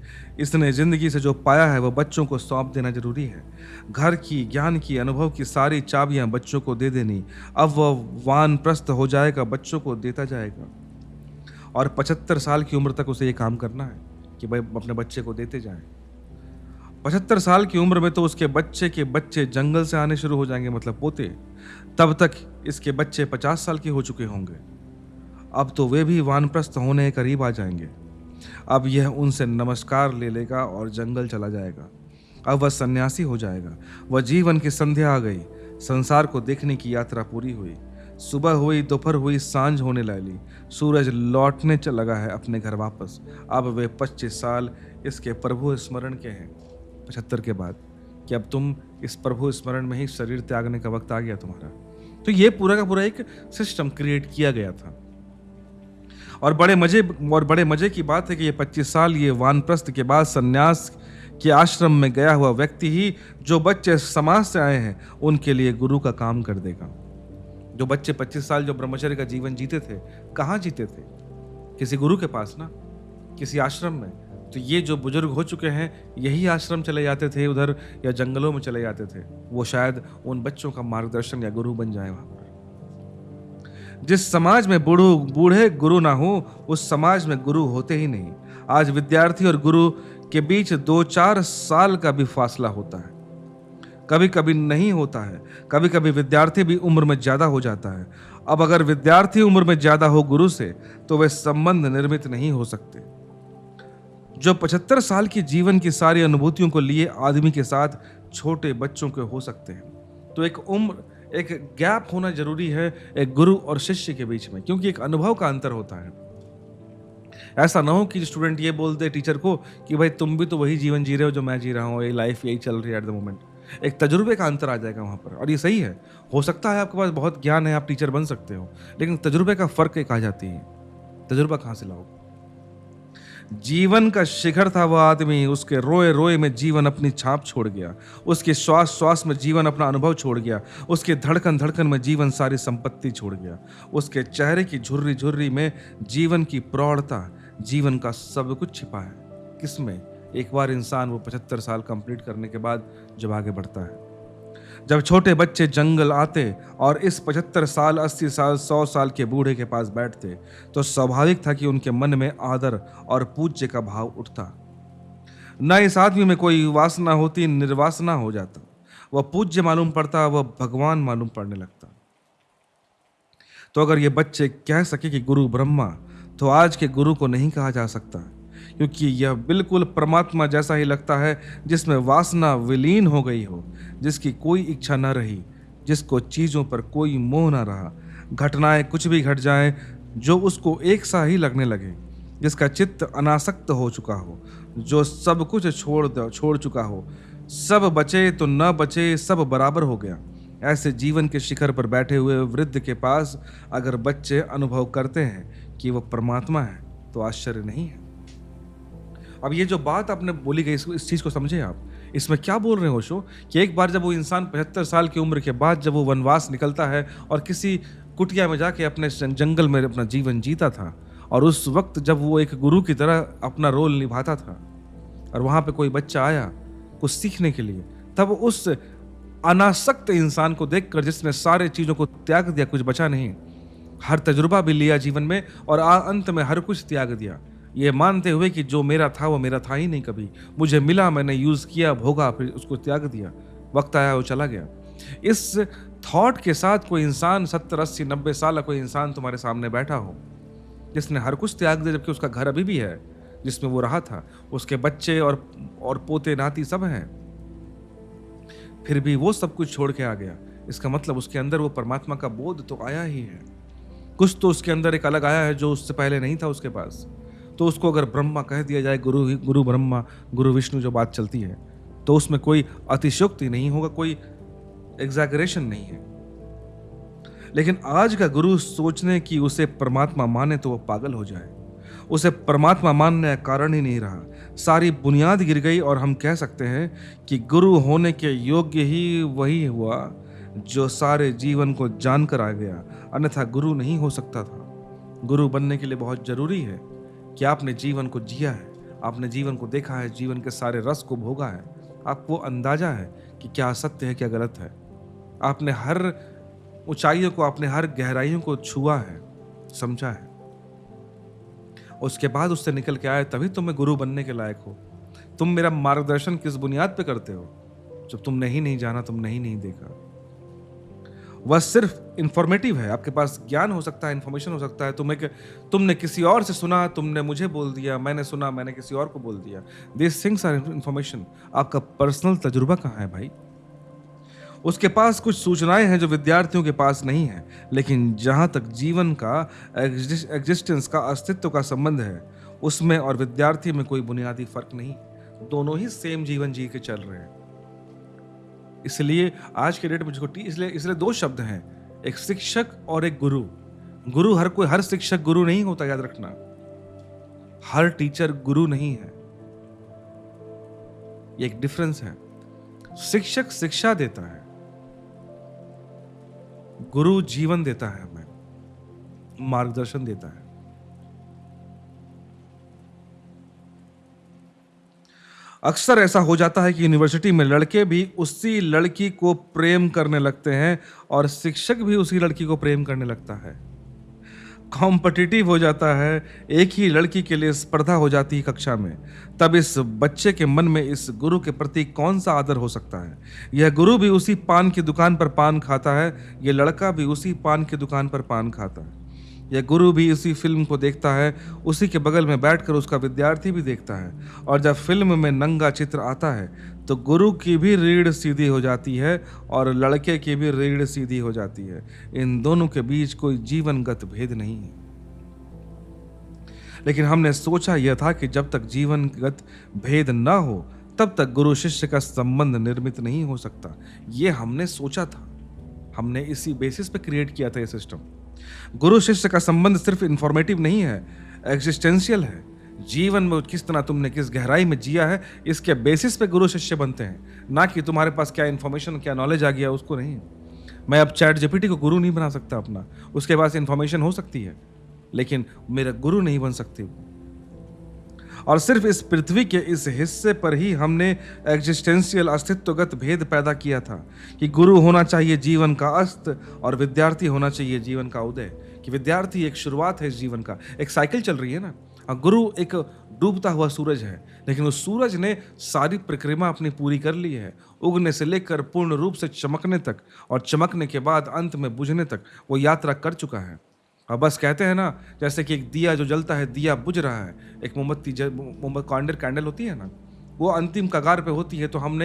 इसने जिंदगी से जो पाया है वो बच्चों को सौंप देना जरूरी है। घर की, ज्ञान की, अनुभव की सारी चाबियां बच्चों को दे देनी। अब वह वानप्रस्थ हो जाएगा, बच्चों को देता जाएगा, और 75 साल की उम्र तक उसे ये काम करना है कि भाई अपने बच्चे को देते जाएं। 75 साल की उम्र में तो उसके बच्चे के बच्चे जंगल से आने शुरू हो जाएंगे, मतलब पोते। तब तक इसके बच्चे 50 साल के हो चुके होंगे। अब तो वे भी वानप्रस्थ होने के करीब आ जाएंगे। अब यह उनसे नमस्कार ले लेगा और जंगल चला जाएगा। अब वह सन्यासी हो जाएगा। वह जीवन की संध्या आ गई, संसार को देखने की यात्रा पूरी हुई। सुबह हुई, दोपहर हुई, सांझ होने लगी, सूरज लौटने चल लगा है अपने घर वापस। अब वे 25 साल इसके प्रभु स्मरण के हैं, 75 के बाद, कि अब तुम इस प्रभु स्मरण में ही शरीर त्यागने का वक्त आ गया तुम्हारा। तो ये पूरा का पूरा एक सिस्टम क्रिएट किया गया था। और बड़े मजे की बात है कि ये 25 साल ये वानप्रस्थ के बाद सन्यास के आश्रम में गया हुआ व्यक्ति ही जो बच्चे समाज से आए हैं उनके लिए गुरु का काम कर देगा। जो बच्चे 25 साल जो ब्रह्मचर्य का जीवन जीते थे, कहाँ जीते थे? किसी गुरु के पास ना, किसी आश्रम में। तो ये जो बुजुर्ग हो चुके हैं यही आश्रम चले जाते थे उधर, या जंगलों में चले जाते थे। वो शायद उन बच्चों का मार्गदर्शन या गुरु बन जाए वहां पर। जिस समाज में बूढ़े गुरु ना हो, उस समाज में गुरु होते ही नहीं। आज विद्यार्थी और गुरु के बीच 2-4 साल का भी फासला होता है, कभी कभी नहीं होता है। कभी कभी विद्यार्थी भी उम्र में ज्यादा हो जाता है। अब अगर विद्यार्थी उम्र में ज्यादा हो गुरु से, तो वे संबंध निर्मित नहीं हो सकते। जो 75 साल की जीवन की सारी अनुभूतियों को लिए आदमी के साथ छोटे बच्चों के हो सकते हैं। तो एक गैप होना जरूरी है एक गुरु और शिष्य के बीच में, क्योंकि एक अनुभव का अंतर होता है। ऐसा ना हो कि स्टूडेंट ये बोल दे टीचर को कि भाई तुम भी तो वही जीवन जी रहे हो जो मैं जी रहा हूँ, ये लाइफ यही चल रही है एट द मोमेंट। एक तजुर्बे का अंतर आ जाएगा वहां पर, और ये सही है। हो सकता है आपके पास बहुत ज्ञान है, आप टीचर बन सकते हो, लेकिन तजुर्बे का फर्क एक आ जाती है। तजुर्बा कहाँ से लाओ? जीवन का शिखर था वह आदमी, उसके रोए रोए में जीवन अपनी छाप छोड़ गया, उसके श्वास श्वास में जीवन अपना अनुभव छोड़ गया, उसके धड़कन धड़कन में जीवन सारी संपत्ति छोड़ गया, उसके चेहरे की झुर्री झुर्री में जीवन की प्रौढ़ता, जीवन का सब कुछ छिपा है। किसमें? एक बार इंसान वो 75 साल कंप्लीट करने के बाद जब आगे बढ़ता है। जब छोटे बच्चे जंगल आते और इस 75 साल, 80 साल, 100 साल के बूढ़े के पास बैठते, तो स्वाभाविक था कि उनके मन में आदर और पूज्य का भाव उठता। न इस आदमी में कोई वासना होती, निर्वासना हो जाता। वह पूज्य मालूम पड़ता, वह भगवान मालूम पड़ने लगता। तो अगर ये बच्चे कह सके कि गुरु ब्रह्मा, तो आज के गुरु को नहीं कहा जा सकता, क्योंकि यह बिल्कुल परमात्मा जैसा ही लगता है, जिसमें वासना विलीन हो गई हो, जिसकी कोई इच्छा न रही, जिसको चीजों पर कोई मोह न रहा, घटनाएं कुछ भी घट जाएं जो उसको एक सा ही लगने लगे, जिसका चित्त अनासक्त हो चुका हो, जो सब कुछ छोड़ चुका हो, सब बचे तो न बचे, सब बराबर हो गया। ऐसे जीवन के शिखर पर बैठे हुए वृद्ध के पास अगर बच्चे अनुभव करते हैं कि वह परमात्मा है, तो आश्चर्य नहीं है। अब ये जो बात आपने बोली गई, इस चीज को समझे आप। इसमें क्या बोल रहे हो ओशो कि एक बार जब वो इंसान 75 साल की उम्र के बाद जब वो वनवास निकलता है और किसी कुटिया में जाके अपने जंगल में अपना जीवन जीता था, और उस वक्त जब वो एक गुरु की तरह अपना रोल निभाता था, और वहां पे कोई बच्चा आया कुछ सीखने के लिए, तब उस अनासक्त इंसान को देखकर, जिसने सारे चीजों को त्याग दिया, कुछ बचा नहीं, हर तजुर्बा भी लिया जीवन में और अंत में हर कुछ त्याग दिया, ये मानते हुए कि जो मेरा था वो मेरा था ही नहीं कभी, मुझे मिला, मैंने यूज किया, भोगा, फिर उसको त्याग दिया, वक्त आया वो चला गया। इस थॉट के साथ कोई इंसान 70, 80, 90 साल का कोई इंसान तुम्हारे सामने बैठा हो, जिसने हर कुछ त्याग दिया, जबकि उसका घर अभी भी है जिसमें वो रहा था, उसके बच्चे और पोते नाती सब हैं, फिर भी वो सब कुछ छोड़ के आ गया। इसका मतलब उसके अंदर वो परमात्मा का बोध तो आया ही है, कुछ तो उसके अंदर एक अलग आया है जो उससे पहले नहीं था उसके पास। तो उसको अगर ब्रह्मा कह दिया जाए, गुरु ब्रह्मा गुरु विष्णु जो बात चलती है, तो उसमें कोई अतिशयोक्ति नहीं होगा, कोई एग्जैगरेशन नहीं है। लेकिन आज का गुरु सोचने की उसे परमात्मा माने तो वो पागल हो जाए। उसे परमात्मा मानने का कारण ही नहीं रहा, सारी बुनियाद गिर गई और हम कह सकते हैं कि गुरु होने के योग्य ही वही हुआ जो सारे जीवन को जानकर आ गया, अन्यथा गुरु नहीं हो सकता था। गुरु बनने के लिए बहुत जरूरी है कि आपने जीवन को जिया है, आपने जीवन को देखा है, जीवन के सारे रस को भोगा है, आपको अंदाजा है कि क्या सत्य है क्या गलत है, आपने हर ऊंचाइयों को, आपने हर गहराइयों को छुआ है, समझा है, उसके बाद उससे निकल के आए, तभी तुम्हें गुरु बनने के लायक हो। तुम मेरा मार्गदर्शन किस बुनियाद पे करते हो जब तुमने ही नहीं जाना, तुमने ही नहीं देखा। वह सिर्फ इंफॉर्मेटिव है, आपके पास ज्ञान हो सकता है, इंफॉर्मेशन हो सकता है, तुमने किसी और से सुना, तुमने मुझे बोल दिया, मैंने सुना, मैंने किसी और को बोल दिया। This things are information. आपका पर्सनल तजुर्बा कहाँ है भाई? उसके पास कुछ सूचनाएं हैं जो विद्यार्थियों के पास नहीं है, लेकिन जहां तक जीवन का एग्जिस्टेंस का, अस्तित्व का संबंध है, उसमें और विद्यार्थी में कोई बुनियादी फर्क नहीं, दोनों ही सेम जीवन जी के चल रहे हैं। इसलिए आज के डेट में इसलिए दो शब्द हैं, एक शिक्षक और एक गुरु। गुरु हर शिक्षक गुरु नहीं होता, याद रखना, हर टीचर गुरु नहीं है, ये एक डिफरेंस है। शिक्षक शिक्षा देता है, गुरु जीवन देता है, हमें मार्गदर्शन देता है। अक्सर ऐसा हो जाता है कि यूनिवर्सिटी में लड़के भी उसी लड़की को प्रेम करने लगते हैं और शिक्षक भी उसी लड़की को प्रेम करने लगता है। कॉम्पिटिटिव हो जाता है, एक ही लड़की के लिए स्पर्धा हो जाती है कक्षा में। तब इस बच्चे के मन में इस गुरु के प्रति कौन सा आदर हो सकता है? यह गुरु भी उसी पान की दुकान पर पान खाता है, यह लड़का भी उसी पान की दुकान पर पान खाता है। यह गुरु भी उसी फिल्म को देखता है, उसी के बगल में बैठकर उसका विद्यार्थी भी देखता है, और जब फिल्म में नंगा चित्र आता है तो गुरु की भी रीढ़ सीधी हो जाती है और लड़के की भी रीढ़ सीधी हो जाती है। इन दोनों के बीच कोई जीवनगत भेद नहीं है। लेकिन हमने सोचा यह था कि जब तक जीवनगत भेद ना हो तब तक गुरु शिष्य का संबंध निर्मित नहीं हो सकता। यह हमने सोचा था, हमने इसी बेसिस पे क्रिएट किया था ये सिस्टम। गुरु शिष्य का संबंध सिर्फ इंफॉर्मेटिव नहीं है, एग्जिस्टेंशियल है। जीवन में किस तरह तुमने किस गहराई में जिया है, इसके बेसिस पे गुरु शिष्य बनते हैं, ना कि तुम्हारे पास क्या इन्फॉर्मेशन, क्या नॉलेज आ गया उसको नहीं। मैं अब चैट जीपीटी को गुरु नहीं बना सकता अपना, उसके पास इन्फॉर्मेशन हो सकती है लेकिन मेरा गुरु नहीं बन सकती। और सिर्फ इस पृथ्वी के इस हिस्से पर ही हमने एग्जिस्टेंशियल, अस्तित्वगत भेद पैदा किया था कि गुरु होना चाहिए जीवन का अस्त और विद्यार्थी होना चाहिए जीवन का उदय। कि विद्यार्थी एक शुरुआत है इस जीवन का, एक साइकिल चल रही है ना। गुरु एक डूबता हुआ सूरज है, लेकिन उस सूरज ने सारी प्रक्रिया अपनी पूरी कर ली है, उगने से लेकर पूर्ण रूप से चमकने तक, और चमकने के बाद अंत में बुझने तक वो यात्रा कर चुका है। अब बस कहते हैं ना, जैसे कि एक दिया जो जलता है, दिया बुझ रहा है, एक मोमबत्ती कैंडल होती है ना, वो अंतिम कगार पे होती है, तो हम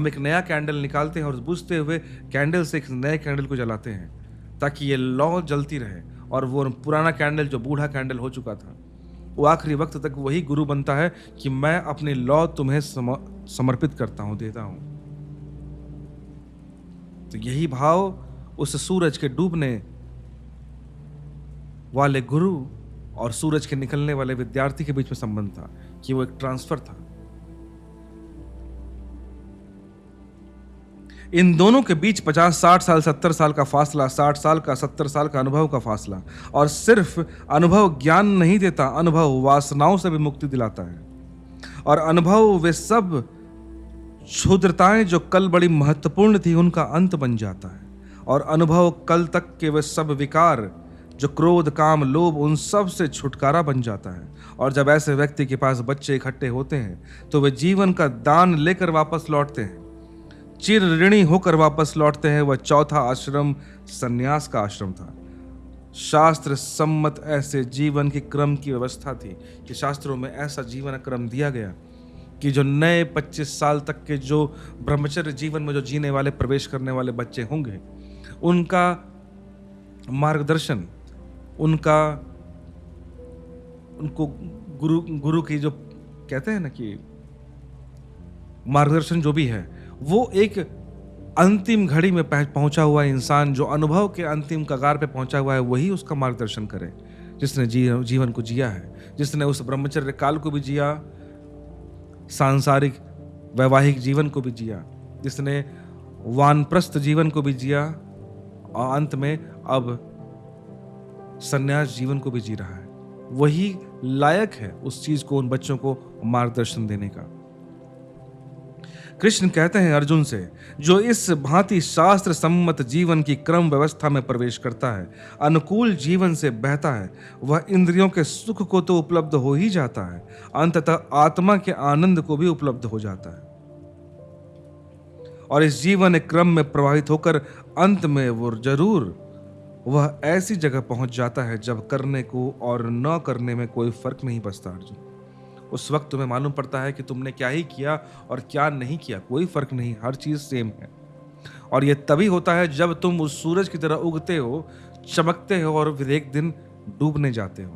एक नया कैंडल निकालते हैं और बुझते हुए कैंडल से एक नए कैंडल को जलाते हैं ताकि ये लौ जलती रहे। और वो पुराना कैंडल जो बूढ़ा कैंडल हो चुका था, वो आखिरी वक्त तक वही गुरु बनता है कि मैं अपनी लौ तुम्हें समर्पित करता हूं, देता हूं। तो यही भाव उस सूरज के डूबने वाले गुरु और सूरज के निकलने वाले विद्यार्थी के बीच में संबंध था, कि वो एक ट्रांसफर था। इन दोनों के बीच 50, 60 साल, 70 साल का फासला, 60 साल का, 70 साल का अनुभव का फासला। और सिर्फ अनुभव ज्ञान नहीं देता, अनुभव वासनाओं से भी मुक्ति दिलाता है। और अनुभव वे सब क्षुद्रताएं जो कल बड़ी महत्वपूर्ण थी उनका अंत बन जाता है, और अनुभव कल तक के वे सब विकार जो क्रोध, काम, लोभ, उन सब से छुटकारा बन जाता है। और जब ऐसे व्यक्ति के पास बच्चे इकट्ठे होते हैं तो वे जीवन का दान लेकर वापस लौटते हैं, चिर ऋणी होकर वापस लौटते हैं। वह चौथा आश्रम सन्यास का आश्रम था। शास्त्र सम्मत ऐसे जीवन के क्रम की व्यवस्था थी कि शास्त्रों में ऐसा जीवन क्रम दिया गया कि जो नए 25 साल तक के जो ब्रह्मचर्य जीवन में जो जीने वाले, प्रवेश करने वाले बच्चे होंगे, उनका मार्गदर्शन, उनको गुरु की जो कहते हैं ना कि मार्गदर्शन जो भी है, वो एक अंतिम घड़ी में पहुंचा हुआ इंसान, जो अनुभव के अंतिम कगार पे पहुंचा हुआ है, वही उसका मार्गदर्शन करे, जिसने जीवन को जिया है, जिसने उस ब्रह्मचर्य काल को भी जिया, सांसारिक वैवाहिक जीवन को भी जिया, जिसने वानप्रस्थ जीवन को भी जिया, और अंत में अब सन्यास जीवन को भी जी रहा है। वही लायक है उस चीज को, उन बच्चों को मार्गदर्शन देने का। कृष्ण कहते हैं अर्जुन से, जो इस भांति शास्त्र सम्मत जीवन की क्रम व्यवस्था में प्रवेश करता है, अनुकूल जीवन से बहता है, वह इंद्रियों के सुख को तो उपलब्ध हो ही जाता है, अंततः आत्मा के आनंद को भी उपलब्ध हो जाता है। और इस जीवन क्रम में प्रवाहित होकर अंत में वह ऐसी जगह पहुंच जाता है जब करने को और न करने में कोई फर्क नहीं बचता। अर्जुन, उस वक्त तुम्हें मालूम पड़ता है कि तुमने क्या ही किया और क्या नहीं किया, कोई फर्क नहीं, हर चीज सेम है। और यह तभी होता है जब तुम उस सूरज की तरह उगते हो, चमकते हो और फिर एक दिन डूबने जाते हो।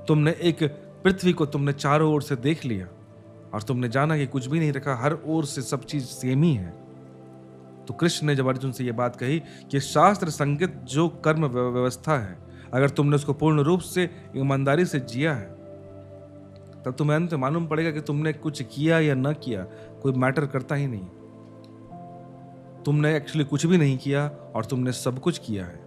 तुमने एक पृथ्वी को तुमने चारों ओर से देख लिया और तुमने जाना कि कुछ भी नहीं रखा, हर ओर से सब चीज सेम ही है। तो कृष्ण ने जब अर्जुन से यह बात कही कि शास्त्र संगत जो कर्म व्यवस्था है, अगर तुमने उसको पूर्ण रूप से ईमानदारी से जिया है, तब तुम्हें अंत मालूम पड़ेगा कि तुमने कुछ किया या न किया, कोई मैटर करता ही नहीं। तुमने एक्चुअली कुछ भी नहीं किया और तुमने सब कुछ किया है।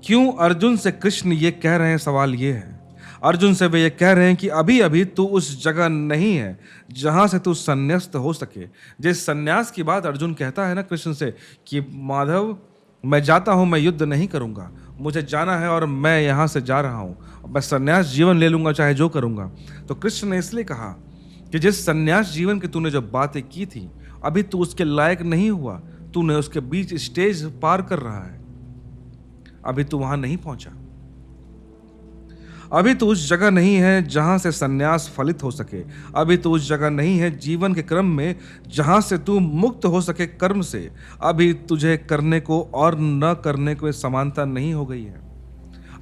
क्यों अर्जुन से कृष्ण ये कह रहे हैं? सवाल ये है, अर्जुन से वे ये कह रहे हैं कि अभी अभी तू उस जगह नहीं है जहां से तू संन्यास्त हो सके। जिस संन्यास की बात अर्जुन कहता है ना कृष्ण से कि माधव, मैं जाता हूं, मैं युद्ध नहीं करूंगा, मुझे जाना है और मैं यहां से जा रहा हूं, मैं संन्यास जीवन ले लूंगा चाहे जो करूंगा। तो कृष्ण ने इसलिए कहा कि जिस संन्यास जीवन की तूने जो बातें की थी, अभी तू उसके लायक नहीं हुआ, तूने उसके बीच स्टेज पार कर रहा है, अभी तू वहां नहीं पहुंचा, अभी तो उस जगह नहीं है जहां से सन्यास फलित हो सके, अभी तो उस जगह नहीं है जीवन के क्रम में जहां से तू मुक्त हो सके कर्म से, अभी तुझे करने को और न करने को समानता नहीं हो गई है,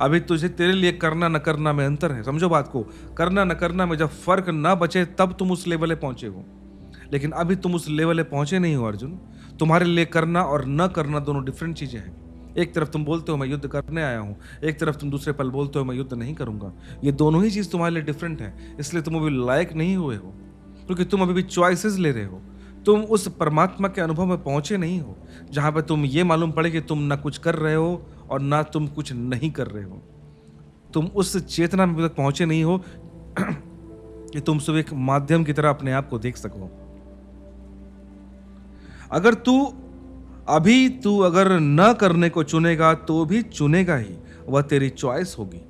अभी तुझे तेरे लिए करना न करना में अंतर है। समझो बात को, करना न करना में जब फर्क न बचे तब तुम उस लेवल पे पहुंचे हो, लेकिन अभी तुम उस लेवल पे पहुंचे नहीं हो अर्जुन। तुम्हारे लिए करना और न करना दोनों डिफरेंट चीजें हैं। एक तरफ तुम बोलते हो मैं युद्ध करने आया हूं, एक तरफ तुम दूसरे पल बोलते हो मैं युद्ध नहीं करूंगा। ये दोनों ही चीज तुम्हारे लिए डिफरेंट है, इसलिए तुम अभी लायक नहीं हुए हो, क्योंकि तुम अभी भी चॉइसेस ले रहे हो। तुम उस परमात्मा के अनुभव में पहुंचे नहीं हो जहां पर तुम ये मालूम पड़े कि तुम ना कुछ कर रहे हो और ना तुम कुछ नहीं कर रहे हो। तुम उस चेतना में तक पहुंचे नहीं हो कि तुम सिर्फ एक माध्यम की तरह अपने आप को देख सको। अगर तू अगर न करने को चुनेगा तो भी चुनेगा ही, वह तेरी चॉइस होगी।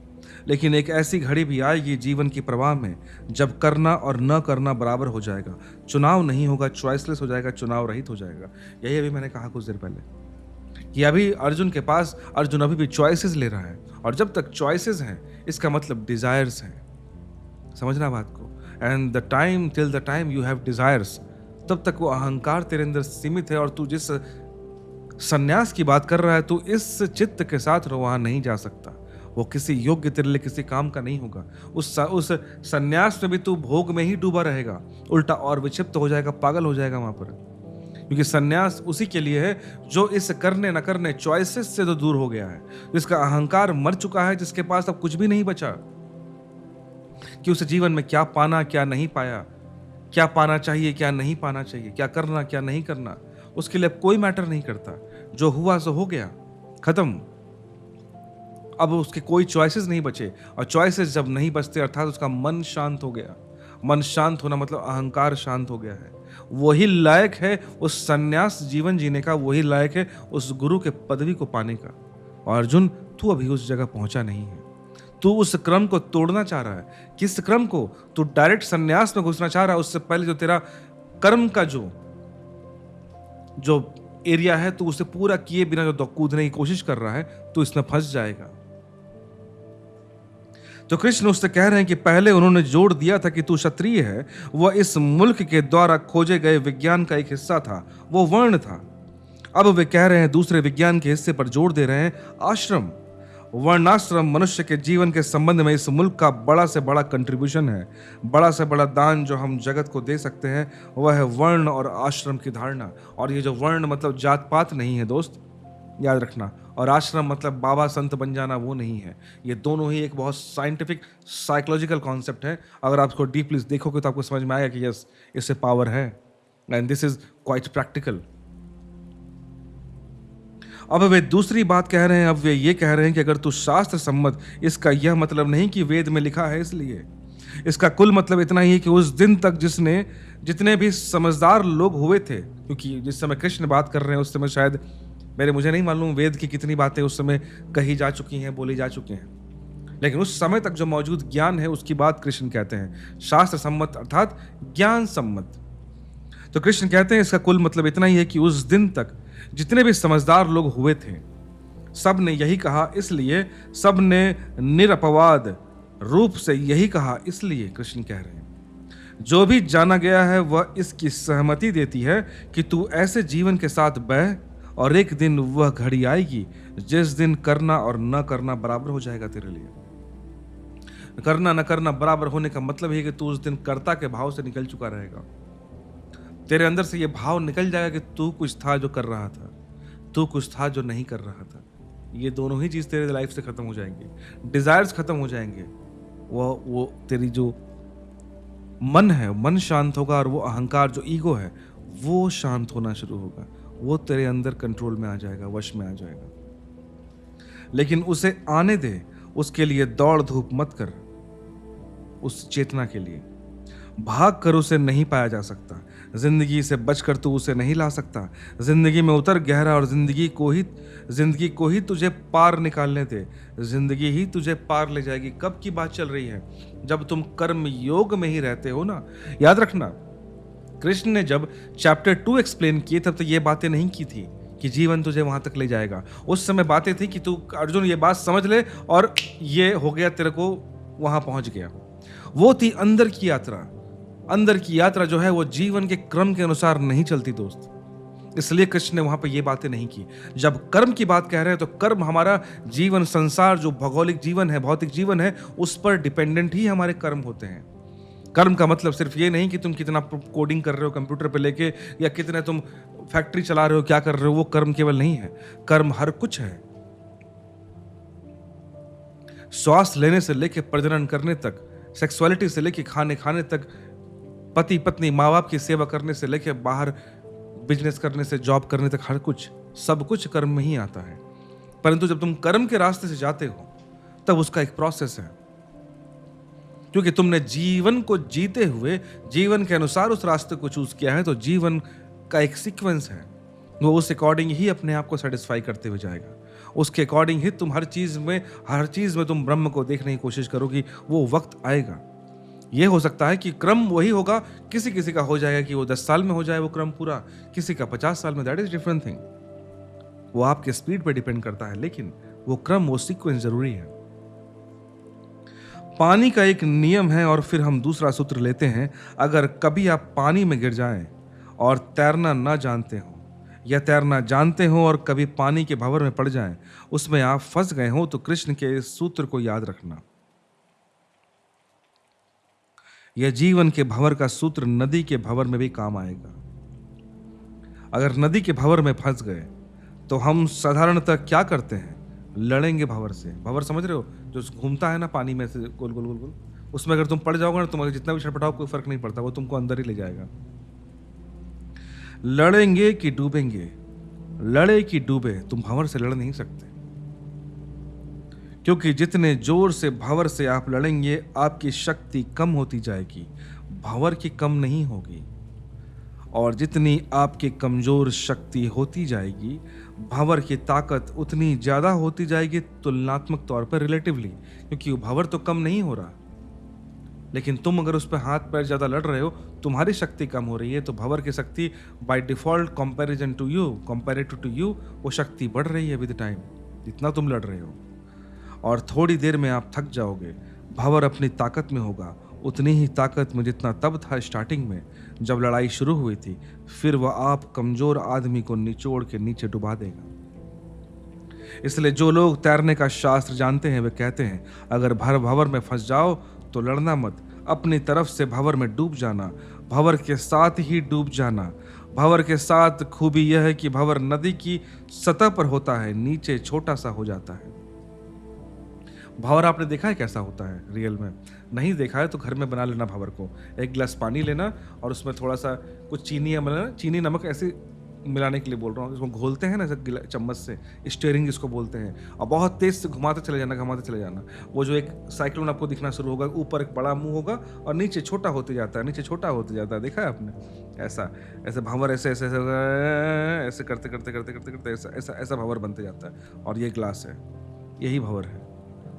लेकिन एक ऐसी घड़ी भी आएगी जीवन की प्रवाह में जब करना और न करना बराबर हो जाएगा, चुनाव नहीं होगा, चॉइसलेस हो जाएगा, चुनाव रहित हो जाएगा। यही अभी मैंने कहा कुछ देर पहले कि अभी अर्जुन अभी भी चॉइसेस ले रहा है, और जब तक चॉइसेस हैं इसका मतलब डिजायर्स हैं। समझना बात को। And the time till the time you have desires, तब तक वो अहंकार तेरे अंदर सीमित है और तू जिस सन्यास की बात कर रहा है, तू इस चित्त के साथ वहां नहीं जा सकता। वो किसी योग्य तेरे लिए किसी काम का नहीं होगा। उस सन्यास में भी तू भोग में ही डूबा रहेगा, उल्टा और विक्षिप्त हो जाएगा, पागल हो जाएगा वहां पर। क्योंकि सन्यास उसी के लिए है जो इस करने न करने चॉइसेस से तो दूर हो गया है, जिसका अहंकार मर चुका है, जिसके पास अब कुछ भी नहीं बचा कि उस जीवन में क्या पाना क्या नहीं पाया, क्या पाना चाहिए क्या नहीं पाना चाहिए, क्या करना क्या नहीं करना, उसके लिए अब कोई मैटर नहीं करता। जो हुआ सो हो गया, खत्म। अब उसके कोई चॉइसेस नहीं बचे, और चॉइसेस जब नहीं बचते अर्थात उसका मन शांत हो गया। मन शांत होना मतलब अहंकार शांत हो गया है। वही लायक है उस सन्यास जीवन जीने का, वही लायक है उस गुरु के पदवी को पाने का। और अर्जुन, तू अभी उस जगह पहुंचा नहीं है। तू उस क्रम को तोड़ना चाह रहा है। किस क्रम को? तू डायरेक्ट सन्यास में घुसना चाह रहा है। उससे पहले जो तेरा कर्म का जो एरिया है, तू उसे पूरा किए बिना जो कूदने की कोशिश कर रहा है, तू इसमें फंस जाएगा। तो कृष्ण उससे कह रहे हैं कि पहले उन्होंने जोड़ दिया था कि तू क्षत्रिय है, वह इस मुल्क के द्वारा खोजे गए विज्ञान का एक हिस्सा था, वो वर्ण था। अब वे कह रहे हैं दूसरे विज्ञान के हिस्से पर जोर दे रहे हैं, आश्रम। वर्णाश्रम मनुष्य के जीवन के संबंध में इस मुल्क का बड़ा से बड़ा कंट्रीब्यूशन है। बड़ा से बड़ा दान जो हम जगत को दे सकते हैं वह है वर्ण और आश्रम की धारणा। और ये जो वर्ण मतलब जात पात नहीं है दोस्त, याद रखना। और आश्रम मतलब बाबा संत बन जाना, वो नहीं है। ये दोनों ही एक बहुत साइंटिफिक साइकोलॉजिकल कॉन्सेप्ट है। अगर आप इसको डीपली देखोगे तो आपको समझ में आएगा कि यस, इससे पावर है and this is quite practical. अब वे दूसरी बात कह रहे हैं। अब वे ये कह रहे हैं कि अगर तू शास्त्र सम्मत, इसका यह मतलब नहीं कि वेद में लिखा है इसलिए। इसका कुल मतलब इतना ही है कि उस दिन तक जितने भी समझदार लोग हुए थे, क्योंकि जिस समय कृष्ण बात कर रहे हैं उस समय शायद मुझे नहीं मालूम वेद की कितनी बातें उस समय कही जा चुकी हैं, बोली जा चुकी हैं, लेकिन उस समय तक जो मौजूद ज्ञान है उसकी बात कृष्ण कहते हैं शास्त्र सम्मत अर्थात ज्ञान सम्मत। तो कृष्ण कहते हैं इसका कुल मतलब इतना ही है कि उस दिन तक जितने भी समझदार लोग हुए थे सब ने यही कहा, इसलिए सब ने निरपवाद रूप से यही कहा, इसलिए कृष्ण कह रहे हैं जो भी जाना गया है वह इसकी सहमति देती है कि तू ऐसे जीवन के साथ बह, और एक दिन वह घड़ी आएगी जिस दिन करना और न करना बराबर हो जाएगा तेरे लिए। करना न करना बराबर होने का मतलब है कि तू उस दिन कर्ता के भाव से निकल चुका रहेगा। तेरे अंदर से यह भाव निकल जाएगा कि तू कुछ था जो कर रहा था, तू कुछ था जो नहीं कर रहा था। ये दोनों ही चीज तेरे लाइफ से खत्म हो जाएंगे। डिजायर्स खत्म हो जाएंगे। वो तेरी जो मन है, मन शांत होगा, और वो अहंकार जो ईगो है वो शांत होना शुरू होगा। वो तेरे अंदर कंट्रोल में आ जाएगा, वश में आ जाएगा। लेकिन उसे आने दे, उसके लिए दौड़ धूप मत कर। उस चेतना के लिए भाग कर उसे नहीं पाया जा सकता। जिंदगी से बचकर तू उसे नहीं ला सकता। जिंदगी में उतर गहरा और जिंदगी को ही तुझे पार निकालने दे। जिंदगी ही तुझे पार ले जाएगी। कब की बात चल रही है? जब तुम कर्म योग में ही रहते हो ना। याद रखना, कृष्ण ने जब चैप्टर 2 एक्सप्लेन किए तब तो ये बातें नहीं की थी कि जीवन तुझे वहां तक ले जाएगा। उस समय बातें थी कि तू अर्जुन ये बात समझ ले और ये हो गया, तेरे को वहां पहुंच गया। वो थी अंदर की यात्रा। अंदर की यात्रा जो है वो जीवन के क्रम के अनुसार नहीं चलती दोस्त। इसलिए कृष्ण ने वहां पर ये बातें नहीं की। जब कर्म की बात कह रहे हैं तो कर्म हमारा जीवन, संसार जो भौगोलिक जीवन है, भौतिक जीवन है, उस पर डिपेंडेंट ही हमारे कर्म होते हैं। कर्म का मतलब सिर्फ ये नहीं कि तुम कितना कोडिंग कर रहे हो कंप्यूटर पे लेके, या कितने तुम फैक्ट्री चला रहे हो, क्या कर रहे हो, वो कर्म केवल नहीं है। कर्म हर कुछ है। श्वास लेने से लेके प्रजनन करने तक, सेक्सुअलिटी से लेके खाने खाने तक, पति पत्नी माँ बाप की सेवा करने से लेके बाहर बिजनेस करने से जॉब करने तक, हर कुछ, सब कुछ कर्म में ही आता है। परंतु जब तुम कर्म के रास्ते से जाते हो तब उसका एक प्रोसेस है, क्योंकि तुमने जीवन को जीते हुए जीवन के अनुसार उस रास्ते को चूज किया है। तो जीवन का एक सीक्वेंस है, वो उस अकॉर्डिंग ही अपने आप को सेटिस्फाई करते हुए जाएगा। उसके अकॉर्डिंग ही तुम हर चीज में तुम ब्रह्म को देखने की कोशिश करोगी। वो वक्त आएगा। यह हो सकता है कि क्रम वही होगा, किसी का हो जाएगा कि वो 10 साल में हो जाए वो क्रम पूरा, किसी का 50 साल में। That is different thing. वो आपके स्पीड पे डिपेंड करता है, लेकिन वो क्रम, वो सीक्वेंस जरूरी है। पानी का एक नियम है, और फिर हम दूसरा सूत्र लेते हैं। अगर कभी आप पानी में गिर जाएं और तैरना ना जानते हो, या तैरना जानते हो और कभी पानी के भंवर में पड़ जाएं, उसमें आप फंस गए हो, तो कृष्ण के इस सूत्र को याद रखना। यह जीवन के भंवर का सूत्र नदी के भंवर में भी काम आएगा। अगर नदी के भंवर में फंस गए तो हम साधारणतः क्या करते हैं? लड़ेंगे भंवर से। भंवर समझ रहे हो, जो घूमता है ना पानी में से गोल गोल गोल गोल, उसमें अगर तुम पड़ जाओगे ना, तुम्हारे जितना भी छटपटाओ कोई फर्क नहीं पड़ता, वो तुमको अंदर ही ले जाएगा। लड़ेंगे कि डूबेंगे? लड़े कि डूबे, तुम भंवर से लड़ नहीं सकते, क्योंकि जितने जोर से भंवर से आप लड़ेंगे आपकी शक्ति कम होती जाएगी, भंवर की कम नहीं होगी। और जितनी आपकी कमज़ोर शक्ति होती जाएगी, भँवर की ताकत उतनी ज़्यादा होती जाएगी तुलनात्मक तौर पर रिलेटिवली, क्योंकि वो भँवर तो कम नहीं हो रहा। लेकिन तुम अगर उस पे हाथ-पैर ज़्यादा लड़ रहे हो, तुम्हारी शक्ति कम हो रही है, तो भँवर की शक्ति by default comparative to you वो शक्ति बढ़ रही है विद टाइम, जितना तुम लड़ रहे हो। और थोड़ी देर में आप थक जाओगे। भँवर अपनी ताकत में होगा, उतनी ही ताकत में जितना तब था स्टार्टिंग में, जब लड़ाई शुरू हुई थी। फिर वह आप कमज़ोर आदमी को निचोड़ के नीचे डुबा देगा। इसलिए जो लोग तैरने का शास्त्र जानते हैं वे कहते हैं, अगर भँवर में फंस जाओ तो लड़ना मत, अपनी तरफ से भँवर में डूब जाना, भँवर के साथ ही डूब जाना। भँवर के साथ खूबी यह है कि भँवर नदी की सतह पर होता है, नीचे छोटा सा हो जाता है। भँवर आपने देखा है कैसा होता है रियल में? नहीं देखा है तो घर में बना लेना भँवर को। एक गिलास पानी लेना और उसमें थोड़ा सा कुछ चीनी या मतलब चीनी नमक ऐसे मिलाने के लिए बोल रहा हूँ, इसको घोलते हैं ना ऐसे चम्मच से, स्टीयरिंग इसको बोलते हैं, और बहुत तेज से घुमाते चले जाना। वो जो एक साइक्लोन आपको दिखना शुरू होगा, ऊपर एक बड़ा मुंह होगा और नीचे छोटा होते जाता है, देखा है आपने? ऐसे भंवर ऐसे करते ऐसा भंवर बनते जाता है, और ये ग्लास है, यही भंवर है।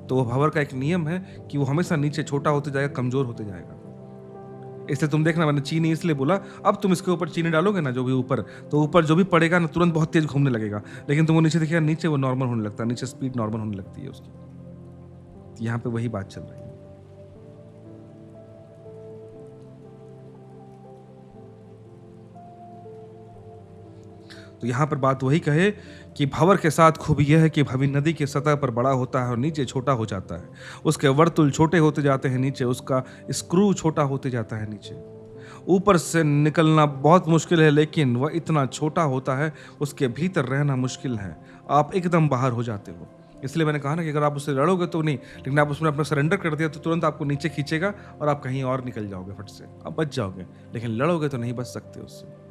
तो वो भंवर का एक नियम है कि वो हमेशा नीचे छोटा होते जाएगा, कमजोर होते जाएगा। इसलिए तुम देखना, मैंने चीनी इसलिए बोला, अब तुम इसके ऊपर चीनी डालोगे ना, जो भी ऊपर, तो ऊपर जो भी पड़ेगा ना तुरंत बहुत तेज घूमने लगेगा, लेकिन तुम वो नीचे देखिएगा, नीचे वो नॉर्मल होने लगता है, नीचे स्पीड नॉर्मल होने लगती है उसकी। यहाँ पे वही बात चल रही है। तो यहाँ पर बात वही कहे कि भंवर के साथ खूबी यह है कि भवी नदी की सतह पर बड़ा होता है और नीचे छोटा हो जाता है। उसके वर्तुल छोटे होते जाते हैं, नीचे उसका स्क्रू छोटा होते जाता है। नीचे ऊपर से निकलना बहुत मुश्किल है, लेकिन वह इतना छोटा होता है, उसके भीतर रहना मुश्किल है। आप एकदम बाहर हो जाते हो। इसलिए मैंने कहा ना कि अगर आप उससे लड़ोगे तो नहीं, लेकिन आप उसमें अपना सरेंडर कर दिया तो तुरंत आपको नीचे खींचेगा और आप कहीं और निकल जाओगे, फट से आप बच जाओगे, लेकिन लड़ोगे तो नहीं बच सकते उससे।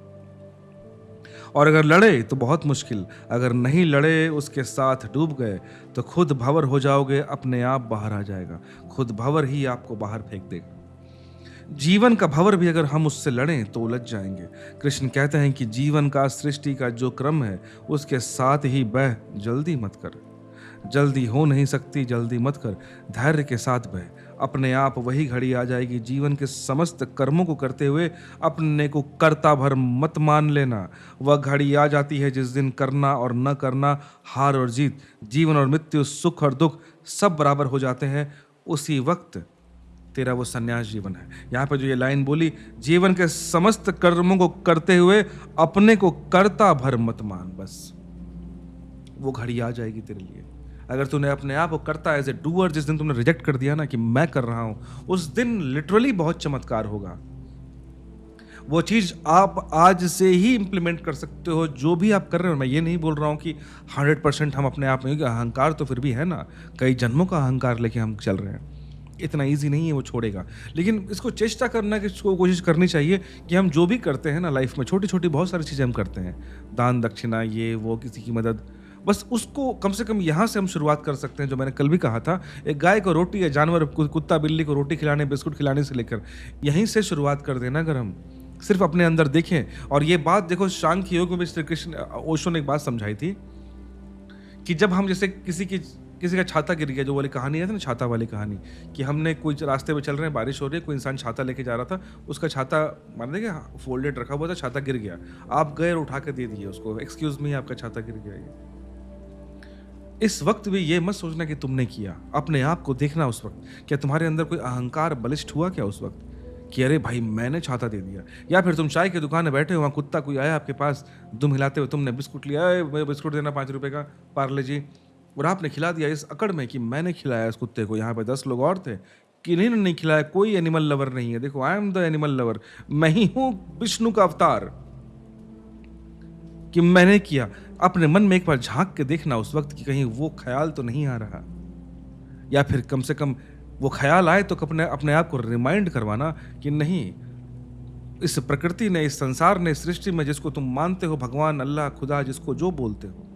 और अगर लड़े तो बहुत मुश्किल, अगर नहीं लड़े, उसके साथ डूब गए तो खुद भंवर हो जाओगे, अपने आप बाहर आ जाएगा, खुद भंवर ही आपको बाहर फेंक देगा। जीवन का भंवर भी अगर हम उससे लड़ें तो उलझ जाएंगे। कृष्ण कहते हैं कि जीवन का, सृष्टि का जो क्रम है उसके साथ ही बह, जल्दी मत कर, जल्दी हो नहीं सकती, जल्दी मत कर, धैर्य के साथ बह, अपने आप वही घड़ी आ जाएगी। जीवन के समस्त कर्मों को करते हुए अपने को कर्ता भर मत मान लेना। वह घड़ी आ जाती है जिस दिन करना और न करना, हार और जीत, जीवन और मृत्यु, सुख और दुख सब बराबर हो जाते हैं। उसी वक्त तेरा वो संन्यास जीवन है। यहाँ पे जो ये लाइन बोली, जीवन के समस्त कर्मों को करते हुए अपने को कर्ता भर मत मान, बस वो घड़ी आ जाएगी तेरे लिए। अगर तूने अपने आप को करता एज ए डूअर, जिस दिन तुमने रिजेक्ट कर दिया ना कि मैं कर रहा हूं, उस दिन लिटरली बहुत चमत्कार होगा। वो चीज आप आज से ही इंप्लीमेंट कर सकते हो, जो भी आप कर रहे हो। मैं ये नहीं बोल रहा हूं कि 100% हम अपने आप में, अहंकार तो फिर भी है ना, कई जन्मों का अहंकार लेके हम चल रहे हैं, इतना ईजी नहीं है वो छोड़ेगा। लेकिन इसको चेष्टा करना, कि इसको कोशिश करनी चाहिए कि हम जो भी करते हैं ना लाइफ में, छोटी छोटी बहुत सारी चीज़ें हम करते हैं, दान दक्षिणा, ये वो, किसी की मदद, बस उसको कम से कम यहाँ से हम शुरुआत कर सकते हैं। जो मैंने कल भी कहा था, एक गाय को रोटी या जानवर, कुत्ता बिल्ली को रोटी खिलाने, बिस्कुट खिलाने से लेकर यहीं से शुरुआत कर देना। अगर हम सिर्फ अपने अंदर देखें, और ये बात देखो, सांख्य योग में भी श्री कृष्ण, ओशो ने एक बात समझाई थी कि जब हम जैसे किसी का छाता गिर गया, जो वाली कहानी है ना, छाता वाली कहानी, कि हमने कोई रास्ते में चल रहे हैं, बारिश हो रही है, कोई इंसान छाता लेके जा रहा था, उसका छाता मान देखिए फोल्डेड रखा हुआ था, छाता गिर गया, आप गए और उठा के दे दिए उसको, एक्सक्यूज मी आपका छाता गिर गया। ये इस वक्त भी ये मत सोचना कि तुमने किया, अपने आप को देखना उस वक्त, क्या तुम्हारे अंदर कोई अहंकार बलिष्ठ हुआ क्या उस वक्त, कि अरे भाई मैंने छाता दे दिया। या फिर तुम चाय की दुकान में बैठे हो, वहाँ कुत्ता कोई आया आपके पास, दुम हिलाते हुए, तुमने बिस्कुट लिया, बिस्कुट देना 5 रुपए का, पार्ले जी, और आपने खिला दिया इस अकड़ में कि मैंने खिलाया इस कुत्ते को। यहाँ पे 10 लोग और थे कि नहीं खिलाया, कोई एनिमल लवर नहीं है, देखो I am the animal lover, मैं ही हूं विष्णु का अवतार, कि मैंने किया। अपने मन में एक बार झांक के देखना उस वक्त कि कहीं वो ख्याल तो नहीं आ रहा, या फिर कम से कम वो ख्याल आए तो अपने आप को रिमाइंड करवाना कि नहीं, इस प्रकृति ने, इस संसार ने, सृष्टि में जिसको तुम मानते हो, भगवान, अल्लाह, खुदा, जिसको जो बोलते हो,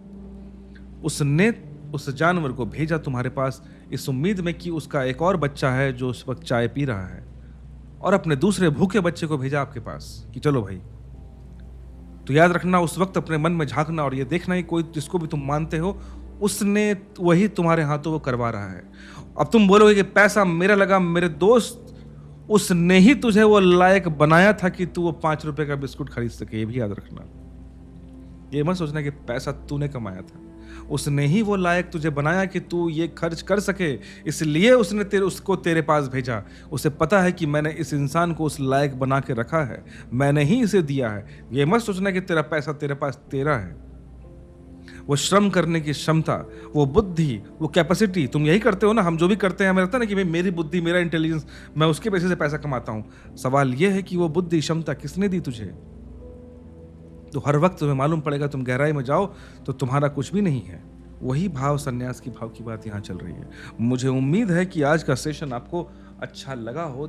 उसने उस जानवर को भेजा तुम्हारे पास इस उम्मीद में कि उसका एक और बच्चा है जो उस वक्त चाय पी रहा है, और अपने दूसरे भूखे बच्चे को भेजा आपके पास कि चलो भाई तो याद रखना, उस वक्त अपने मन में झांकना और ये देखना कि कोई जिसको भी तुम मानते हो उसने वही तुम्हारे हाथों वो करवा रहा है। अब तुम बोलोगे कि पैसा मेरा लगा, मेरे दोस्त उसने ही तुझे वो लायक बनाया था कि तू वो 5 रुपए का बिस्कुट खरीद सके। ये भी याद रखना, ये मत सोचना कि पैसा तूने कमाया था, उसने ही वो लायक तुझे बनाया कि तू ये खर्च कर सके, इसलिए उसने उसको तेरे पास भेजा। उसे पता है कि मैंने इस इंसान को उस लायक बना के रखा है, मैंने ही इसे दिया है। ये मत सोचना कि तेरा पैसा तेरे पास तेरा है। वो श्रम करने की क्षमता, वो बुद्धि, वो कैपेसिटी, तुम यही करते हो ना, हम जो भी करते हैं हमें लगता है ना कि भाई मेरी बुद्धि, मेरा इंटेलिजेंस, मैं उसके पैसे से पैसा कमाता हूं। सवाल यह है कि वो बुद्धि क्षमता किसने दी तुझे? तो हर वक्त तुम्हें मालूम पड़ेगा, तुम गहराई में जाओ तो तुम्हारा कुछ भी नहीं है। वही भाव, संन्यास की भाव की बात यहाँ चल रही है। मुझे उम्मीद है कि आज का सेशन आपको अच्छा लगा हो।